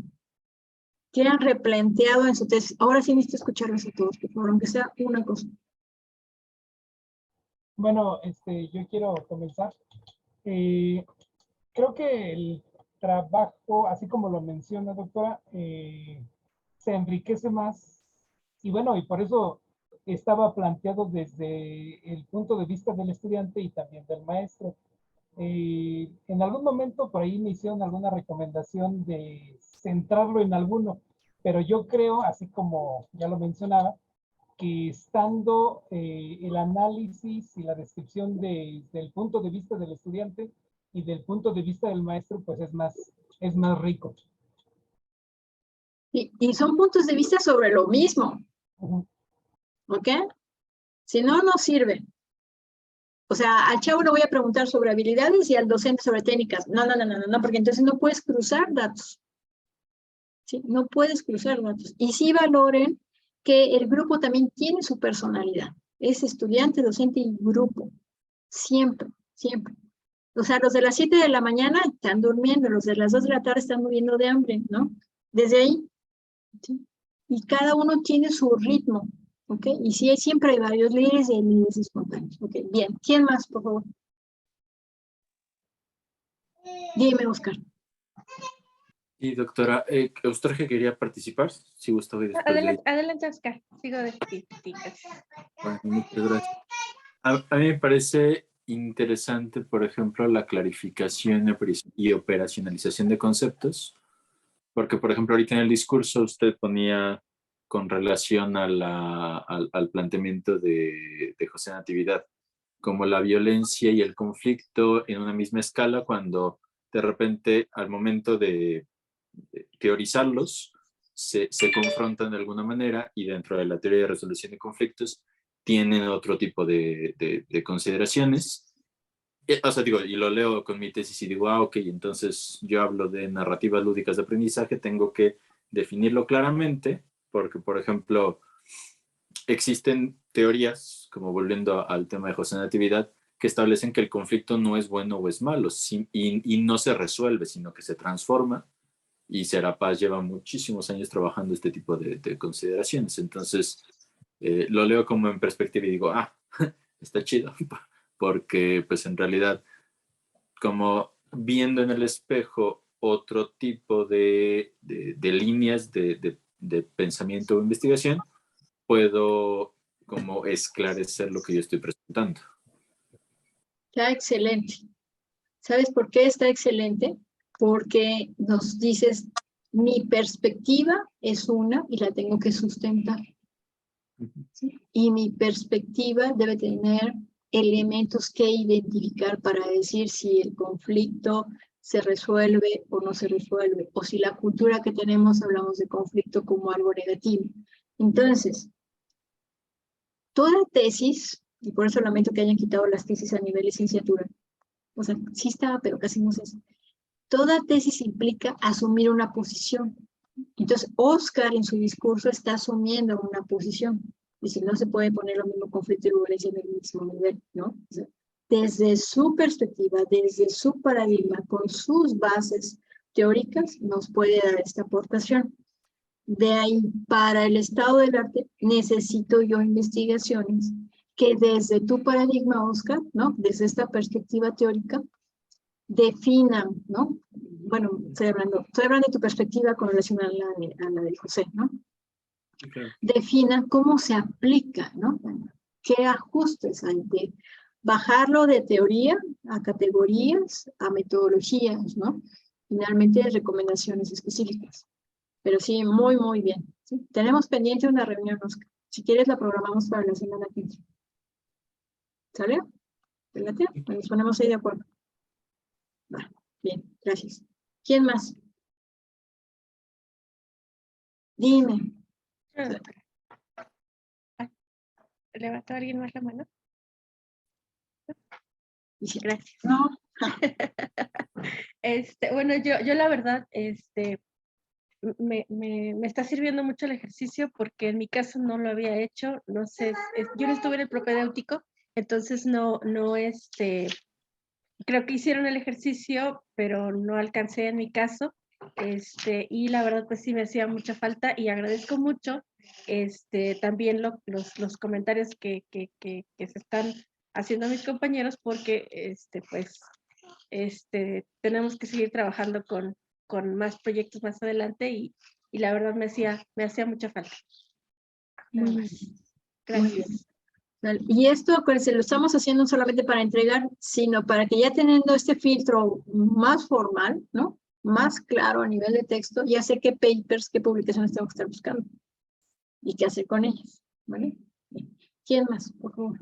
¿Qué han replanteado en su tesis? Ahora sí necesito escucharlos a todos, por favor, aunque sea una cosa. Bueno, yo quiero comenzar. Creo que el trabajo, así como lo menciona, doctora, se enriquece más. Y bueno, y por eso estaba planteado desde el punto de vista del estudiante y también del maestro. En algún momento por ahí me hicieron alguna recomendación de centrarlo en alguno, pero yo creo, así como ya lo mencionaba, que estando el análisis y la descripción del punto de vista del estudiante y del punto de vista del maestro, pues es más rico. Y son puntos de vista sobre lo mismo. ¿Ok? Si no, no sirve. O sea, al chavo le voy a preguntar sobre habilidades y al docente sobre técnicas. No, porque entonces no puedes cruzar datos. ¿Sí? No puedes cruzar datos. Y sí valoren que el grupo también tiene su personalidad. Es estudiante, docente y grupo. Siempre, siempre. O sea, los de las 7 de la mañana están durmiendo, los de las 2 de la tarde están muriendo de hambre, ¿no? Desde ahí. ¿Sí? Y cada uno tiene su ritmo. ¿Ok? Y sí, siempre hay varios líderes y hay líderes espontáneos. ¿Ok? Bien. ¿Quién más, por favor? Dime, Oscar. Y doctora, Eustrige quería participar, si gusta hoy después Adelante, adelante, Oscar. Sigo de ti. Bueno, muchas gracias. A mí me parece interesante, por ejemplo, la clarificación y operacionalización de conceptos, porque, por ejemplo, ahorita en el discurso usted ponía con relación a al planteamiento de José Natividad, como la violencia y el conflicto en una misma escala, cuando de repente al momento de teorizarlos se confrontan de alguna manera y dentro de la teoría de resolución de conflictos tienen otro tipo de consideraciones. O sea, digo, y lo leo con mi tesis y digo, ok, entonces yo hablo de narrativas lúdicas de aprendizaje, tengo que definirlo claramente, porque, por ejemplo, existen teorías, como volviendo al tema de José Natividad, que establecen que el conflicto no es bueno o es malo, y no se resuelve, sino que se transforma, y Serapaz lleva muchísimos años trabajando este tipo de consideraciones. Entonces, lo leo como en perspectiva y digo, está chido, porque pues en realidad, como viendo en el espejo otro tipo de líneas de pensamiento o investigación, puedo como esclarecer lo que yo estoy presentando. Está excelente. ¿Sabes por qué está excelente? Porque nos dices, mi perspectiva es una y la tengo que sustentar. ¿Sí? Y mi perspectiva debe tener elementos que identificar para decir si el conflicto se resuelve o no se resuelve, o si la cultura que tenemos hablamos de conflicto como algo negativo. Entonces, toda tesis, y por eso lamento que hayan quitado las tesis a nivel licenciatura, o sea, sí estaba, pero casi no sé. Toda tesis implica asumir una posición. Entonces, Oscar en su discurso está asumiendo una posición. Y si no se puede poner lo mismo conflicto y violencia en el mismo nivel, ¿no? O sea, desde su perspectiva, desde su paradigma, con sus bases teóricas, nos puede dar esta aportación. De ahí, para el estado del arte, necesito yo investigaciones que desde tu paradigma, Oscar, ¿no? Desde esta perspectiva teórica, definan, ¿no? Bueno, estoy hablando de tu perspectiva con relación a la de José, ¿no? Okay. Definan cómo se aplica, ¿no? ¿Qué ajustes hay de bajarlo de teoría a categorías, a metodologías, ¿no? Finalmente, recomendaciones específicas. Pero sí, muy, muy bien. ¿Sí? Tenemos pendiente una reunión, Oscar. Si quieres, la programamos para la semana que viene. ¿Sale? ¿Te late? Nos ponemos ahí de acuerdo. Va, bien, gracias. ¿Quién más? Dime. ¿Levantó alguien más la mano? Dice, Gracias. no. Bueno, yo la verdad, me está sirviendo mucho el ejercicio porque en mi caso no lo había hecho, no sé, yo no estuve en el propedéutico, entonces no, creo que hicieron el ejercicio, pero no alcancé en mi caso, y la verdad pues sí me hacía mucha falta y agradezco mucho, también los comentarios que se están haciendo mis compañeros porque, pues, tenemos que seguir trabajando con más proyectos más adelante y la verdad me hacía mucha falta. Nada Muy más. bien. Gracias. Muy bien. Vale. Y esto se lo estamos haciendo no solamente para entregar, sino para que ya teniendo este filtro más formal, ¿no? Más claro a nivel de texto, ya sé qué papers, qué publicaciones tengo que estar buscando y qué hacer con ellas, ¿vale? Bien. ¿Quién más, por favor?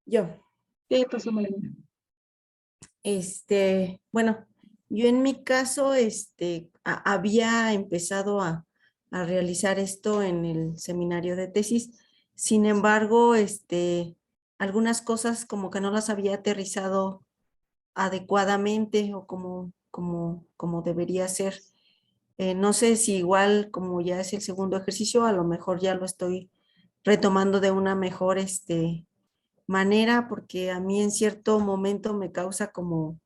Yo. ¿Qué pasó, Malena? Bueno, yo en mi caso, había empezado a realizar esto en el seminario de tesis. Sin embargo, algunas cosas como que no las había aterrizado adecuadamente o como debería ser. No sé si igual como ya es el segundo ejercicio, a lo mejor ya lo estoy retomando de una mejor, manera, porque a mí en cierto momento me causa como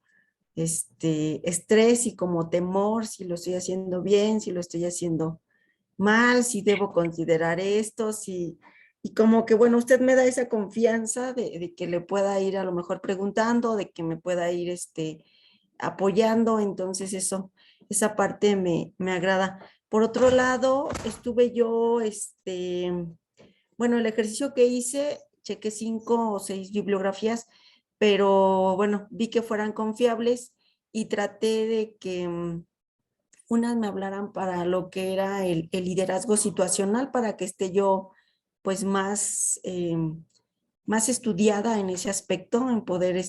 estrés y como temor si lo estoy haciendo bien, si lo estoy haciendo mal, si debo considerar esto, y como que bueno, usted me da esa confianza de que le pueda ir a lo mejor preguntando, de que me pueda ir apoyando, entonces esa parte me agrada. Por otro lado, estuve yo, bueno, el ejercicio que hice, chequé 5 o 6 bibliografías, pero bueno, vi que fueran confiables y traté de que unas me hablaran para lo que era el liderazgo situacional, para que esté yo pues más estudiada en ese aspecto, en poder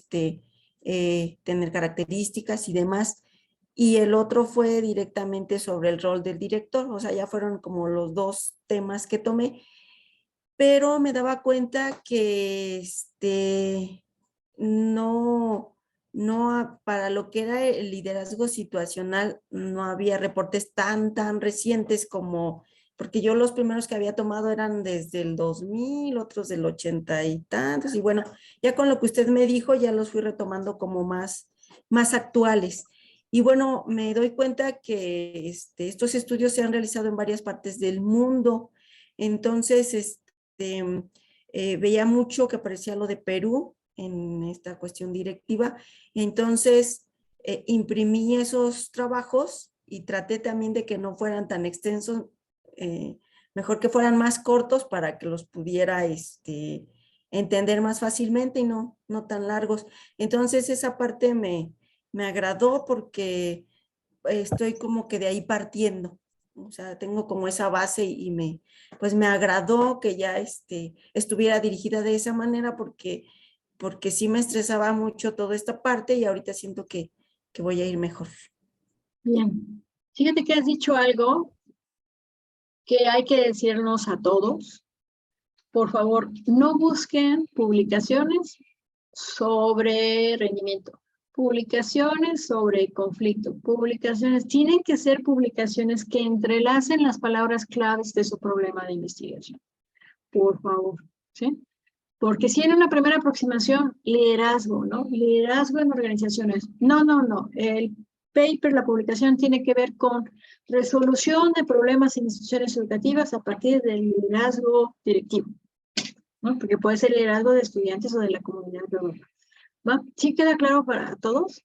tener características y demás. Y el otro fue directamente sobre el rol del director, o sea, ya fueron como los dos temas que tomé, pero me daba cuenta que no, para lo que era el liderazgo situacional, no había reportes tan recientes como, porque yo los primeros que había tomado eran desde el 2000, otros del 80 y tantos, y bueno, ya con lo que usted me dijo, ya los fui retomando como más actuales. Y bueno, me doy cuenta que estos estudios se han realizado en varias partes del mundo, entonces, veía mucho que aparecía lo de Perú en esta cuestión directiva, entonces imprimí esos trabajos y traté también de que no fueran tan extensos, mejor que fueran más cortos para que los pudiera entender más fácilmente y no tan largos. Entonces esa parte me agradó porque estoy como que de ahí partiendo. O sea, tengo como esa base y pues me agradó que ya estuviera dirigida de esa manera porque sí me estresaba mucho toda esta parte y ahorita siento que voy a ir mejor. Bien. Fíjate que has dicho algo que hay que decirnos a todos. Por favor, no busquen publicaciones sobre rendimiento, publicaciones sobre conflicto, publicaciones, tienen que ser publicaciones que entrelacen las palabras claves de su problema de investigación. Por favor, ¿sí? Porque si en una primera aproximación, liderazgo, ¿no? Liderazgo en organizaciones. No. paper, la publicación tiene que ver con resolución de problemas en instituciones educativas a partir del liderazgo directivo, ¿no? Porque puede ser liderazgo de estudiantes o de la comunidad. ¿Va? ¿Sí queda claro para todos?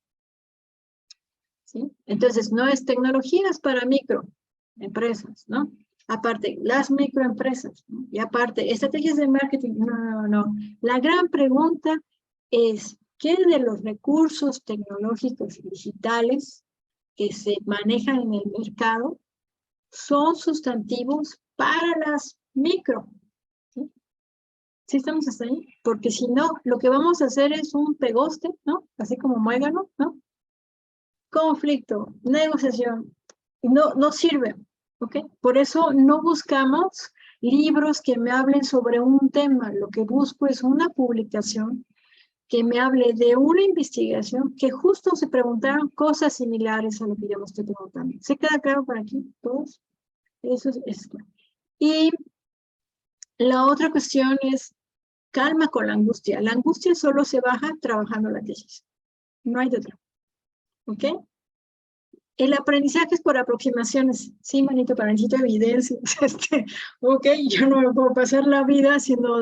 ¿Sí? Entonces, no es tecnologías para microempresas, ¿no? Aparte, las microempresas, ¿no? Y aparte, estrategias de marketing, no. La gran pregunta es, ¿qué de los recursos tecnológicos y digitales que se manejan en el mercado son sustantivos para las micro? ¿Sí? ¿Sí estamos hasta ahí? Porque si no, lo que vamos a hacer es un pegoste, ¿no? Así como muégano, ¿no? Conflicto, negociación, no sirve, ¿ok? Por eso no buscamos libros que me hablen sobre un tema, lo que busco es una publicación que me hable de una investigación que justo se preguntaron cosas similares a lo que yo me estoy preguntando. ¿Se queda claro por aquí, todos? Eso es claro. Y la otra cuestión es calma con la angustia. La angustia solo se baja trabajando la tesis. No hay de otra. ¿Ok? El aprendizaje es por aproximaciones. Sí, manito, para necesito evidencia. Ok, yo no me puedo pasar la vida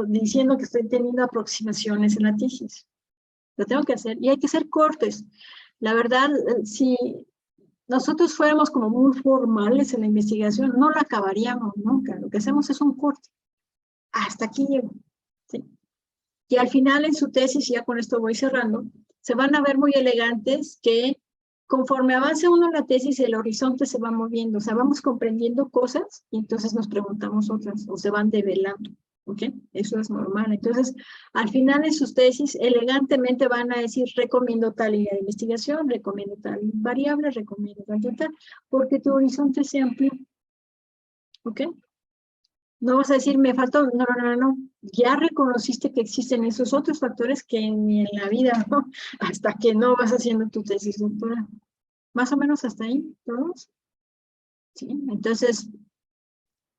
diciendo que estoy teniendo aproximaciones en la tesis. Lo tengo que hacer y hay que ser cortes. La verdad, si nosotros fuéramos como muy formales en la investigación, no la acabaríamos nunca. Lo que hacemos es un corte. Hasta aquí llego. ¿Sí? Y al final en su tesis, ya con esto voy cerrando, se van a ver muy elegantes que conforme avance uno en la tesis, el horizonte se va moviendo, o sea, vamos comprendiendo cosas y entonces nos preguntamos otras, o se van develando, ¿ok? Eso es normal. Entonces, al final en sus tesis, elegantemente van a decir, recomiendo tal línea de investigación, recomiendo tal variable, recomiendo tal, porque tu horizonte se amplió, ¿ok? No vas a decir, me faltó, no. Ya reconociste que existen esos otros factores que ni en la vida, ¿no? Hasta que no vas haciendo tu tesis doctoral. Más o menos hasta ahí, ¿todos? Sí, entonces,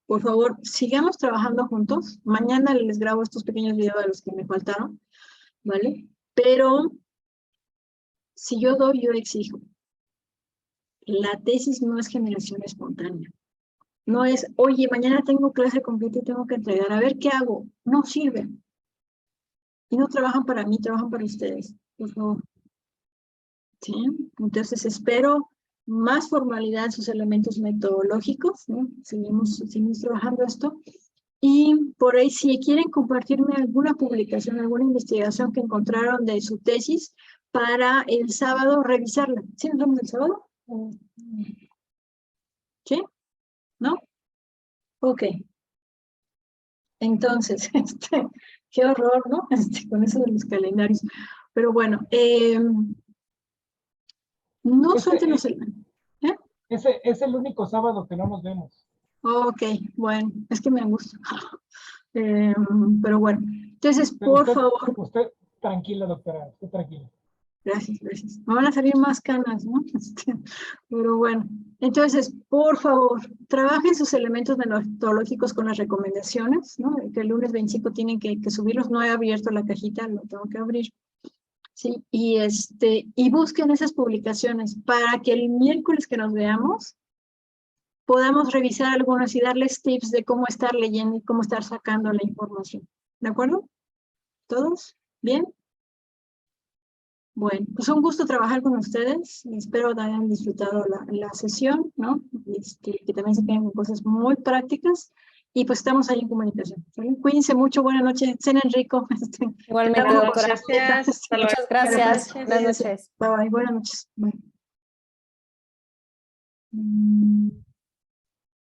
por favor, sigamos trabajando juntos. Mañana les grabo estos pequeños videos de los que me faltaron, ¿vale? Pero, si yo doy, yo exijo. La tesis no es generación espontánea. No es, oye, mañana tengo clase completa y tengo que entregar, a ver qué hago. No sirve. Y no trabajan para mí, trabajan para ustedes. Por favor. ¿Sí? Entonces espero más formalidad en sus elementos metodológicos, ¿no? Seguimos trabajando esto. Y por ahí, si quieren compartirme alguna publicación, alguna investigación que encontraron de su tesis, para el sábado revisarla. ¿Sí nos vemos el sábado? ¿Sí? ¿No? Ok. Entonces, qué horror, ¿no? Con eso de los calendarios. Pero bueno, no suelten los... ¿Eh? Ese es el único sábado que no nos vemos. Ok, bueno, es que me gusta. Pero bueno, entonces, por favor. Usted tranquila, doctora, usted tranquila. Gracias. Me van a salir más canas, ¿no? Pero bueno, entonces, por favor, trabajen sus elementos metodológicos con las recomendaciones, ¿no? Que el lunes 25 tienen que subirlos. No he abierto la cajita, lo tengo que abrir. Sí, y busquen esas publicaciones para que el miércoles que nos veamos podamos revisar algunos y darles tips de cómo estar leyendo y cómo estar sacando la información. ¿De acuerdo? ¿Todos? ¿Bien? Bueno, pues un gusto trabajar con ustedes. Espero que hayan disfrutado la sesión, ¿no? Que también se queden con cosas muy prácticas. Y pues estamos ahí en comunicación. ¿Vale? Cuídense mucho. Buenas noches. Cenen rico. Igualmente, doctora. Gracias. Muchas gracias. Buenas noches. Bye. Buenas noches. Bye.